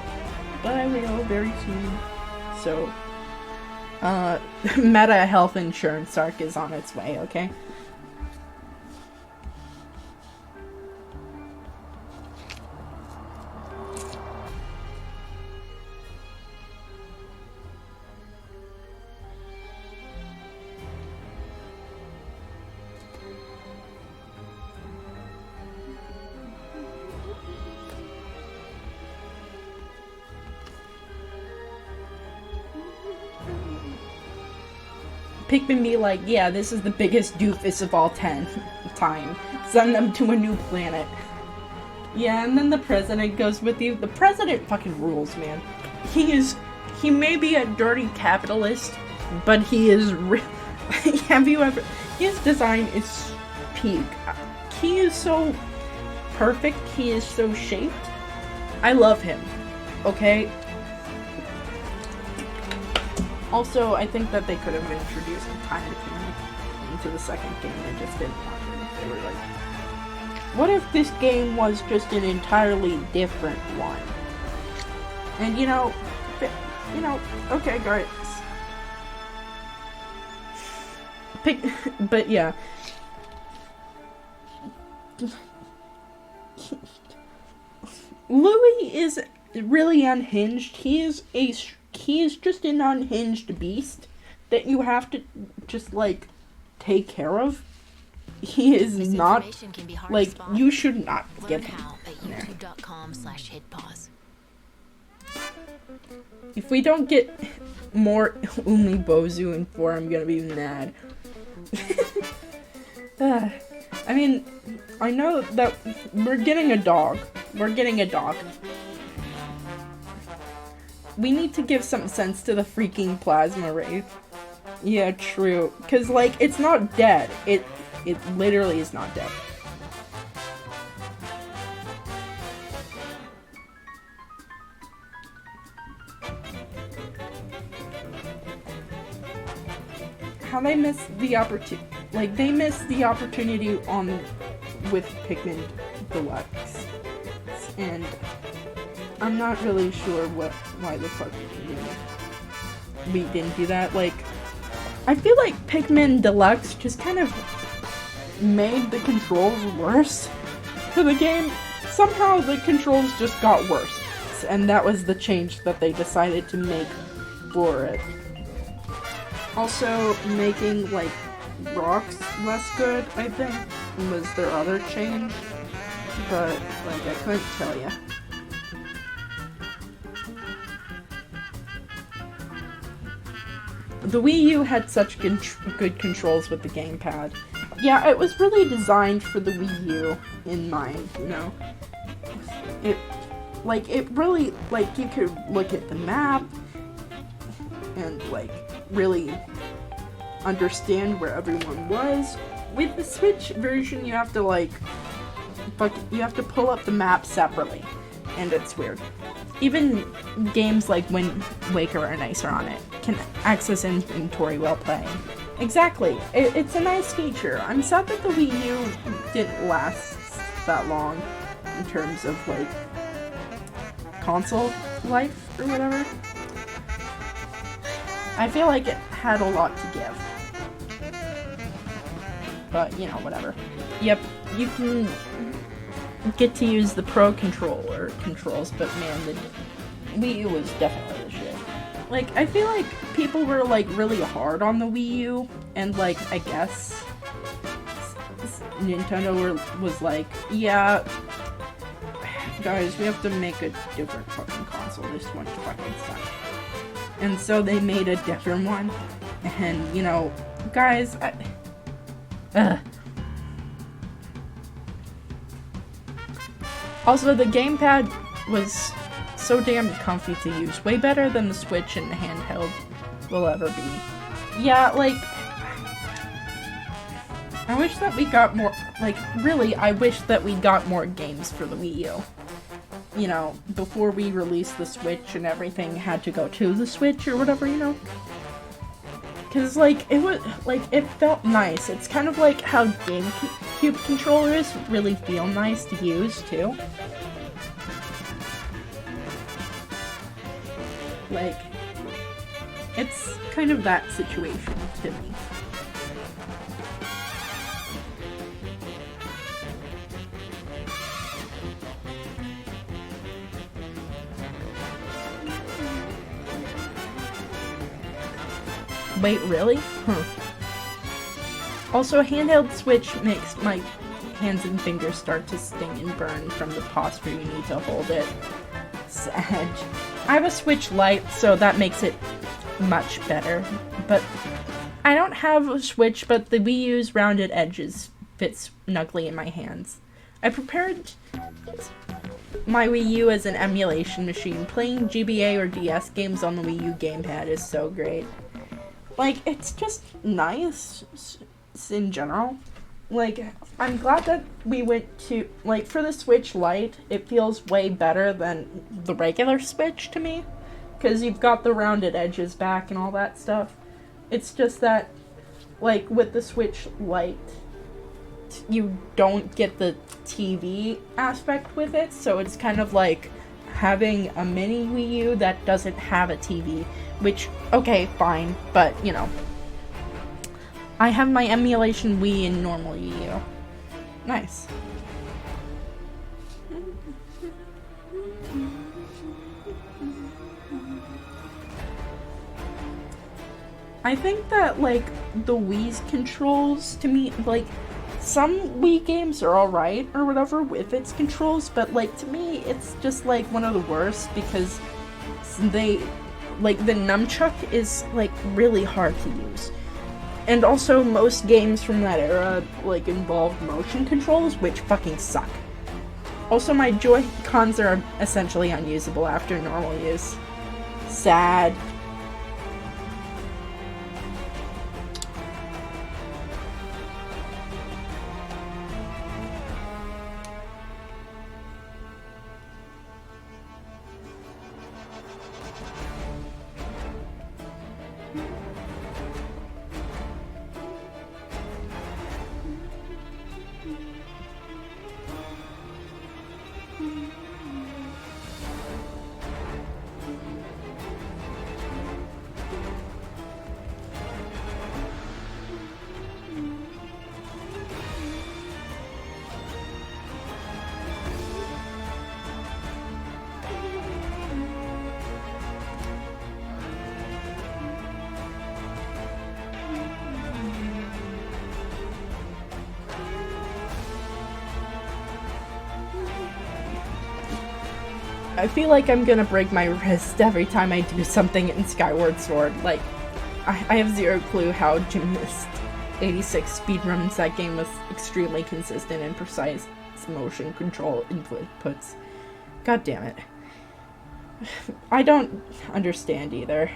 Very soon. So, meta health insurance arc is on its way, okay? Pikmin be like, yeah, this is the biggest doofus of all time. Send them to a new planet. Yeah, and then the president goes with you. The president fucking rules, man. He may be a dirty capitalist, but he is his design is peak. He is so perfect, he is so shaped. I love him, okay? Also, I think that they could have introduced a time mechanic into the second game. They just didn't want to. They were like, what if this game was just an entirely different one? And okay, guys. But yeah. Louis is really unhinged. He is just an unhinged beast that you have to just, like, take care of. He is not, like, you should not get him. If we don't get more Umibozu in 4, I'm gonna be mad. I mean, I know that we're getting a dog. We need to give some sense to the freaking plasma wraith. Yeah, true. Cause like, it's not dead. It literally is not dead. How they missed the opportunity, like they missed the opportunity with Pikmin Deluxe. And I'm not really sure why the fuck we didn't do that. Like, I feel like Pikmin Deluxe just kind of made the controls worse for the game. Somehow the controls just got worse, and that was the change that they decided to make for it. Also, making, like, rocks less good, I think, was their other change, but, like, I couldn't tell ya. The Wii U had such good controls with the gamepad. Yeah, it was really designed for the Wii U in mind, you know? It really, like, you could look at the map and, like, really understand where everyone was. With the Switch version, you have to, like, you have to pull up the map separately, and it's weird. Even games like Wind Waker are nicer on it. Can access inventory while playing. Exactly. It's a nice feature. I'm sad that the Wii U didn't last that long in terms of, like, console life or whatever. I feel like it had a lot to give. But, you know, whatever. Yep, you can get to use the Pro controller controls, but man, the Wii U was definitely the shit. Like, I feel like people were, like, really hard on the Wii U, and, like, I guess Nintendo was like, yeah, guys, we have to make a different fucking console. This one fucking sucks. And so they made a different one, and, you know, guys, Also, the gamepad was so damn comfy to use. Way better than the Switch and the handheld will ever be. Yeah, like, I wish that we got more, like, really, I wish that we got more games for the Wii U. you know, before we released the Switch and everything had to go to the Switch or whatever, you know? Because, like, it felt nice. It's kind of like how GameCube controllers really feel nice to use, too. Like, it's kind of that situation to me. Wait, really? Huh. Also, a handheld Switch makes my hands and fingers start to sting and burn from the posture you need to hold it. Sad. I have a Switch Lite, so that makes it much better. But I don't have a Switch, but the Wii U's rounded edges fit snugly in my hands. I prepared my Wii U as an emulation machine. Playing GBA or DS games on the Wii U gamepad is so great. Like, it's just nice in general. Like, I'm glad that we went to, like, for the Switch Lite, it feels way better than the regular Switch to me. Because you've got the rounded edges back and all that stuff. It's just that, like, with the Switch Lite, you don't get the TV aspect with it. So it's kind of like having a mini Wii U that doesn't have a TV. Which, okay, fine, but, you know. I have my emulation Wii and normal Wii U. Nice. I think that, like, the Wii's controls, to me, like, some Wii games are alright or whatever with its controls, but, like, to me, it's just, like, one of the worst because they... Like, the nunchuck is, like, really hard to use. And also, most games from that era, like, involved motion controls, which fucking suck. Also, my Joy-Cons are essentially unusable after normal use. Sad. I feel like I'm gonna break my wrist every time I do something in Skyward Sword. Like, I have zero clue how Gymnast 86 speedruns that game with extremely consistent and precise motion control inputs. God damn it. I don't understand either.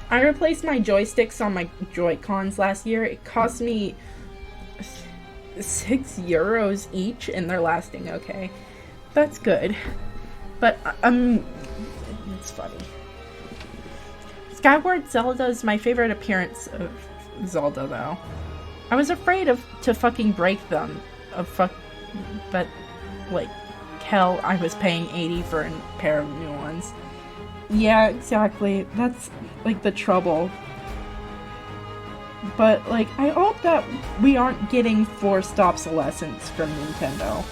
I replaced my joysticks on my Joy-Cons last year. It cost me €6 each, and they're lasting okay. That's good. But, it's funny. Skyward Zelda is my favorite appearance of Zelda, though. I was afraid to fucking break them. But, like, hell, I was paying $80 for a pair of new ones. Yeah, exactly. That's, like, the trouble. But, like, I hope that we aren't getting forced obsolescence from Nintendo.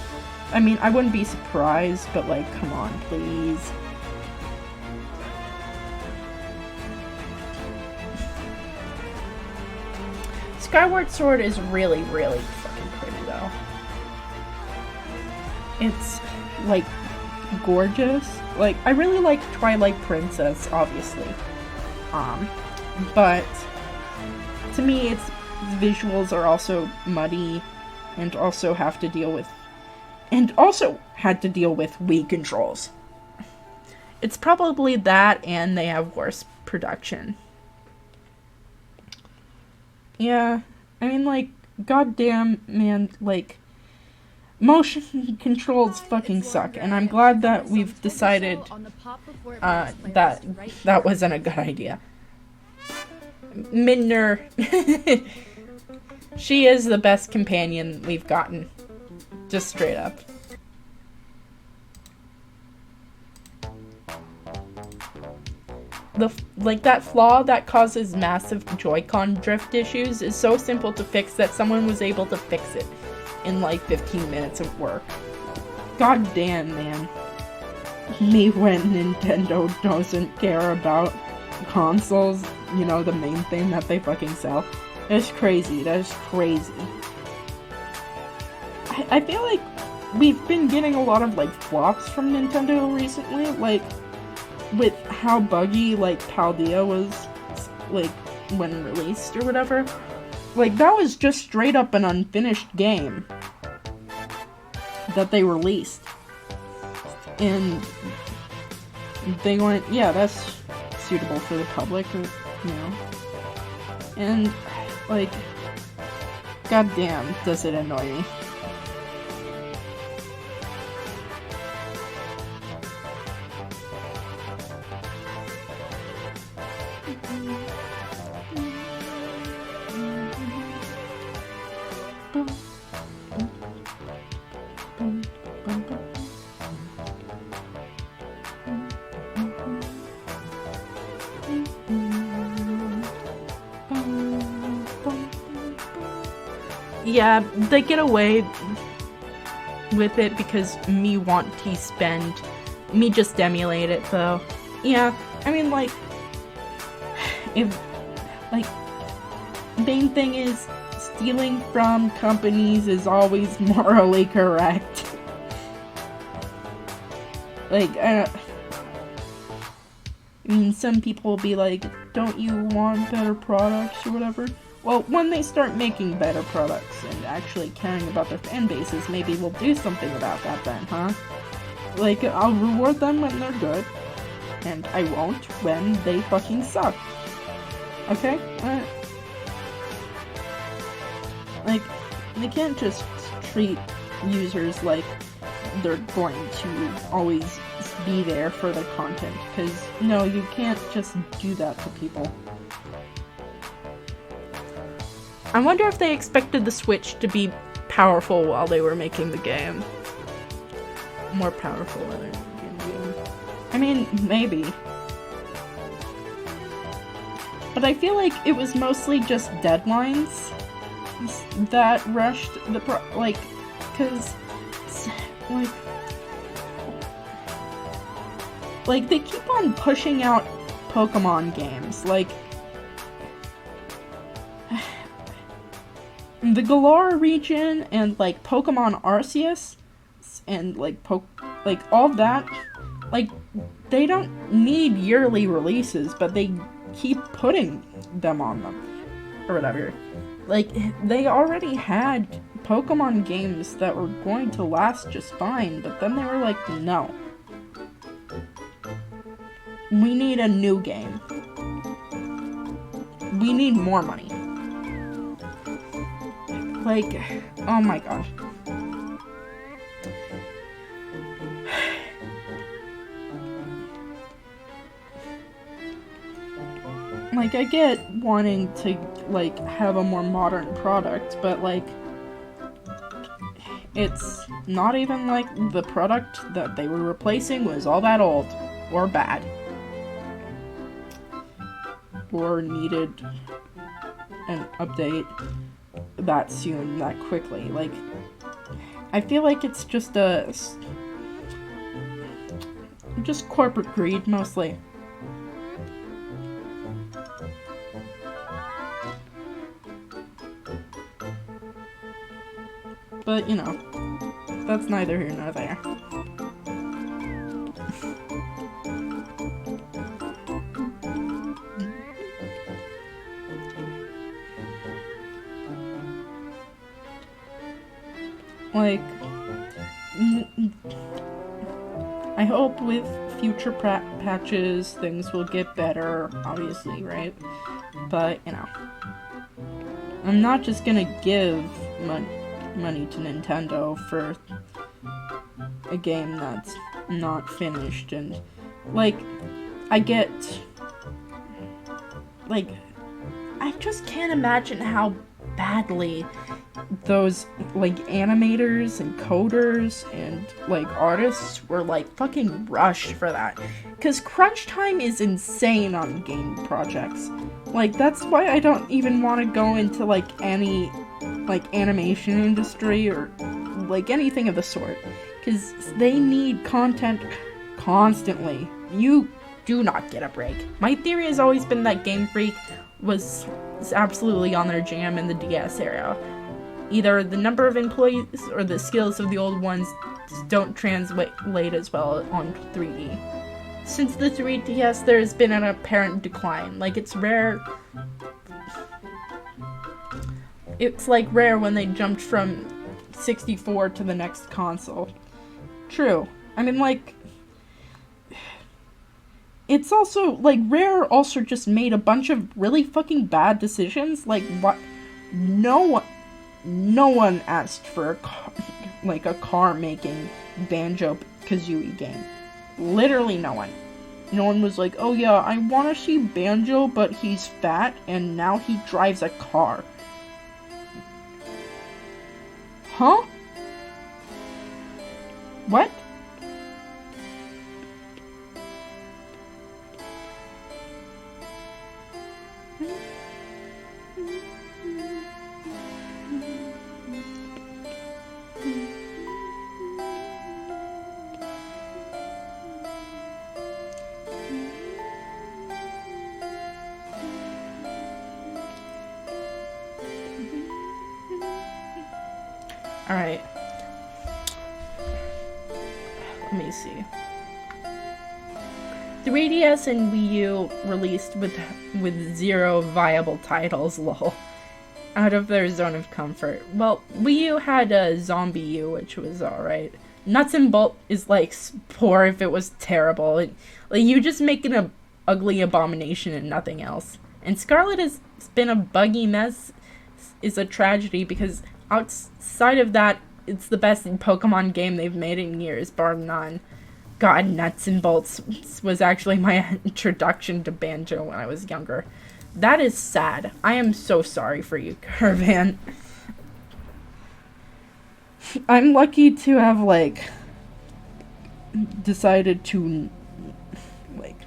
I mean, I wouldn't be surprised, but, like, come on, please. Skyward Sword is really, really fucking pretty, though. It's, like, gorgeous. Like, I really like Twilight Princess, obviously. But to me, its visuals are also muddy and also had to deal with Wii controls. It's probably that, and they have worse production. Yeah, I mean, like, goddamn, man, like, motion controls fucking suck, and I'm glad that we've decided that wasn't a good idea. Midner, she is the best companion we've gotten. Just straight up. That flaw that causes massive Joy-Con drift issues is so simple to fix that someone was able to fix it in like 15 minutes of work. God damn, man. Me when Nintendo doesn't care about consoles, you know, the main thing that they fucking sell. That's crazy. That is crazy. I feel like we've been getting a lot of like flops from Nintendo recently, like with how buggy like Paldea was like when released or whatever. Like that was just straight up an unfinished game that they released. And they went, yeah, that's suitable for the public, or, you know. And like, goddamn, does it annoy me. Yeah, they get away with it because me want to spend. Me just emulate it though. Yeah, I mean like, if, like, main thing is stealing from companies is always morally correct. Like, I mean, some people will be like, don't you want better products or whatever? Well, when they start making better products and actually caring about their fan bases, maybe we'll do something about that then, huh? Like, I'll reward them when they're good, and I won't when they fucking suck. Okay? Like, they can't just treat users like they're going to always be there for the content, because, no, you can't just do that to people. I wonder if they expected the Switch to be powerful while they were making the game. More powerful than the game. I mean, maybe. But I feel like it was mostly just deadlines that rushed the like, cause, like, they keep on pushing out Pokemon games, like, the Galar region and like Pokemon Arceus and like all that, like, they don't need yearly releases, but they keep putting them on them or whatever. Like, they already had Pokemon games that were going to last just fine, but then they were like, no, we need a new game. We need more money. Like, oh my gosh. Like, I get wanting to, like, have a more modern product, but, like, it's not even like the product that they were replacing was all that old, or bad, or needed an update that soon, that quickly. Like, I feel like it's just just corporate greed, mostly. But, you know, that's neither here nor there. Like, I hope with future patches things will get better, obviously, right? But, you know, I'm not just gonna give money to Nintendo for a game that's not finished, and, like, I just can't imagine how badly those, like, animators and coders and, like, artists were, like, fucking rushed for that. Because crunch time is insane on game projects. Like, that's why I don't even want to go into, like, any, like, animation industry or, like, anything of the sort. Because they need content constantly. You do not get a break. My theory has always been that Game Freak was absolutely on their jam in the DS era. Either the number of employees or the skills of the old ones don't translate as well on 3D. Since the 3DS, there has been an apparent decline. Like, it's rare. It's like rare when they jumped from 64 to the next console. True. I mean, like, it's also, like, Rare also just made a bunch of really fucking bad decisions. Like, what? No one asked for a car-making Banjo-Kazooie game. Literally no one. No one was like, oh yeah, I want to see Banjo, but he's fat, and now he drives a car. Huh? What? Alright. Let me see. 3DS and Wii U released with 0 viable titles, lol. Out of their zone of comfort. Well, Wii U had a Zombie U, which was alright. Nuts and Bolt is, like, poor if it was terrible. Like, you just make an ugly abomination and nothing else. And Scarlet has been a buggy mess is a tragedy because outside of that, it's the best Pokemon game they've made in years, bar none. God, Nuts and Bolts was actually my introduction to Banjo when I was younger. That is sad. I am so sorry for you, Caravan. I'm lucky to have, like, decided to, like,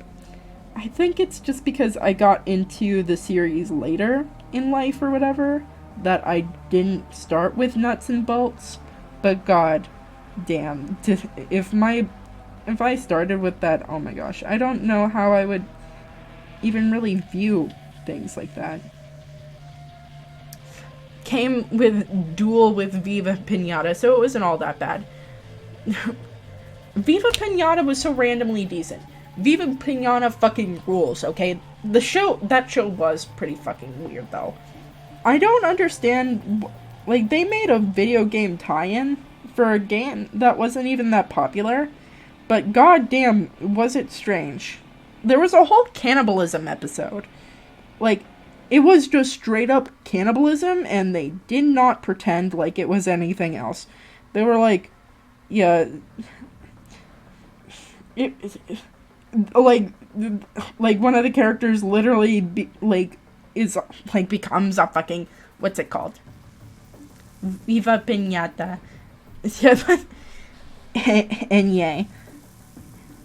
I think it's just because I got into the series later in life or whatever that I didn't start with Nuts and Bolts. But god damn, if I started with that, oh my gosh, I don't know how I would even really view things like that. Came with Duel with Viva Pinata, so it wasn't all that bad. Viva Pinata was so randomly decent. Viva Pinata fucking rules, okay? That show was pretty fucking weird, though. I don't understand, like, they made a video game tie-in for a game that wasn't even that popular, but goddamn, was it strange. There was a whole cannibalism episode. Like, it was just straight up cannibalism, and they did not pretend like it was anything else. They were like, yeah, like one of the characters literally becomes a fucking, what's it called? Viva Pinata. And yay.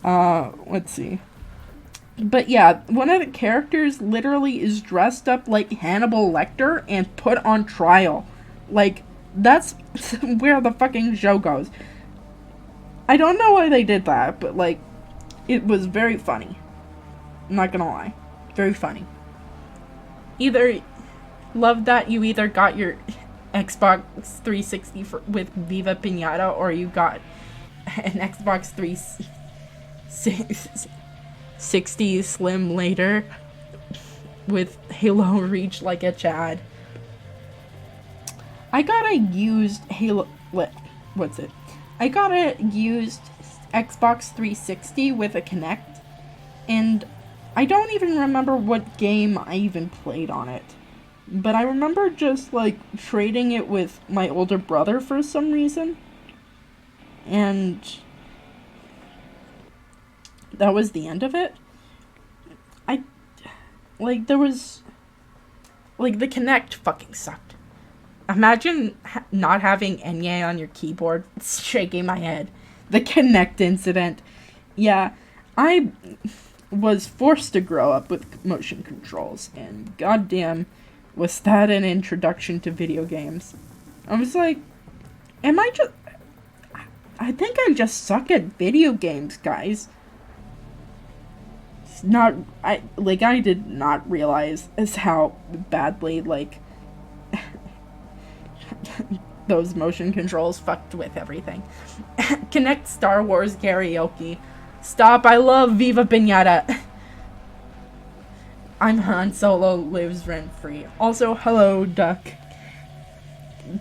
Let's see. But yeah, one of the characters literally is dressed up like Hannibal Lecter and put on trial. Like, that's where the fucking show goes. I don't know why they did that, but, like, it was very funny. I'm not gonna lie. Very funny. Love that you either got your Xbox 360 with Viva Pinata, or you got an Xbox 360 Slim later with Halo Reach like a Chad. I got a used I got a used Xbox 360 with a Kinect, and I don't even remember what game I even played on it. But I remember just, like, trading it with my older brother for some reason. And that was the end of it. There was, like, the Kinect fucking sucked. Imagine not having Enye on your keyboard. It's shaking my head. The Kinect incident. Yeah, I was forced to grow up with motion controls, and goddamn, was that an introduction to video games. I was like, I think I just suck at video games, guys. I did not realize as how badly, like, those motion controls fucked with everything. Connect Star Wars karaoke. Stop, I love Viva Pinata. I'm Han Solo lives rent free. Also, hello, Duck.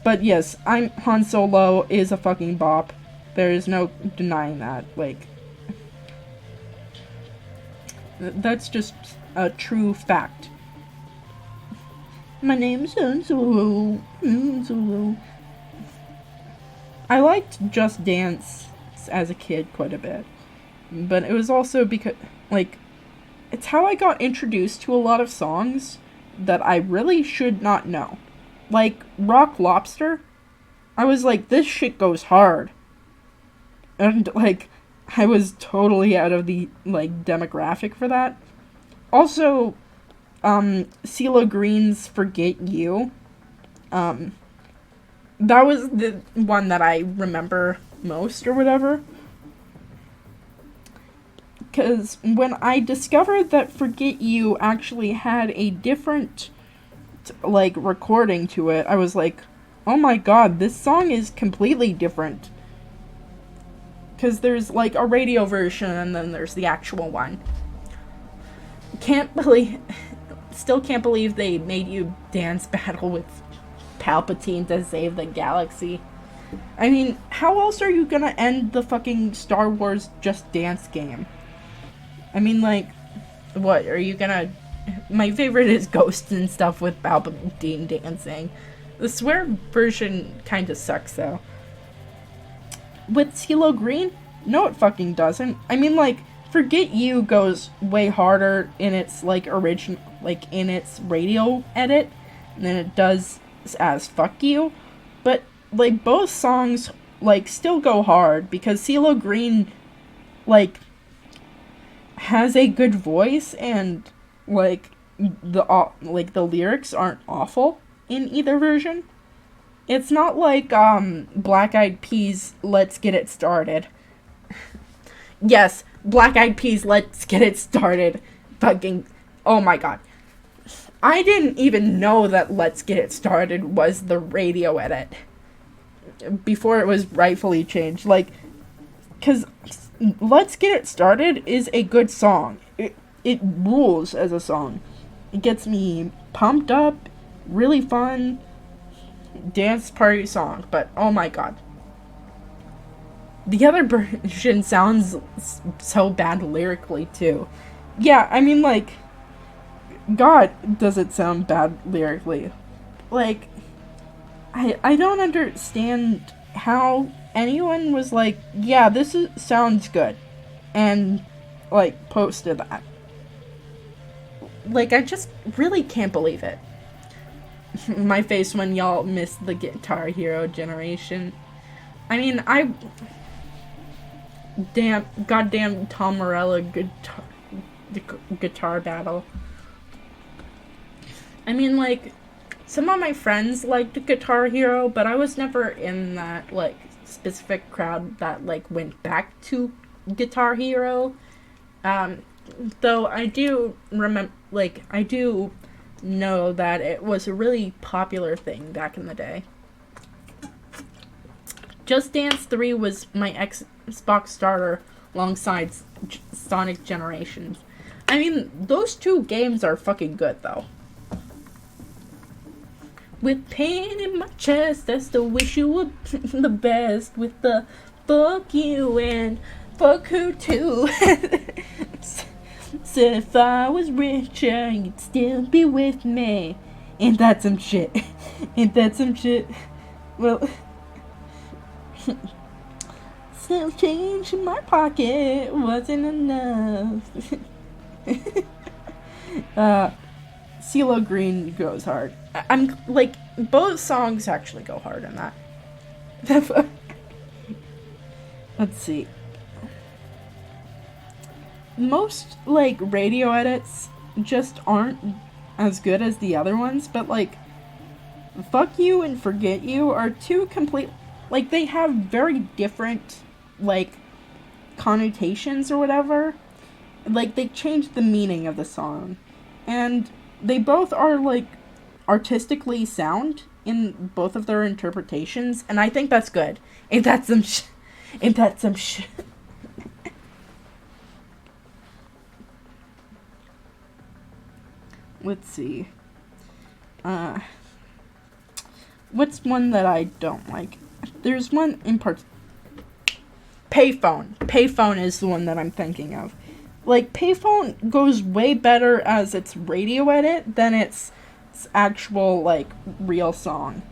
But yes, I'm Han Solo is a fucking bop. There is no denying that. Like, that's just a true fact. My name's Han Solo. Han Solo. I liked Just Dance as a kid quite a bit. But it was also because, like, it's how I got introduced to a lot of songs that I really should not know. Like, Rock Lobster. I was like, this shit goes hard. And, like, I was totally out of the, like, demographic for that. Also, CeeLo Green's Forget You. That was the one that I remember most or whatever. Because when I discovered that Forget You actually had a different, like, recording to it, I was like, oh my god, this song is completely different. Because there's, like, a radio version and then there's the actual one. Still can't believe they made you dance battle with Palpatine to save the galaxy. I mean, how else are you gonna end the fucking Star Wars Just Dance game? I mean, like, what, are you gonna... My favorite is Ghost and stuff with Palpatine dancing. The swear version kinda sucks, though. With CeeLo Green? No, it fucking doesn't. I mean, like, Forget You goes way harder in its, like, original... Like, in its radio edit than it does as Fuck You. But, like, both songs, like, still go hard because CeeLo Green, like... has a good voice and like the lyrics aren't awful in either version. It's not like Black Eyed Peas Let's Get It Started. Yes, Black Eyed Peas Let's Get It Started. Fucking oh my god. I didn't even know that Let's Get It Started was the radio edit before it was rightfully changed. Like, cuz Let's Get It Started is a good song. It rules as a song. It gets me pumped up, really fun, dance party song, but oh my god. The other version sounds so bad lyrically too. Yeah, I mean, like, god, does it sound bad lyrically. Like, I don't understand how anyone was like, yeah, sounds good, and, like, posted that. Like, I just really can't believe it. My face when y'all missed the Guitar Hero generation. I mean, goddamn Tom Morello guitar battle. I mean, like, some of my friends liked Guitar Hero, but I was never in that, like, specific crowd that, like, went back to Guitar Hero. Though I do remember, like, I do know that it was a really popular thing back in the day. Just Dance 3 was my Xbox starter alongside Sonic Generations. I mean, those two games are fucking good, though. With pain in my chest, I still wish you were the best. With the fuck you and fuck who too. Said if I was richer, you'd still be with me. Ain't that some shit? Ain't that some shit? Well, some change in my pocket wasn't enough. CeeLo Green goes hard. I'm like, both songs actually go hard on that. Let's see. Most like radio edits just aren't as good as the other ones, but like Fuck You and Forget You are two complete, like, they have very different like connotations or whatever. Like, they changed the meaning of the song, and they both are like artistically sound in both of their interpretations, and I think that's good. Ain't that some ain't that some Let's see. What's one that I don't like? There's one in part. Payphone. Payphone is the one that I'm thinking of. Like, Payphone goes way better as its radio edit than its actual, like, real song.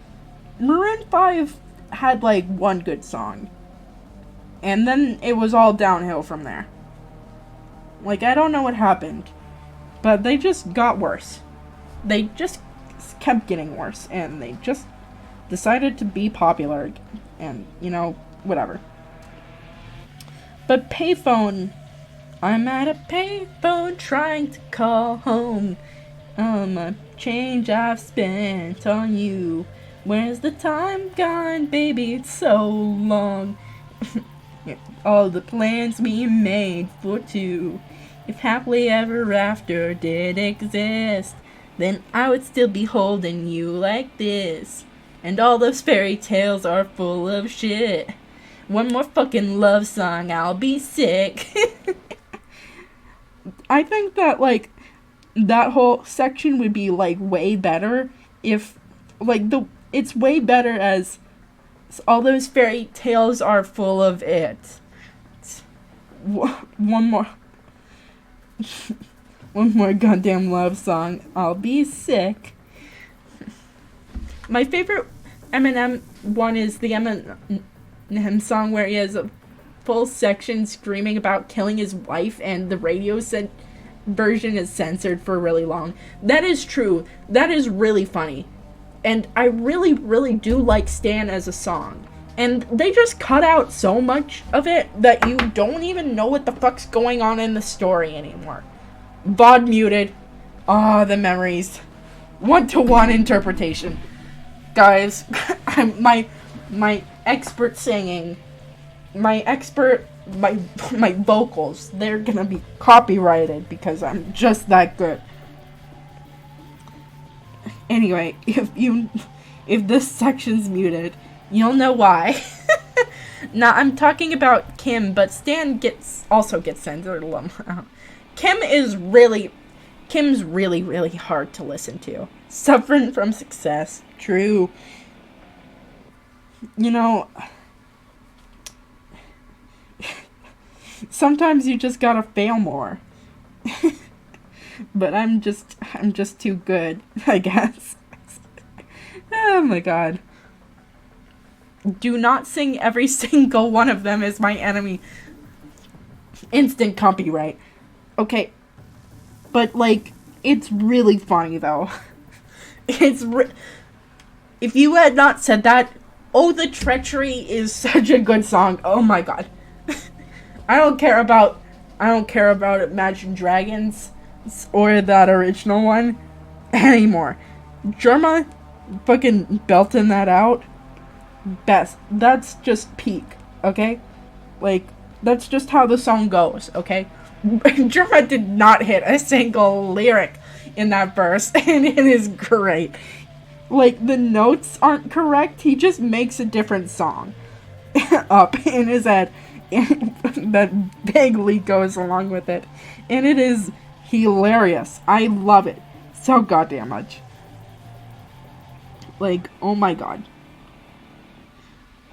Maroon 5 had, like, one good song. And then it was all downhill from there. Like, I don't know what happened, but they just got worse. They just kept getting worse, and they just decided to be popular, and, you know, whatever. But Payphone, I'm at a payphone trying to call home. A change I've spent on you. Where's the time gone, baby? It's so long. All the plans we made for two. If happily ever after did exist, then I would still be holding you like this. And all those fairy tales are full of shit. One more fucking love song, I'll be sick. I think that, like, that whole section would be, like, way better if, like, it's way better as all those fairy tales are full of it. One more. One more goddamn love song, I'll be sick. My favorite Eminem one is the Eminem song where he has a full section screaming about killing his wife, and the radio version is censored for really long. That is true. That is really funny. And I really, really do like Stan as a song. And they just cut out so much of it that you don't even know what the fuck's going on in the story anymore. VOD muted. Ah, the memories. 1-to-1 interpretation. Guys, my expert singing, my vocals, they're gonna be copyrighted because I'm just that good. Anyway, if this section's muted, you'll know why. Now, I'm talking about Kim, but Stan also gets censored. Kim's really, really hard to listen to. Suffering from Success. True. You know, sometimes you just gotta fail more. But I'm just too good, I guess. Oh my god. Do not sing every single one of them is my enemy. Instant copyright. Okay. But, like, it's really funny, though. If you had not said that, Oh, the Treachery is such a good song. Oh my god. I don't care about Imagine Dragons or that original one anymore. Germa fucking belting that out. Best. That's just peak, okay? Like, that's just how the song goes, okay? Germa did not hit a single lyric in that verse, and it is great. Like, the notes aren't correct, he just makes a different song up in his head that vaguely goes along with it. And it is hilarious. I love it so goddamn much. Like, oh my god.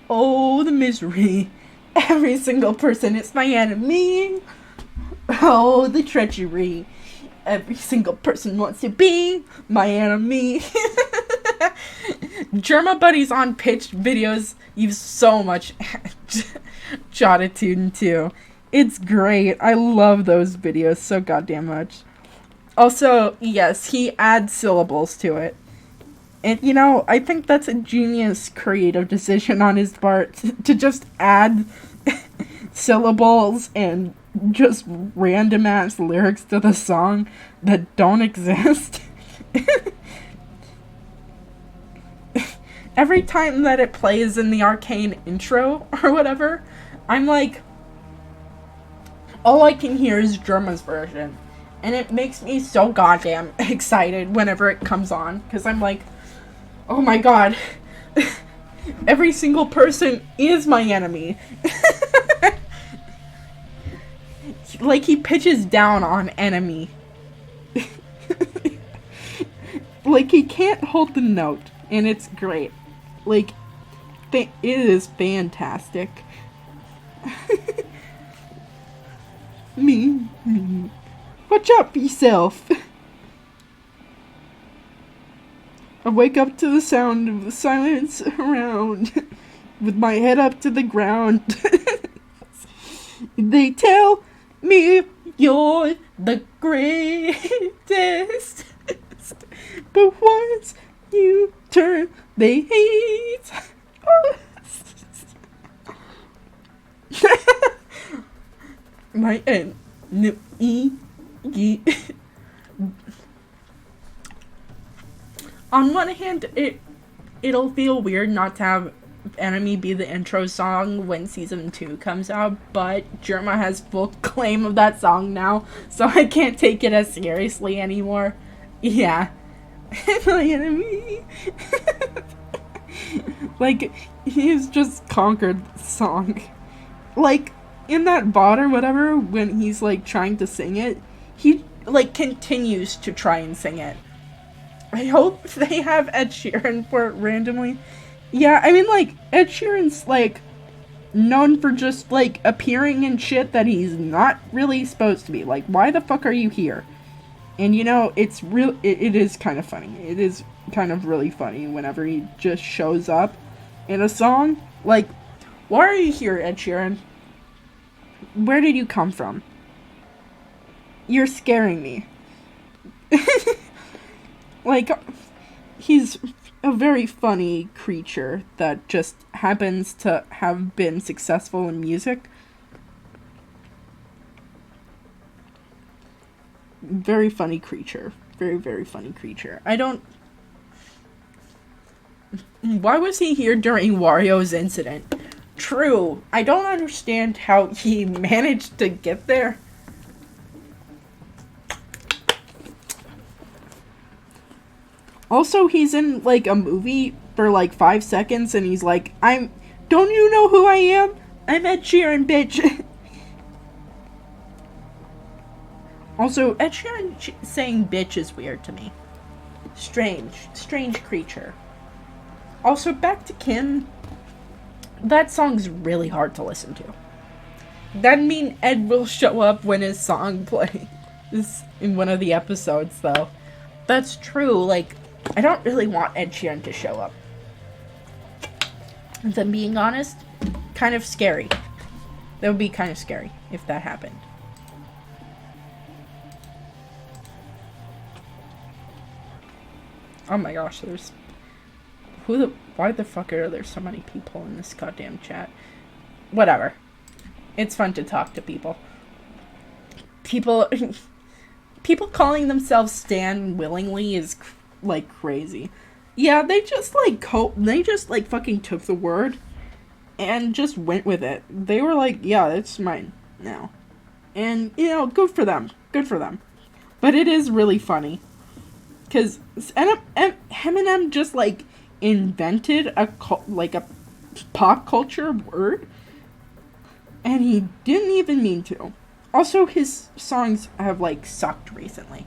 Oh, the misery. Every single person is my enemy. Oh, the treachery. Every single person wants to be my enemy. Germa Buddies on Pitch videos use so much Jotitude too. It's great. I love those videos so goddamn much. Also, yes, he adds syllables to it. And, you know, I think that's a genius creative decision on his part to just add syllables and just random ass lyrics to the song that don't exist. Every time that it plays in the Arcane intro or whatever, I'm like, all I can hear is Germa's version. And it makes me so goddamn excited whenever it comes on. Because I'm like, oh my god. Every single person is my enemy. Like, he pitches down on enemy. Like, he can't hold the note. And it's great. Like, it is fantastic. Me. Watch up yourself. I wake up to the sound of the silence around, with my head up to the ground. They tell me you're the greatest, but once you turn, they hate us. My enemy. On one hand, it'll feel weird not to have Enemy be the intro song when season 2 comes out, but Germa has full claim of that song now, so I can't take it as seriously anymore. Yeah. My enemy. Like, he's just conquered the song. Like, in that bot or whatever, when he's, like, trying to sing it, he, like, continues to try and sing it. I hope they have Ed Sheeran for it randomly. Yeah, I mean, like, Ed Sheeran's, like, known for just, like, appearing in shit that he's not really supposed to be. Like, why the fuck are you here? And, you know, it is kind of funny. It is kind of really funny whenever he just shows up in a song. Like, why are you here, Ed Sheeran? Where did you come from? You're scaring me. Like, he's a very funny creature that just happens to have been successful in music. Very funny creature. Very, very funny creature. Why was he here during Wario's incident? True. I don't understand how he managed to get there. Also, he's in, like, a movie for, like, 5 seconds, and he's like, don't you know who I am? I'm Ed Sheeran, bitch. Also, Ed Sheeran saying bitch is weird to me. Strange creature. Also, back to Kim. That song's really hard to listen to. That'd mean Ed will show up when his song plays in one of the episodes, though. That's true, like, I don't really want Ed Sheeran to show up. If I'm being honest, kind of scary. That would be kind of scary if that happened. Oh my gosh, why the fuck are there so many people in this goddamn chat? Whatever. It's fun to talk to people. People calling themselves Stan willingly is, like, crazy. Yeah, they just fucking took the word and just went with it. They were like, yeah, it's mine now. And, you know, good for them. Good for them. But it is really funny. Because Eminem just, like, invented a pop culture word. And he didn't even mean to. Also, his songs have, like, sucked recently.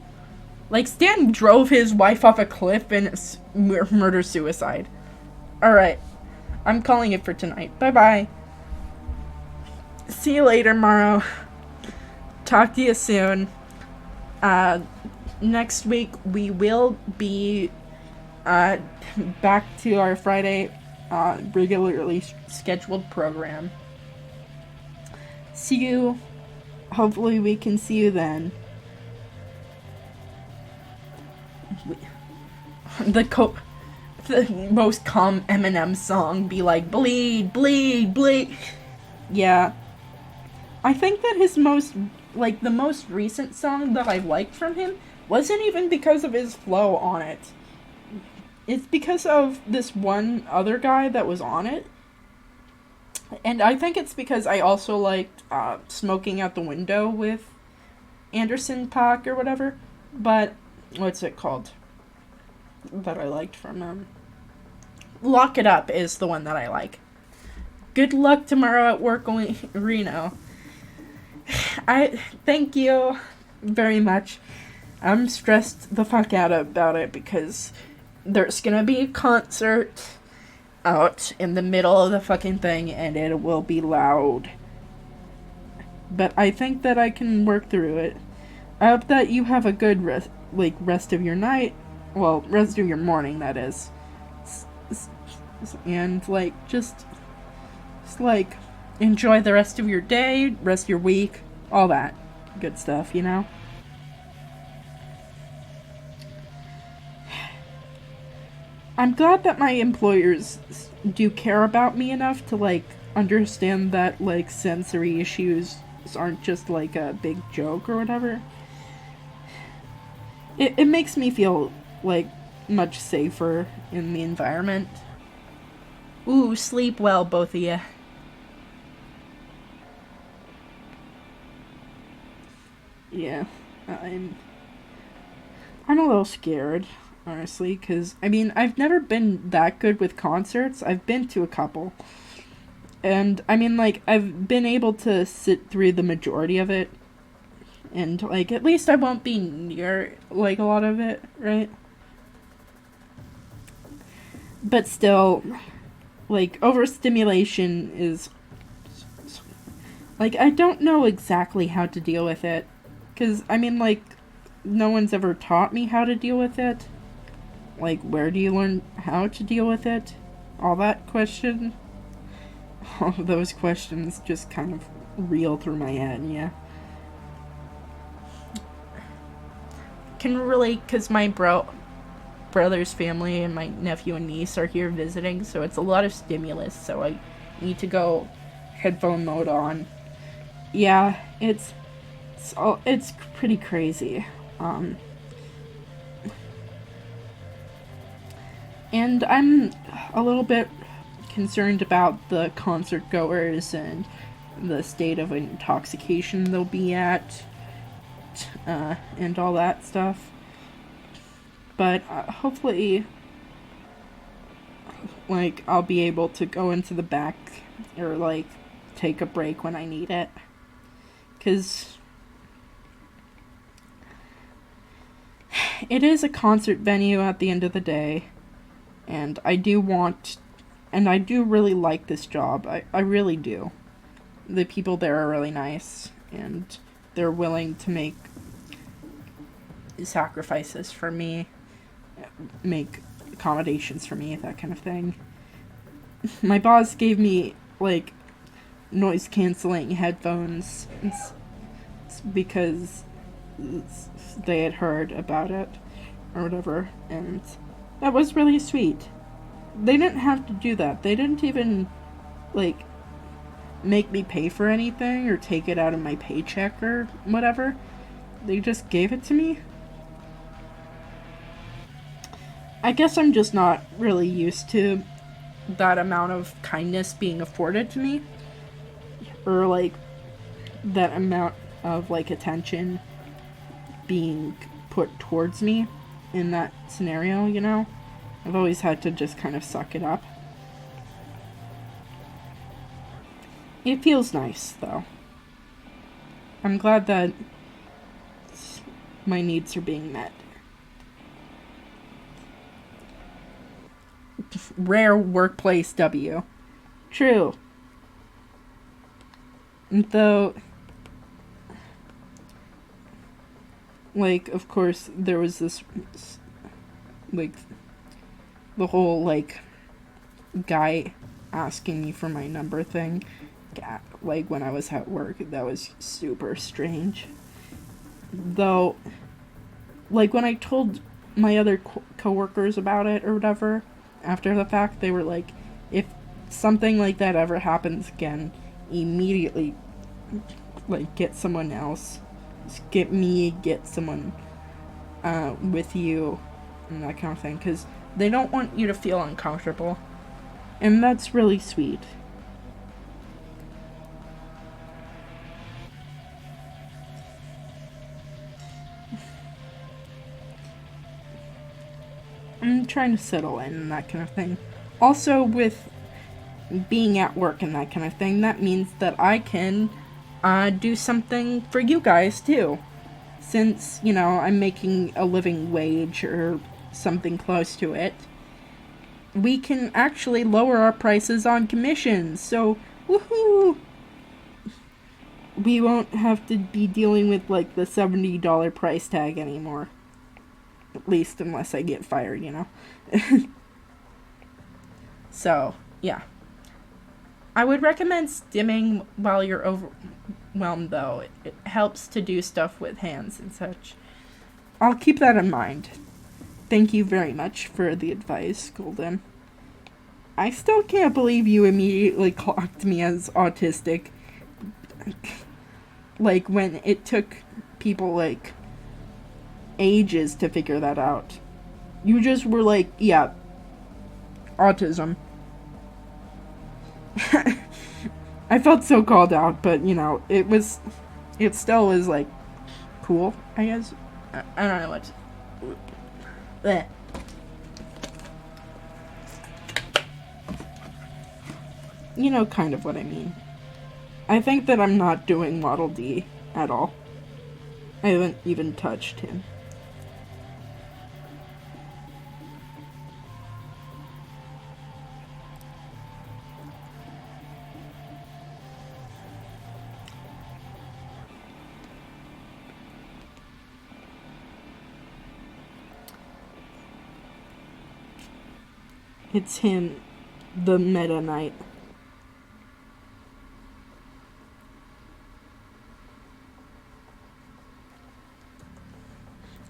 Like, Stan drove his wife off a cliff in murder-suicide. Alright. I'm calling it for tonight. Bye-bye. See you later, Morrow. Talk to you soon. Next week, we will be uh, back to our Friday regularly scheduled program. See you. Hopefully we can see you then. The most calm Eminem song be like, bleed, bleed, bleed. Yeah. I think that his the most recent song that I liked from him wasn't even because of his flow on it. It's because of this one other guy that was on it. And I think it's because I also liked Smoking Out the Window with Anderson .Paak or whatever. But, what's it called? That I liked from him. Lock It Up is the one that I like. Good luck tomorrow at work, Reno. I thank you very much. I'm stressed the fuck out about it because there's gonna be a concert out in the middle of the fucking thing and it will be loud. But I think that I can work through it. I hope that you have a good rest of your night. Well, rest of your morning, that is. And, just enjoy the rest of your day, rest of your week, all that good stuff, you know? I'm glad that my employers do care about me enough to, understand that, sensory issues aren't just, a big joke or whatever. It makes me feel, much safer in the environment. Ooh, sleep well, both of you. Yeah, I'm a little scared, honestly, because, I've never been that good with concerts. I've been to a couple. And, I've been able to sit through the majority of it. And, at least I won't be near, a lot of it, right? But still, overstimulation is... I don't know exactly how to deal with it. Because, no one's ever taught me how to deal with it. Where do you learn how to deal with it? All that question. All of those questions just kind of reel through my head, yeah. Can relate, because my brother's family and my nephew and niece are here visiting, so it's a lot of stimulus, so I need to go headphone mode on. Yeah, it's pretty crazy. And I'm a little bit concerned about the concert goers and the state of intoxication they'll be at, and all that stuff. But hopefully, I'll be able to go into the back or, take a break when I need it. 'Cause it is a concert venue at the end of the day. And I do really like this job. I really do. The people there are really nice. And they're willing to make sacrifices for me. Make accommodations for me, that kind of thing. My boss gave me, noise canceling headphones because they had heard about it or whatever, and that was really sweet. They didn't have to do that. They didn't even, make me pay for anything or take it out of my paycheck or whatever. They just gave it to me. I guess I'm just not really used to that amount of kindness being afforded to me. Or, that amount of, attention being put towards me in that scenario, you know? I've always had to just kind of suck it up. It feels nice, though. I'm glad that my needs are being met. Rare workplace W. True. Though, of course, there was this, the whole, like, guy asking me for my number thing, like, when I was at work, that was super strange. Though, like, when I told my other coworkers about it or whatever, after the fact, they were like, if something like that ever happens again, immediately, like, get someone else. Just get someone with you, and that kind of thing, because they don't want you to feel uncomfortable. And that's really sweet. I'm trying to settle in and that kind of thing. Also, with being at work and that kind of thing, that means that I can do something for you guys too. Since, you know, I'm making a living wage or something close to it, we can actually lower our prices on commissions. So, woohoo! We won't have to be dealing with, like, the $70 price tag anymore. At least unless I get fired, you know? So, yeah. I would recommend stimming while you're overwhelmed, though. It helps to do stuff with hands and such. I'll keep that in mind. Thank you very much for the advice, Golden. I still can't believe you immediately clocked me as autistic. Like, when it took people, like, ages to figure that out. You just were like, yeah, autism. I felt so called out, but, you know, it still was, like, cool, I guess. I don't know what. Bleh. You know kind of what I mean. I think that I'm not doing Model D at all. I haven't even touched him. It's him, the Meta Knight.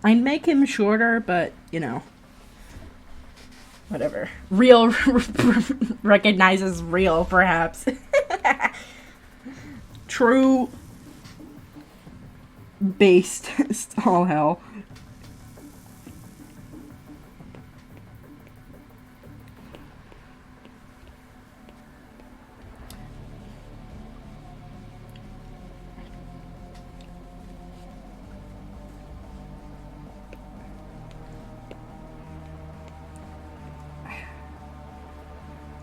I'd make him shorter, but, you know, whatever. Real recognizes real, perhaps. True based all hell.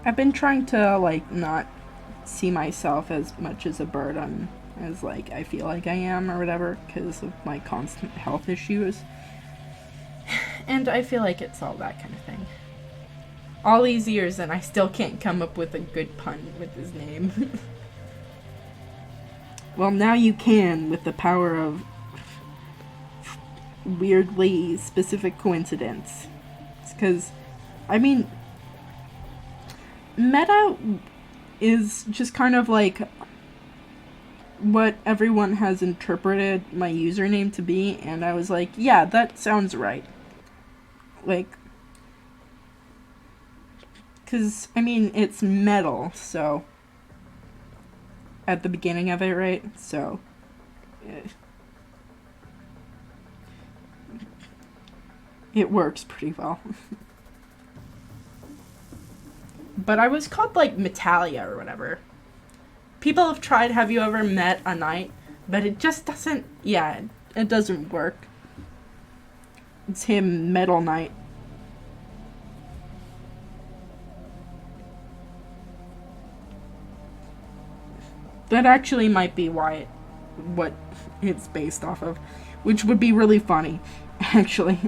I've been trying to, like, not see myself as much as a burden as, like, I feel like I am or whatever because of my constant health issues. And I feel like it's all that kind of thing. All these years and I still can't come up with a good pun with his name. Well, now you can with the power of weirdly specific coincidence. It's because, I mean, Meta is just kind of like what everyone has interpreted my username to be, and I was like, yeah, that sounds right. Like, because, I mean, it's metal, so, at the beginning of it, right? So, it works pretty well. But I was called, like, Metalia or whatever. People have tried Have You Ever Met a Knight? But it just doesn't, yeah, it doesn't work. It's him, Metal Knight. That actually might be what it's based off of. Which would be really funny, actually.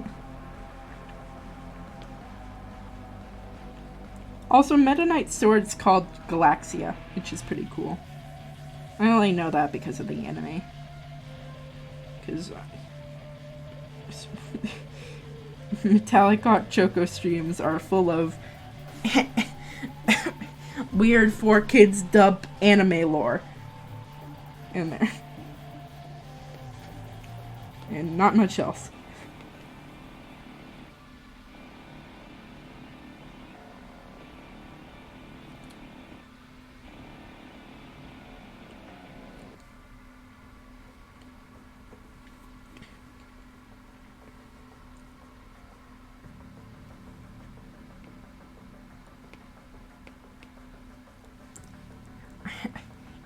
Also, Meta Knight's sword's called Galaxia, which is pretty cool. I only know that because of the anime. Because Metallic Hot Choco streams are full of weird 4Kids dub anime lore in there. And not much else.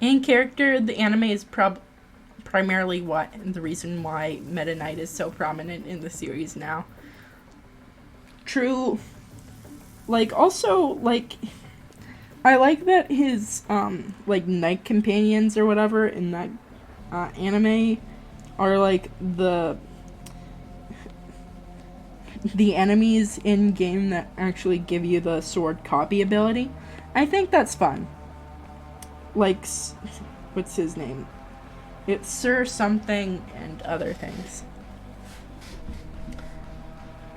In character, the anime is primarily the reason why Meta Knight is so prominent in the series now. True. Like, also, like, I like that his, like, knight companions or whatever in that, anime are, like, the enemies in-game that actually give you the sword copy ability. I think that's fun. Like, what's his name? It's Sir something and other things.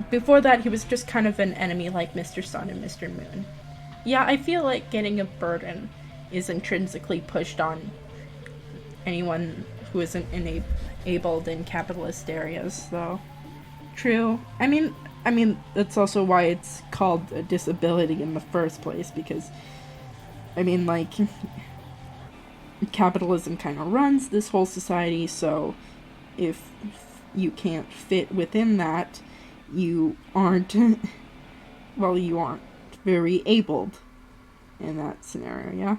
Before that, he was just kind of an enemy like Mr. Sun and Mr. Moon. Yeah, I feel like getting a burden is intrinsically pushed on anyone who isn't enabled in capitalist areas, though. True. I mean, that's also why it's called a disability in the first place, because, I mean, like, capitalism kind of runs this whole society, so if you can't fit within that, you aren't, well, you aren't very abled in that scenario, yeah?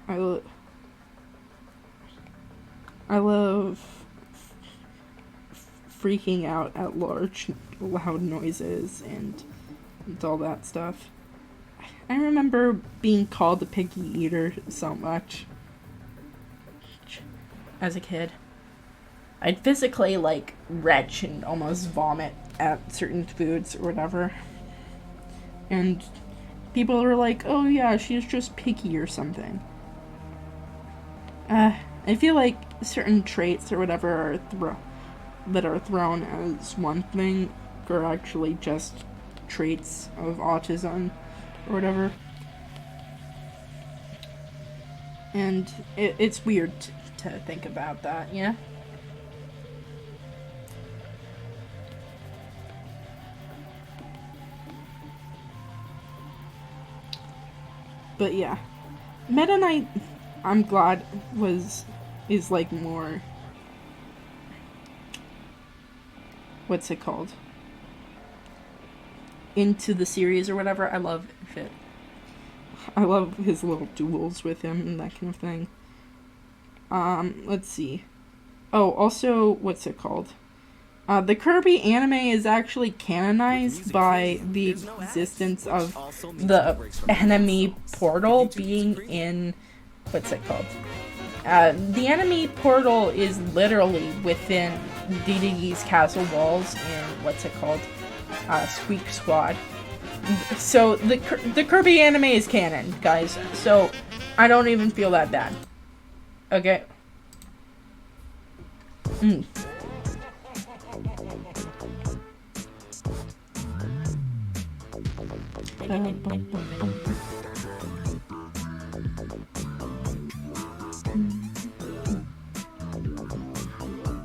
I love freaking out at large, loud noises and all that stuff. I remember being called a picky eater so much as a kid. I'd physically, like, retch and almost vomit at certain foods or whatever. And people were like, oh yeah, she's just picky or something. I feel like certain traits or whatever that are thrown as one thing are actually just traits of autism or whatever. And it's weird to think about that, yeah? But yeah, Meta Knight, I'm glad is like more, what's it called? Into the series or whatever. I love it. I love his little duels with him and that kind of thing. Let's see. Oh, also, what's it called? The Kirby anime is actually canonized by the existence of the enemy portal being in, what's it called? The enemy portal is literally within DDE's castle walls in, what's it called? Squeak Squad. So the Kirby anime is canon, guys. So I don't even feel that bad. Okay.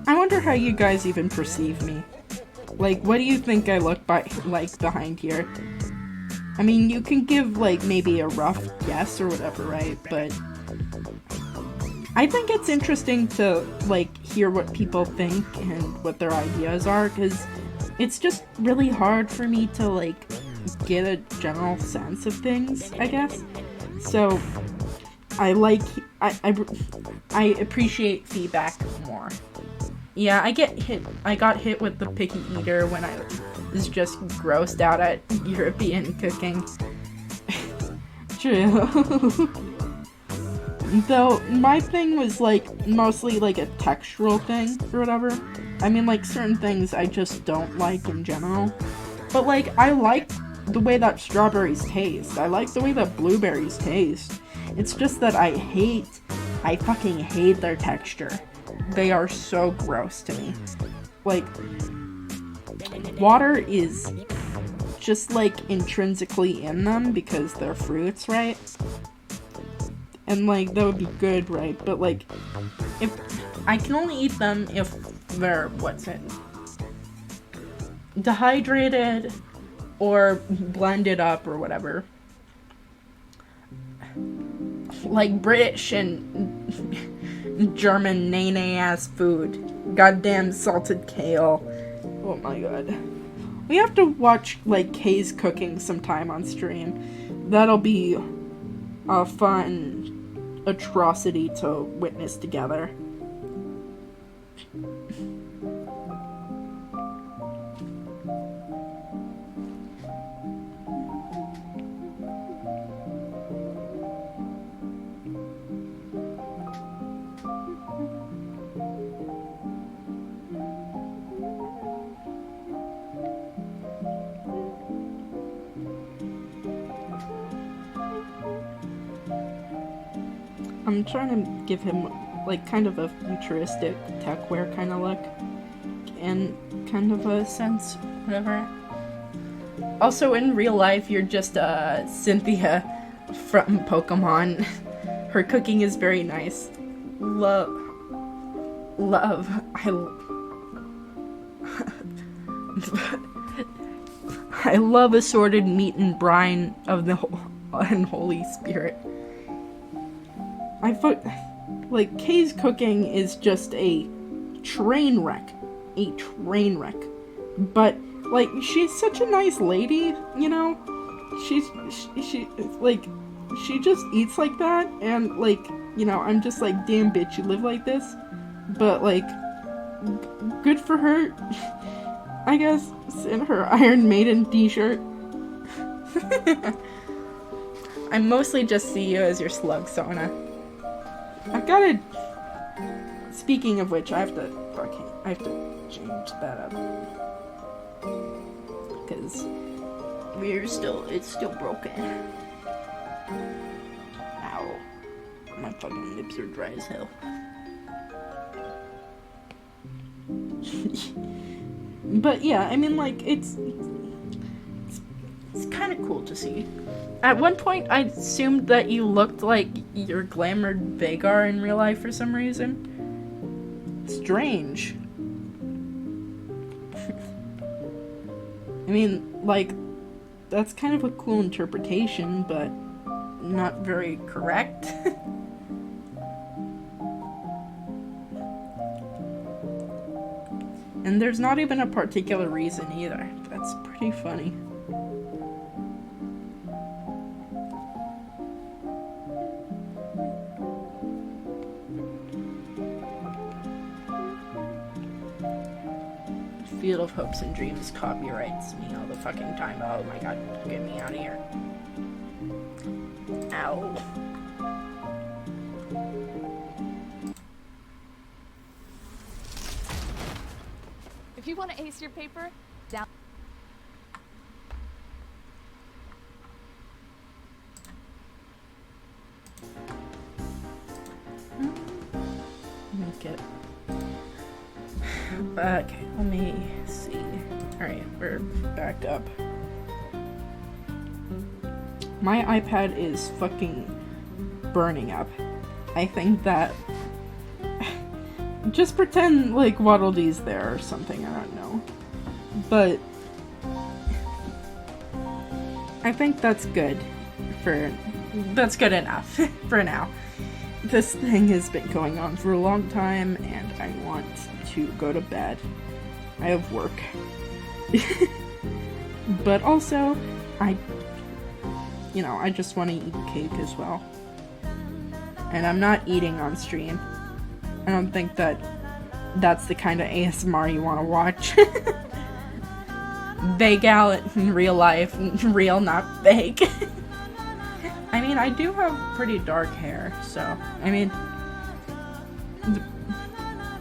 I wonder how you guys even perceive me. Like, what do you think I look like behind here? I mean, you can give, like, maybe a rough guess or whatever, right? But I think it's interesting to, like, hear what people think and what their ideas are, because it's just really hard for me to, like, get a general sense of things, I guess. So, I appreciate feedback more. Yeah, I got hit with the picky eater when I was just grossed out at European cooking. True. Though, my thing was, like, mostly, like, a textural thing, or whatever. I mean, like, certain things I just don't like in general. But, like, I like the way that strawberries taste. I like the way that blueberries taste. It's just that I hate I fucking hate their texture. They are so gross to me. Like, water is just like intrinsically in them because they're fruits, right? And like that would be good, right? But like, if I can only eat them if they're dehydrated or blended up or whatever. Like British and German nay-nay-ass food. Goddamn salted kale. Oh my god. We have to watch, like, Kay's cooking sometime on stream. That'll be a fun atrocity to witness together. I'm trying to give him, like, kind of a futuristic techwear kind of look. And kind of a sense, whatever. Also, in real life, you're just, Cynthia from Pokemon. Her cooking is very nice. Love. I love assorted meat and brine of the unholy spirit. Like, Kay's cooking is just a train wreck. A train wreck. But, like, she's such a nice lady, you know? She just eats like that, and, like, you know, I'm just like, damn bitch, you live like this? But, like, good for her, I guess, in her Iron Maiden t-shirt. I mostly just see you as your slug, Sona. I've gotta... Speaking of which, I have to change that up. Because it's still broken. Ow. My fucking lips are dry as hell. But yeah, I mean, like, it's kind of cool to see. At one point, I assumed that you looked like your glamoured Vagar in real life for some reason. Strange. I mean, like, that's kind of a cool interpretation, but not very correct. And there's not even a particular reason either. That's pretty funny. Field of Hopes and Dreams copyrights me all the fucking time. Oh my god, get me out of here. Ow. If you want to ace your paper, down. Make it. Okay, let me see. Alright, we're back up. My iPad is fucking burning up. I think that... Just pretend like Waddle Dee's there or something, I don't know. But... I think that's good for... That's good enough for now. This thing has been going on for a long time, and I want to go to bed. I have work. But also, I just want to eat cake as well. And I'm not eating on stream. I don't think that's the kind of ASMR you want to watch. Vagal in real life, real, not fake. I mean, I do have pretty dark hair, so, I mean,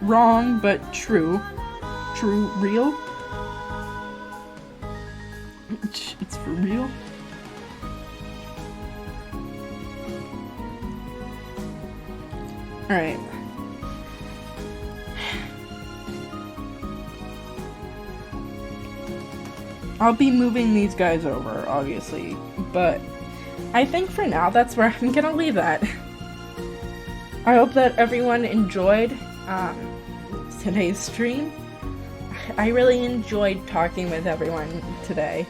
wrong, but true. True, real. It's for real. Alright. I'll be moving these guys over, obviously, but I think for now that's where I'm gonna leave that. I hope that everyone enjoyed today's stream. I really enjoyed talking with everyone today.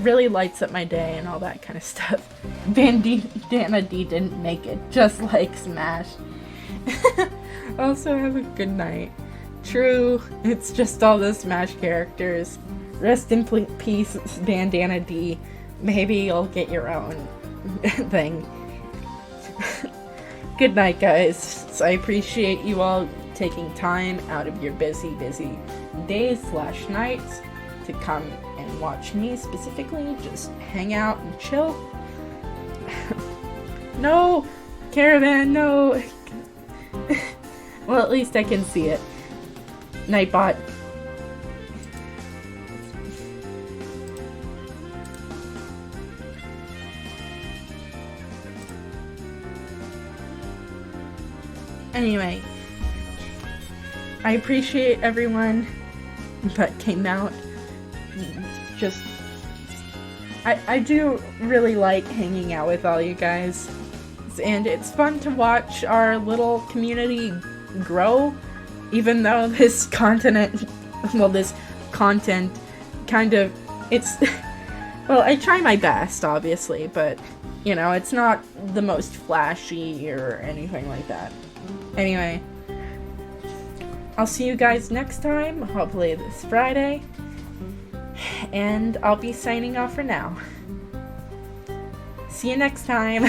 Really lights up my day and all that kind of stuff. Dana D didn't make it, just like Smash. Also, have a good night. True, it's just all the Smash characters. Rest in peace, Bandana D. Maybe you'll get your own thing. Good night, guys. I appreciate you all taking time out of your busy days/nights to come and watch me specifically. Just hang out and chill. No! Caravan, no! Well, at least I can see it. Nightbot. Anyway, I appreciate everyone that came out. Just, I do really like hanging out with all you guys, and it's fun to watch our little community grow, even though this content kind of, it's, well, I try my best, obviously, but, you know, it's not the most flashy or anything like that. Anyway, I'll see you guys next time, hopefully this Friday, and I'll be signing off for now. See you next time!